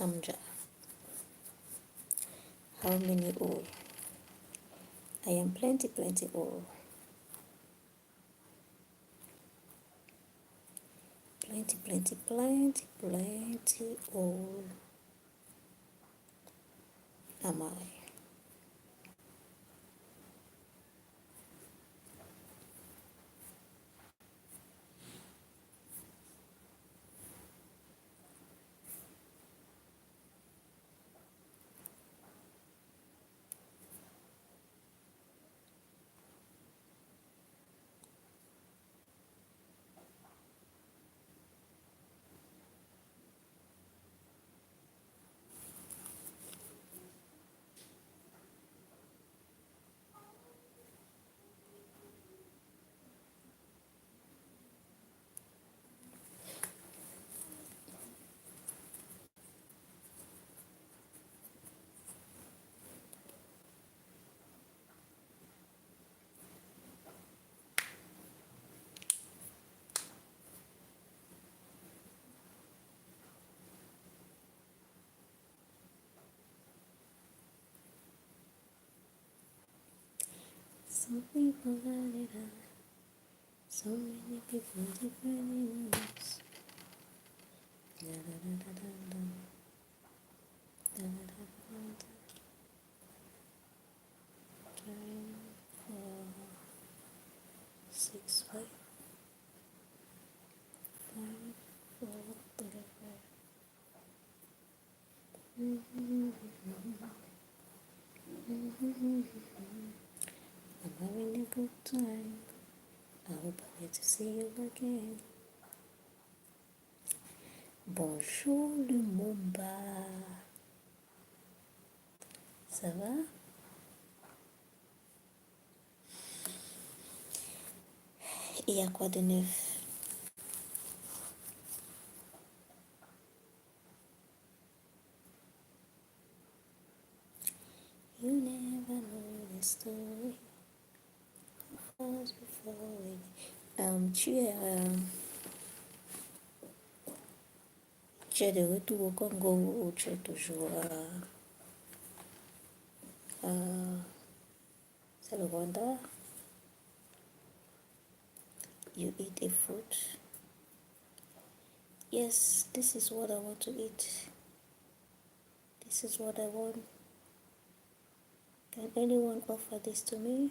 Amja, how many old? I am plenty old. Plenty old am I. Some people got it out. So many people different enough. Da da da da da da. Da da da da da. 3, 4, 6, 5, 5, 4, 3, 5. I'm having a good time. I hope I get to see you again. Bonjour le Mumba. Ça va? Il y a quoi de neuf? You never know the story of us before tu es de retour au Congo ou tu es toujours c'est le Rwanda? You eat a fruit? Yes, this is what I want to eat. This is what I want. Can anyone offer this to me?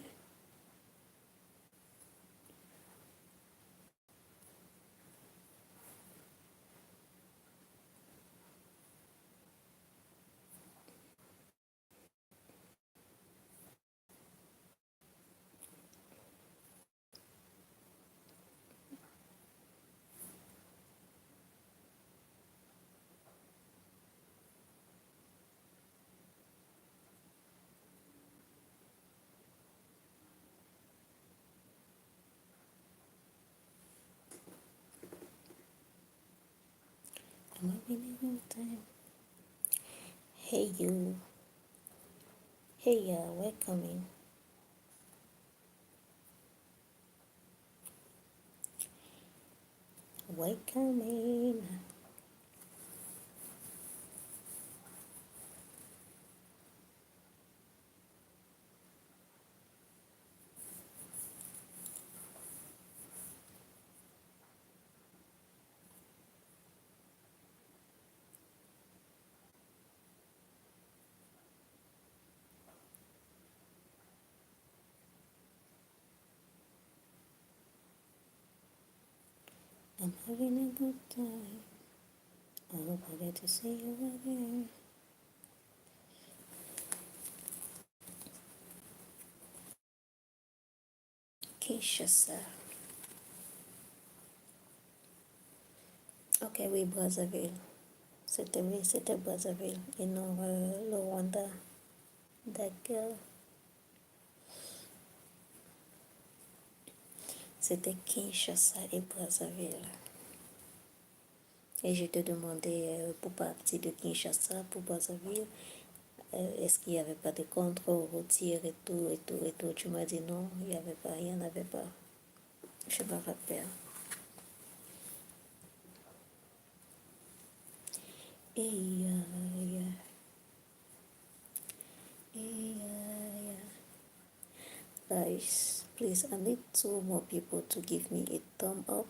I'm having a good time. Hey you. Hey welcome in. Welcome in. I'm having a good time. I hope I get to see you again. Kinshasa. Ok, oui, Brazzaville. C'était Brazzaville et non le Rwanda. D'accord. C'était Kinshasa et Brazzaville. Et je te demandais pour partir de Kinshasa pour Brazzaville, est-ce qu'il n'y avait pas de contrôle routier et tout, et tout, et tout. Tu m'as dit non, il n'y avait pas, il n'y en avait pas. Je me rappelle. Et guys, please, I need 2 more people to give me a thumb up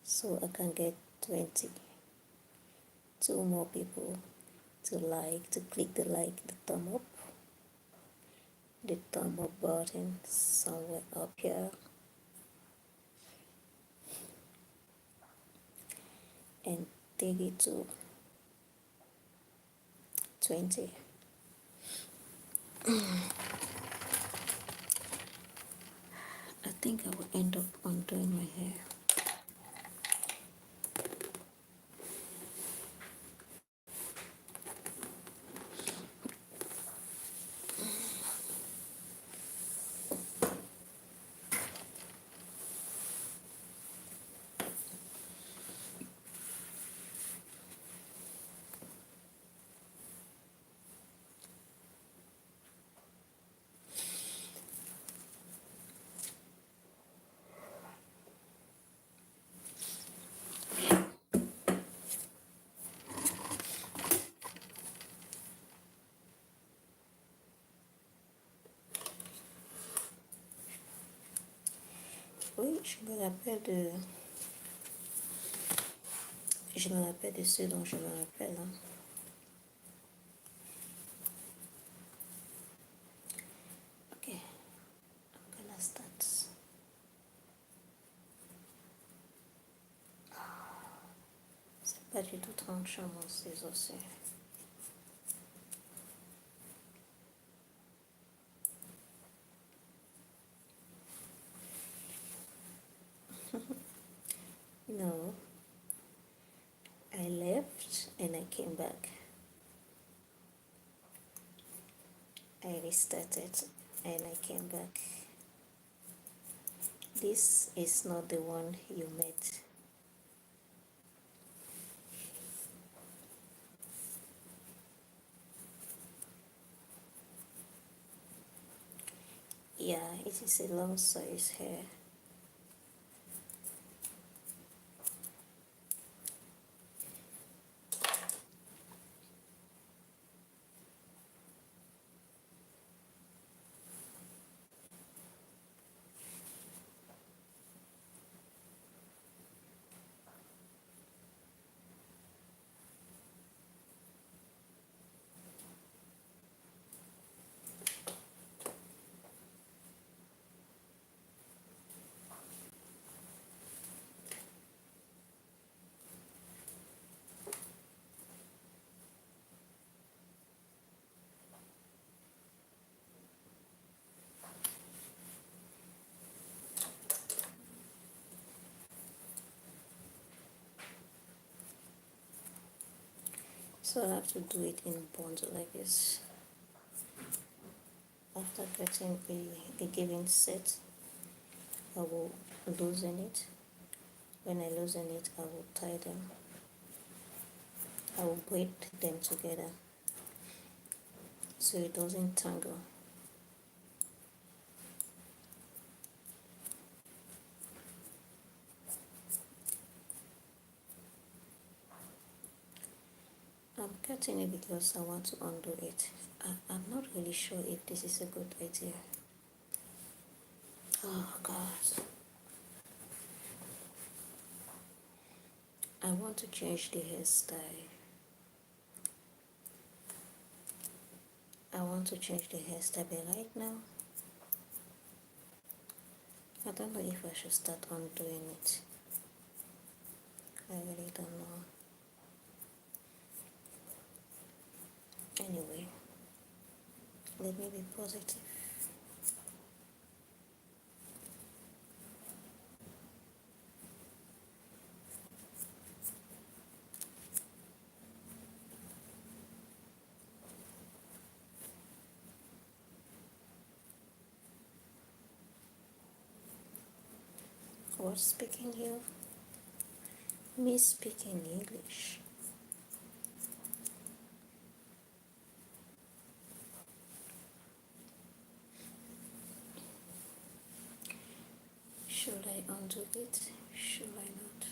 so I can get 20. 2 more people to click the thumb up, the thumb up button somewhere up here, and take it to 20. I think I will end up undoing my hair. Oui, je me rappelle de ce dont je me rappelle. Hein. Ok, I'm gonna start. C'est pas du tout tranchant mon ciseau, c'est... No, I left and I came back. I restarted and I came back. This is not the one you met. Yeah, it is a long size hair. So I have to do it in bundle like this. After getting a given set, I will loosen it. When I loosen it, I will tie them. I will braid them together so it doesn't tangle. I'm cutting it because I want to undo it. I'm not really sure if this is a good idea. Oh God. I want to change the hairstyle. I want to change the hairstyle, but right now, I don't know if I should start undoing it. I really don't know. Anyway, let me be positive. What's speaking here? Me speaking English. Should I undo it? Should I not?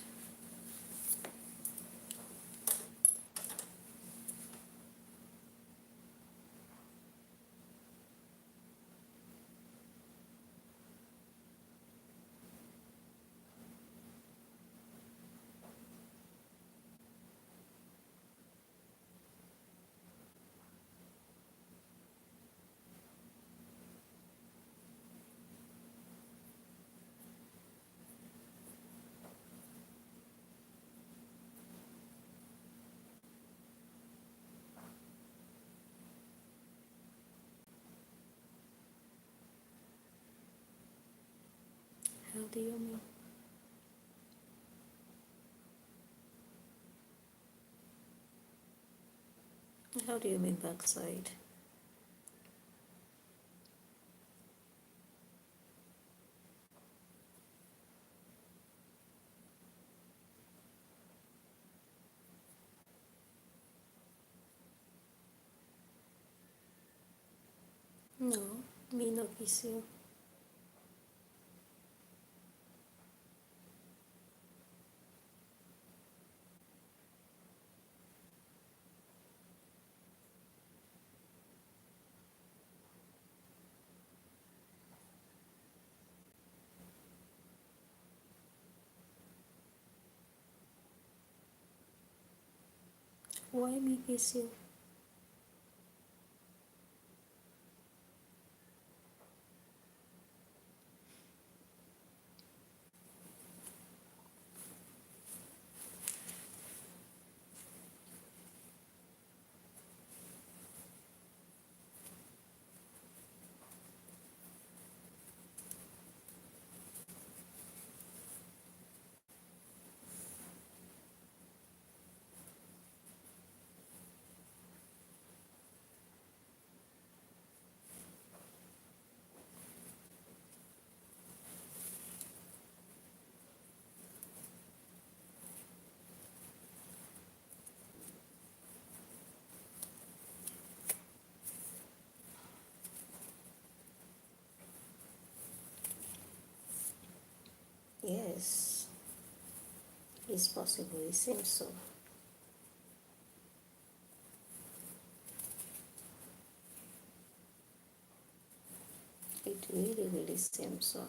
How do you mean? How do you mean backside? No, me no kiss you. Why me kiss you? Yes, it's possible. It seems so. It really, really seems so.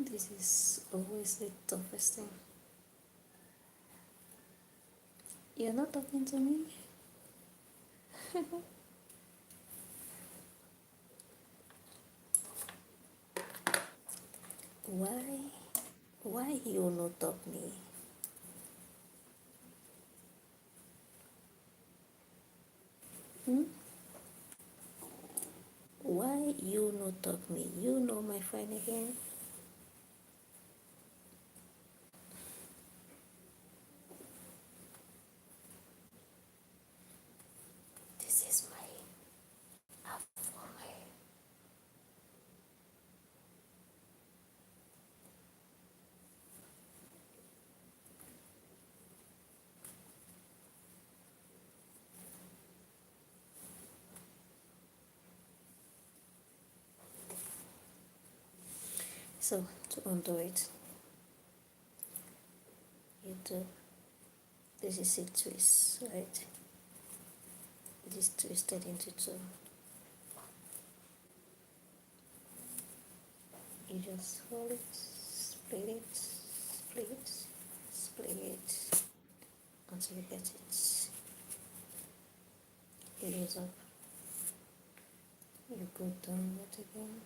This is always the toughest thing. You're not talking to me? Why? Why you not talk me? Hmm? Why you not talk me? You know my friend again? This is my Afro. So to undo it, you do this is a twist, right? It is twisted into two. You just hold it, split it, split it, split it until you get it. You use up. You go downward again.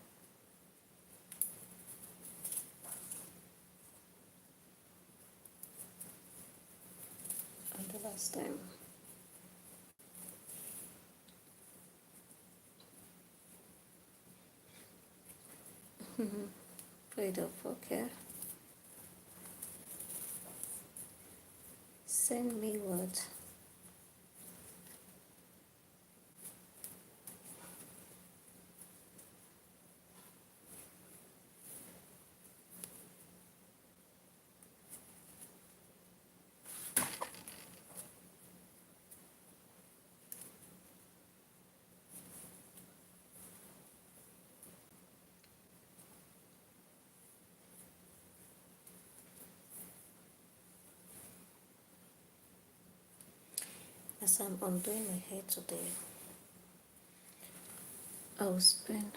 And the last time. Put it up, okay? Send me what? As I'm undoing my hair today, I will spend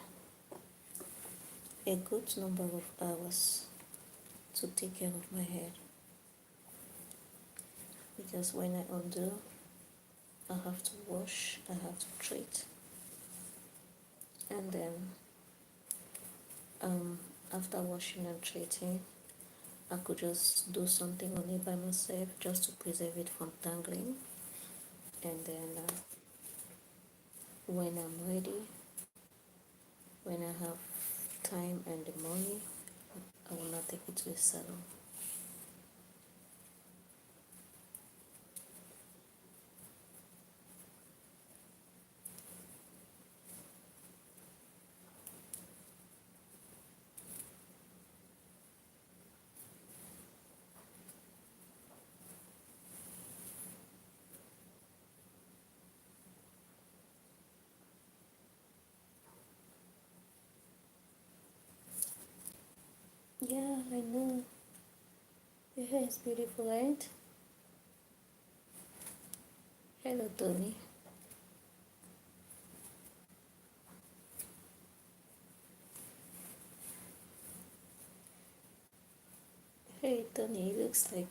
a good number of hours to take care of my hair, because when I undo, I have to wash, I have to treat, and then after washing and treating, I could just do something on it by myself just to preserve it from tangling, and then when I'm ready, when I have time and the money, I will not take it to a salon. Yeah, I know. Your hair is beautiful, right? Hello, Tony. Hey, Tony, it looks like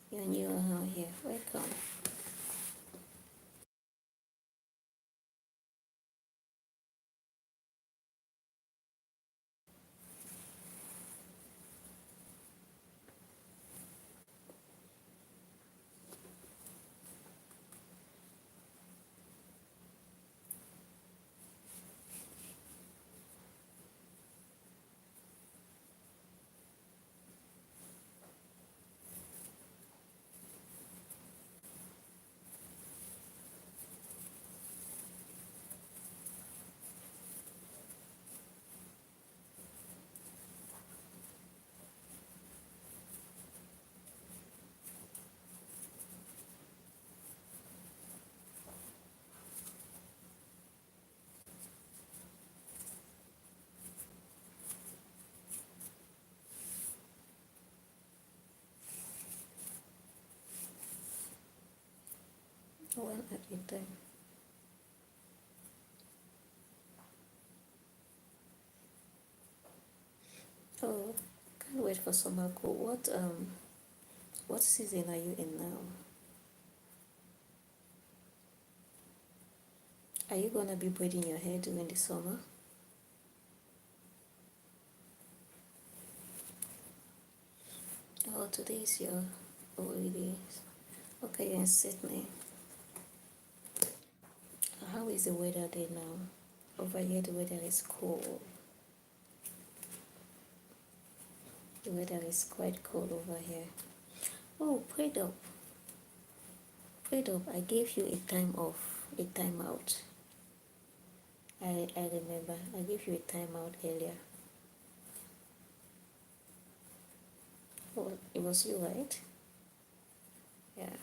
you're new around here. Welcome. One at a time. Oh, can't wait for summer cool. What season are you in now? Are you gonna be braiding your hair during the summer? Oh, today is your holiday. Okay, you're in Sydney. How is the weather there now? Over here, the weather is cool. The weather is quite cold over here. Oh, prayed up. Prayed up. I gave you a time off, a time out. I remember. I gave you a time out earlier. Oh, it was you, right? Yeah.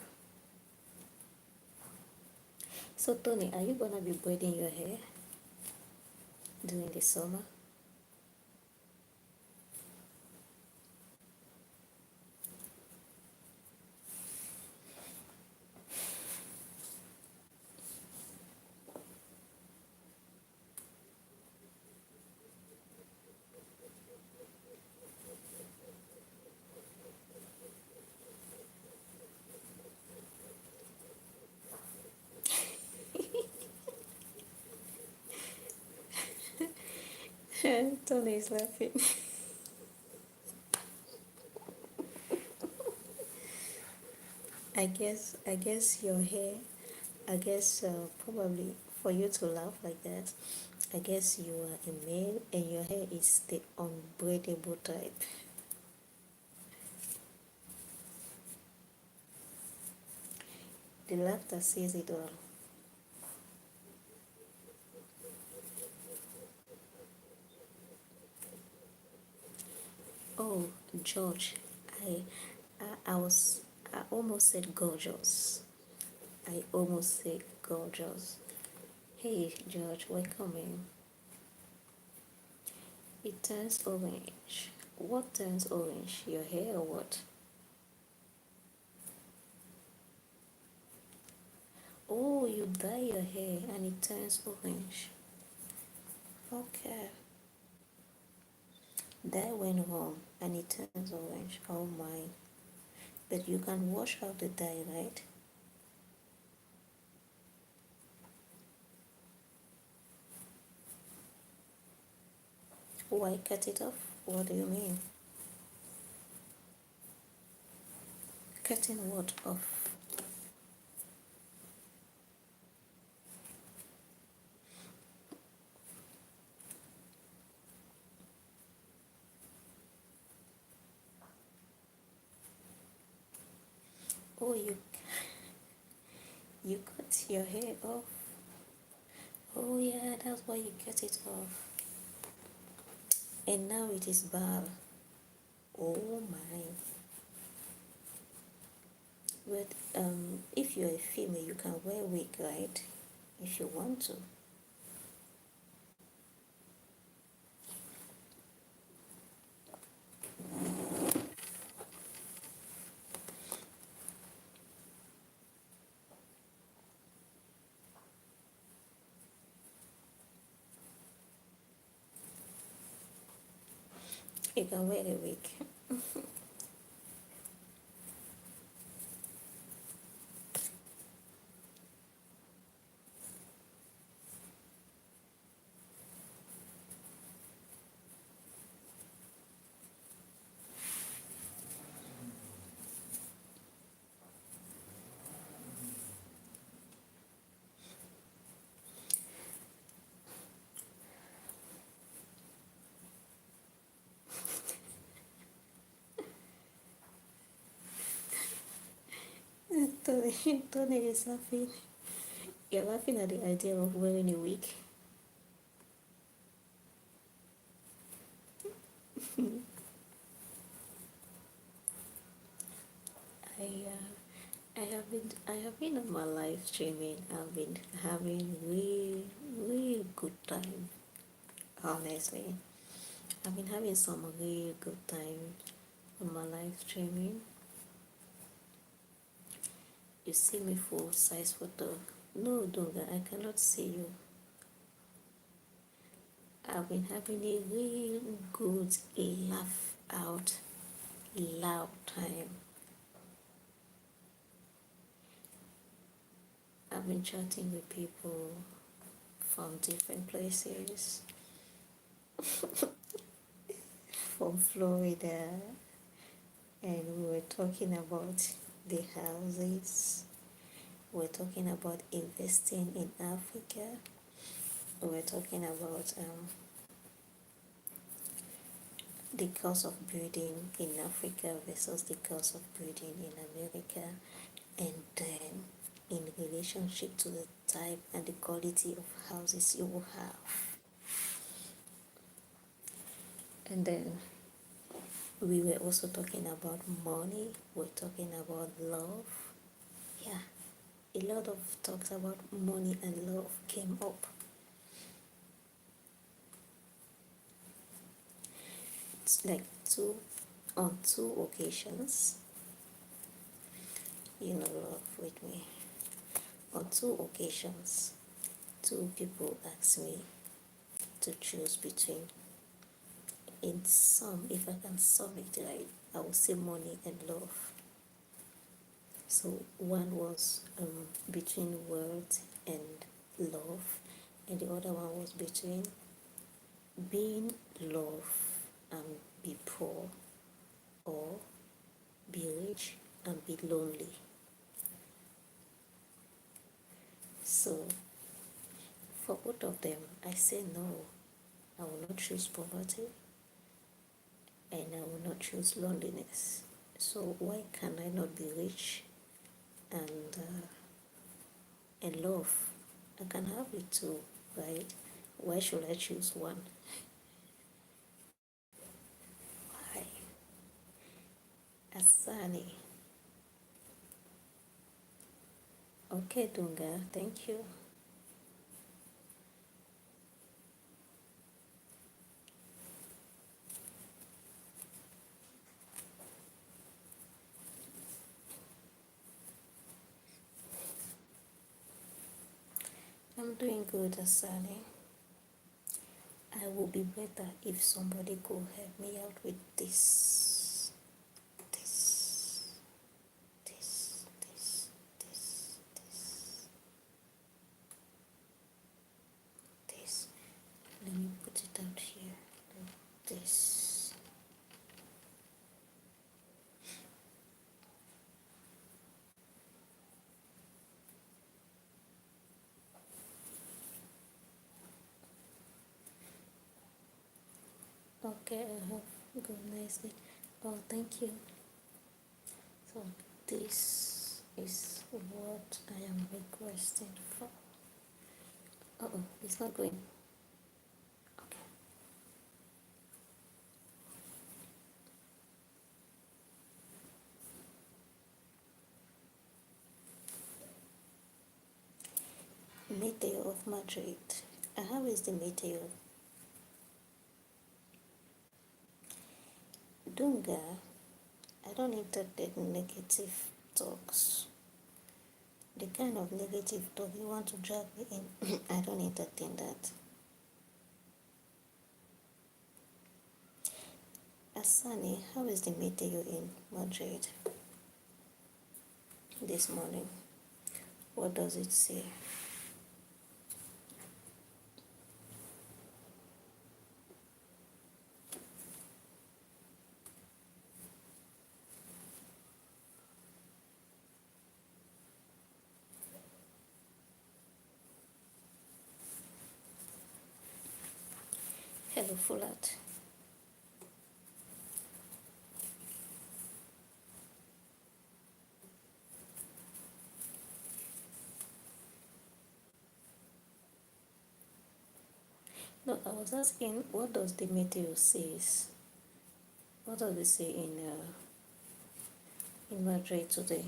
So, Tony, are you gonna be braiding your hair during the summer? Tony is laughing. I guess your hair, probably for you to laugh like that, I guess you are a male and your hair is the unbraidable type. The laughter says it all. Oh, George, I, I almost said gorgeous. I almost said gorgeous. Hey, George, welcome in. It turns orange. What turns orange? Your hair or what? Oh, you dye your hair and it turns orange. Okay. Dye went wrong and it turns orange. Oh my. But you can wash out the dye, right? Why cut it off? What do you mean? Cutting what off? Oh, you cut your hair off. Oh yeah, that's why you cut it off. And now it is bald. Oh my. But if you're a female, you can wear wig, right? If you want to. You can wear a wig. Tony is laughing. You're laughing at the idea of wearing a wig. I have been on my live streaming. I've been having real good time. Honestly, I've been having some real good time on my live streaming. You see me full size photo. No, Dunga, I cannot see you. I've been having a real good laugh out loud time. I've been chatting with people from different places, from Florida, and we were talking about the houses. We're talking about investing in Africa. We're talking about the cost of building in Africa versus the cost of building in America, and then in relationship to the type and the quality of houses you will have. And then we were also talking about money, we're talking about love. Yeah, a lot of talks about money and love came up. It's like on two occasions, love with me. On two occasions, two people asked me to choose between, in sum, if I can sum it right, I would say money and love. So one was between wealth and love, and the other one was between being love and be poor, or be rich and be lonely. So for both of them, I say no, I will not choose poverty and I will not choose loneliness. So why can I not be rich and love? I can have it too, right? Why should I choose one? Why? Asani. Okay, Dunga, thank you. I'm doing good, Asani. I will be better if somebody could help me out with this. This. This. This. This. This. This. Let me put it out here. Like this. Okay, I have good nice day. Oh, thank you. So this is what I am requesting for. Oh, it's not going. Okay. Meteor of Madrid. How is the meteor? Dunga, I don't entertain negative talks. The kind of negative talk you want to drag me in, I don't entertain that. Asani, how is the meteor in Madrid this morning? What does it say? Hello, Fulat. No, I was asking, what does the meteor says? What does it say in Madrid today?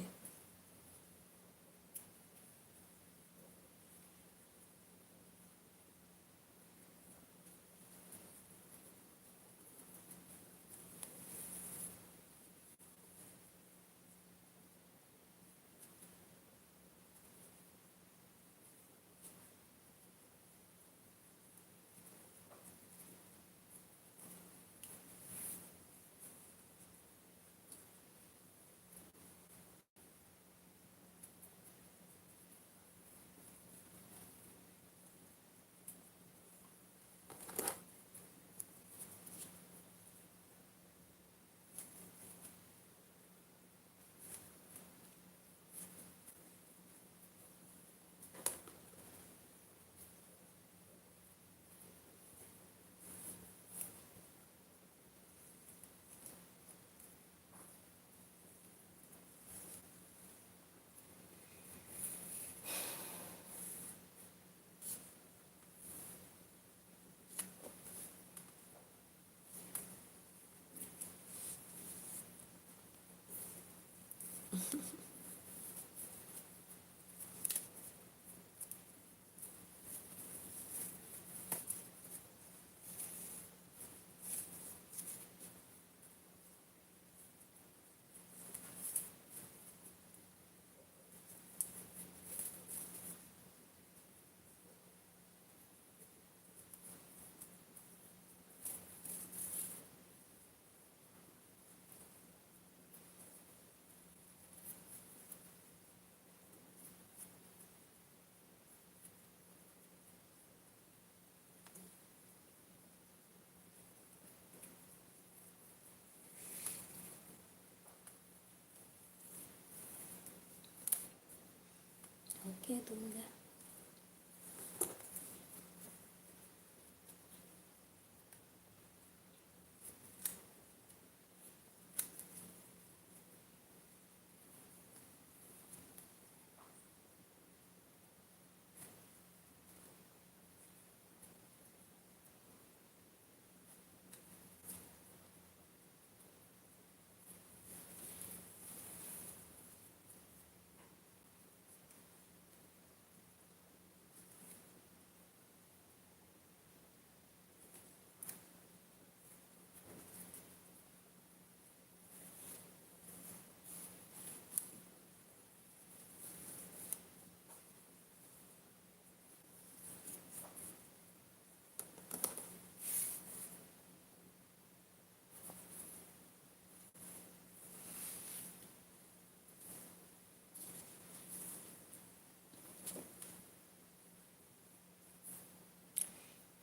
Ok, donc.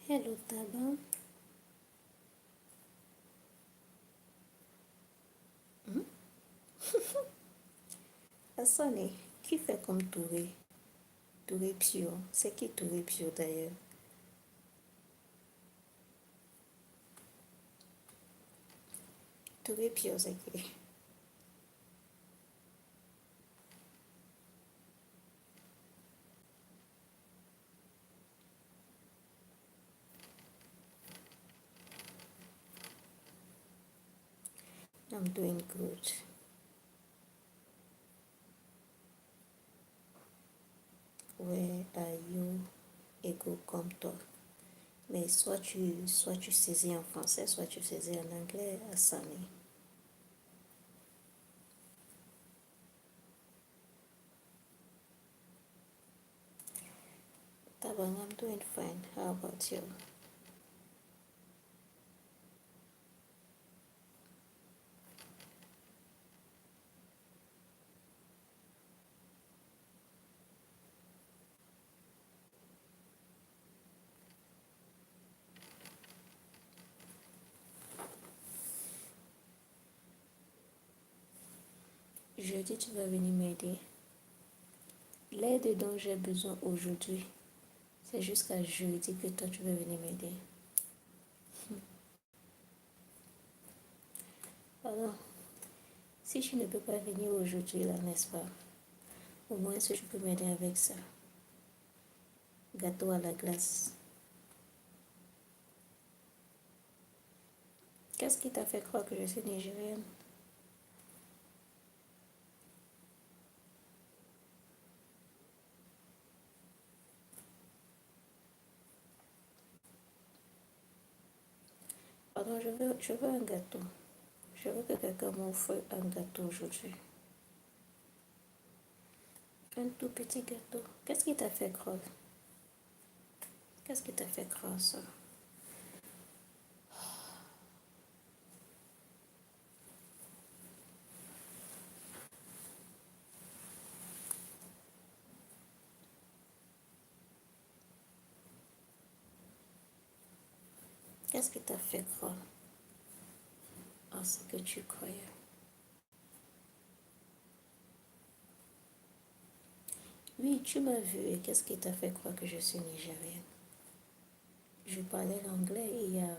Hello, Taba. Asani, qui fait comme Touré? Touré Pio. C'est qui Touré Pio d'ailleurs? Touré Pio, c'est qui? I'm doing good. Where are you? Égaux comme toi. Mais soit tu saisis en français, soit tu saisis en anglais, Asani. Tabang, I'm doing fine. How about you? Jeudi, tu vas venir m'aider. L'aide dont j'ai besoin aujourd'hui, c'est jusqu'à jeudi que toi, tu vas venir m'aider. Alors, si tu ne peux pas venir aujourd'hui, là, n'est-ce pas? Au moins, si tu peux m'aider avec ça. Gâteau à la glace. Qu'est-ce qui t'a fait croire que je suis nigérienne? Pardon, je veux un gâteau. Je veux que quelqu'un m'offre un gâteau aujourd'hui. Un tout petit gâteau. Qu'est-ce qui t'a fait croire? Qu'est-ce qui t'a fait croire ça? Qu'est-ce qui t'a fait croire en ce que tu croyais? Oui, tu m'as vu et qu'est-ce qui t'a fait croire que je suis nigérienne? Je parlais l'anglais et il y a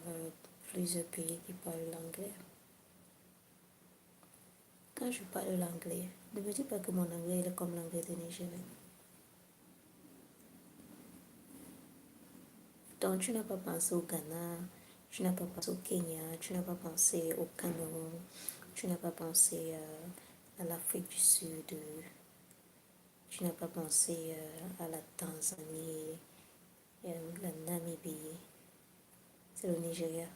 plusieurs pays qui parlent l'anglais. Quand je parle l'anglais, ne me dis pas que mon anglais est comme l'anglais des Nigériens. Donc, tu n'as pas pensé au Ghana, tu n'as pas pensé au Kenya, tu n'as pas pensé au Cameroun, tu n'as pas pensé à l'Afrique du Sud, tu n'as pas pensé à la Tanzanie, la Namibie, c'est le Nigeria.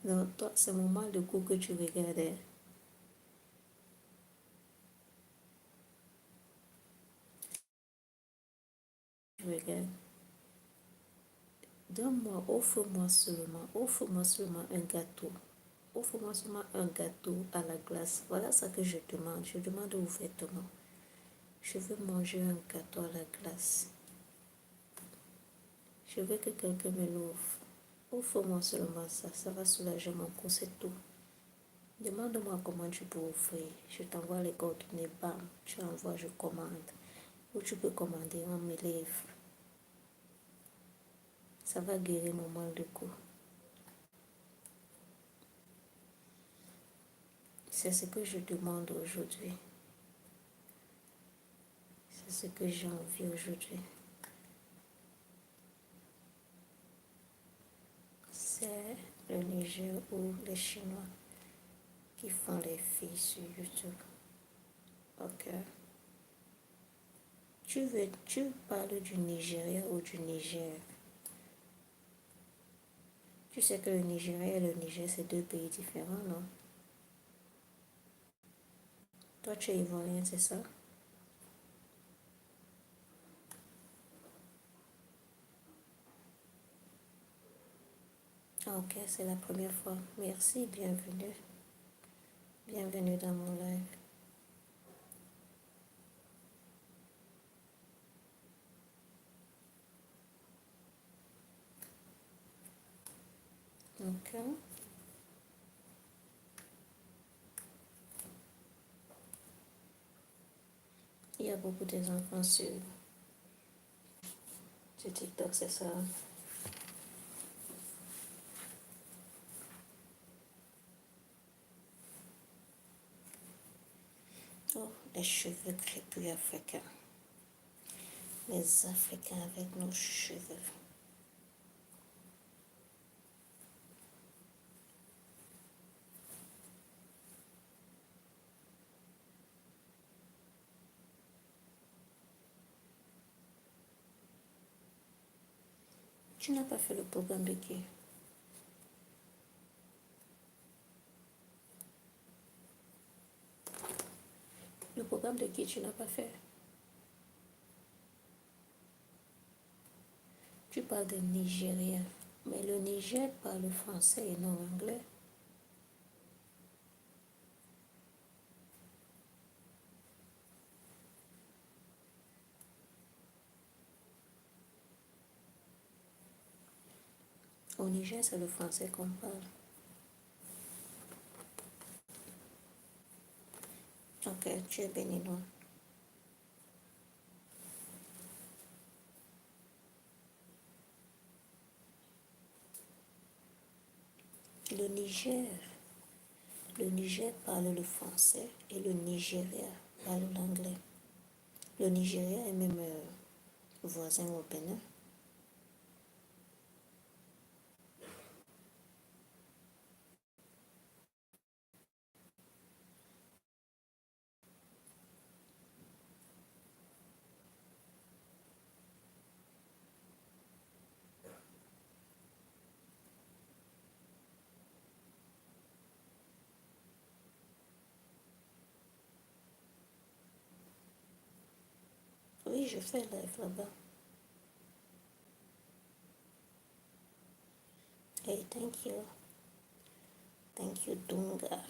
Non, toi, c'est mon mal de coup que tu regardais. Tu regardes. Donne-moi, offre-moi seulement un gâteau. Offre-moi seulement un gâteau à la glace. Voilà ce que je demande. Je demande ouvertement. Je veux manger un gâteau à la glace. Je veux que quelqu'un me l'offre. Offre-moi seulement ça. Ça va soulager mon cou, c'est tout. Demande-moi comment tu peux offrir. Je t'envoie les coordonnées, bam. Tu envoies, je commande. Ou tu peux commander, on me livre. Ça va guérir mon mal de cou. C'est ce que je demande aujourd'hui. C'est ce que j'ai envie aujourd'hui. C'est le Niger ou les Chinois qui font les filles sur YouTube. Ok. Tu parles du Nigeria ou du Niger? Tu sais que le Nigeria et le Niger, c'est deux pays différents, non? Toi, tu es ivoirien, c'est ça? Ah, ok, c'est la première fois. Merci, bienvenue. Bienvenue dans mon live. Ok. Il y a beaucoup d'enfants sur TikTok, c'est ça? Oh, les cheveux crépus africains. Les Africains avec nos cheveux. Tu n'as pas fait le programme de qui? Le programme de qui tu n'as pas fait? Tu parles de Nigérien. Mais le Niger parle français et non anglais. Au Niger, c'est le français qu'on parle. Ok, tu es béninois. Le Niger, le Niger parle le français et le Nigeria parle l'anglais. Le Nigeria est même voisin au Bénin. Oui, je fais live là-bas. Hey, thank you. Thank you, Dunga.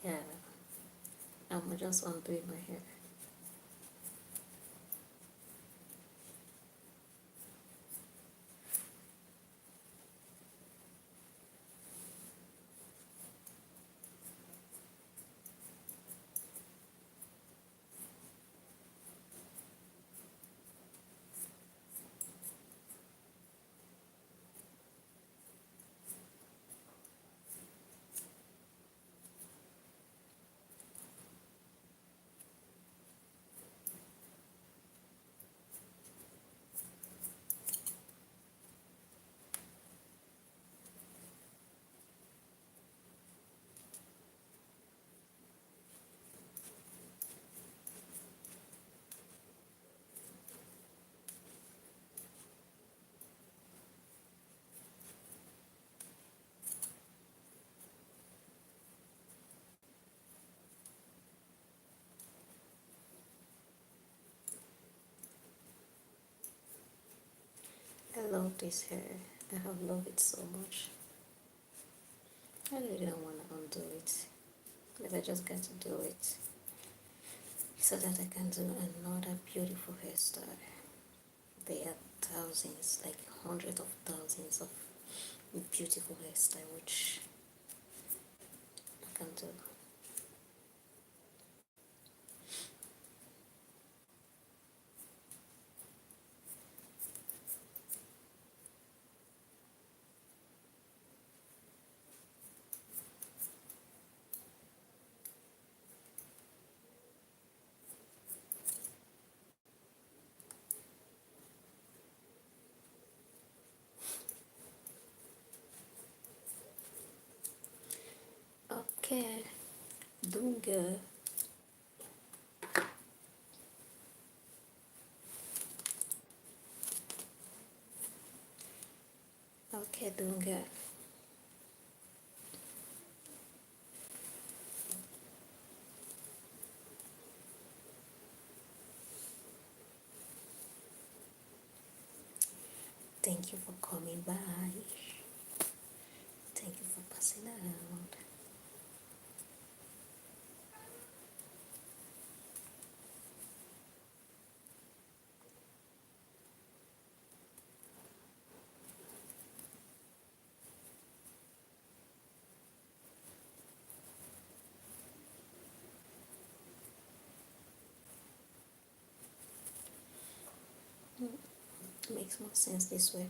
Yeah, I'm just undoing my hair. I love this hair. I have loved it so much. I really don't want to undo it, but I just got to do it so that I can do another beautiful hairstyle. There are thousands, like hundreds of thousands of beautiful hairstyle which I can do. Okay, doing good. Okay, doing good. Thank you for coming by. Thank you for passing around. Makes more sense this way.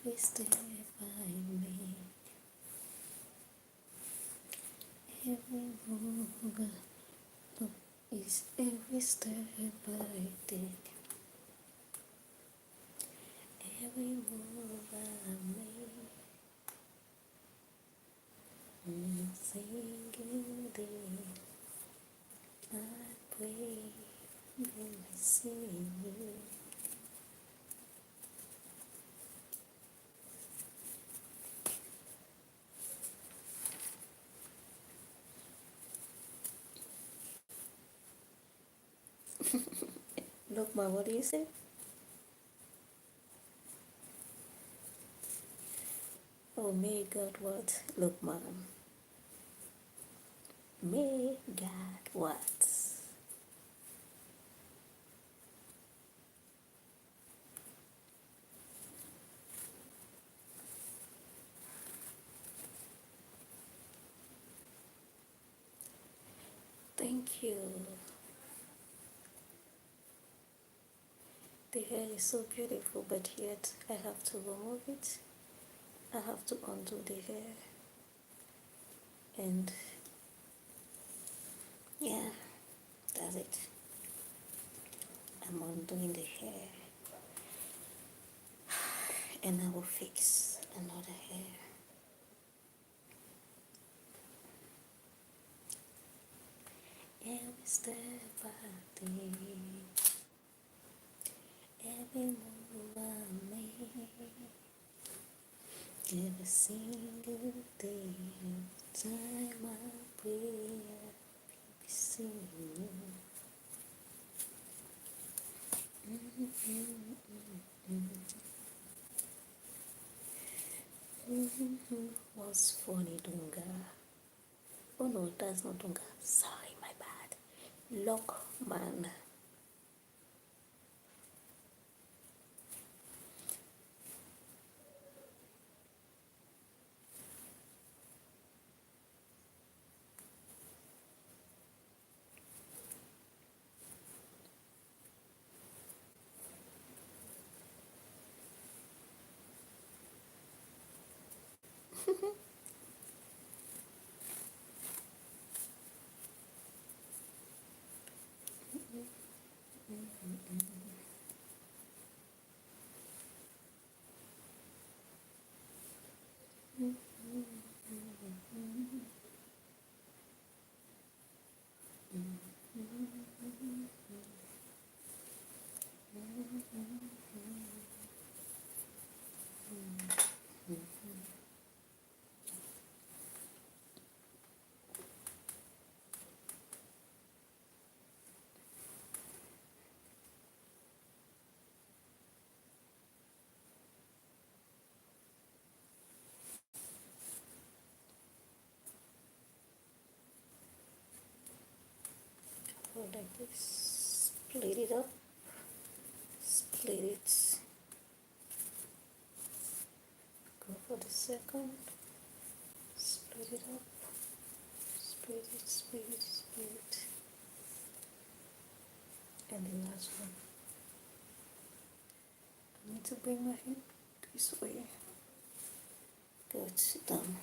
Every step I make, every move is every step I take, every move I make. Singing deep, I pray, when I see you. Look, ma, what do you say? Oh, may God what? Look, mom. May God what? Thank you. The hair is so beautiful, but yet I have to remove it. I have to undo the hair. And yeah, that's it. I'm undoing the hair. And I will fix another hair. Every step I take, every move I make, every single day, every time I pray, I be singing. What's funny, Dunga? Oh no, that's not Dunga. Sorry, my bad. Lockman. Go like this. Split it up. Split it. Go for the second. Split it up. Split it, split it, split it. And the last one. I need to bring my hand this way. Good, sit down.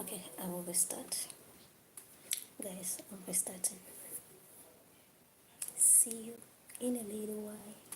Okay, I will restart. Guys, I'm restarting. See you in a little while.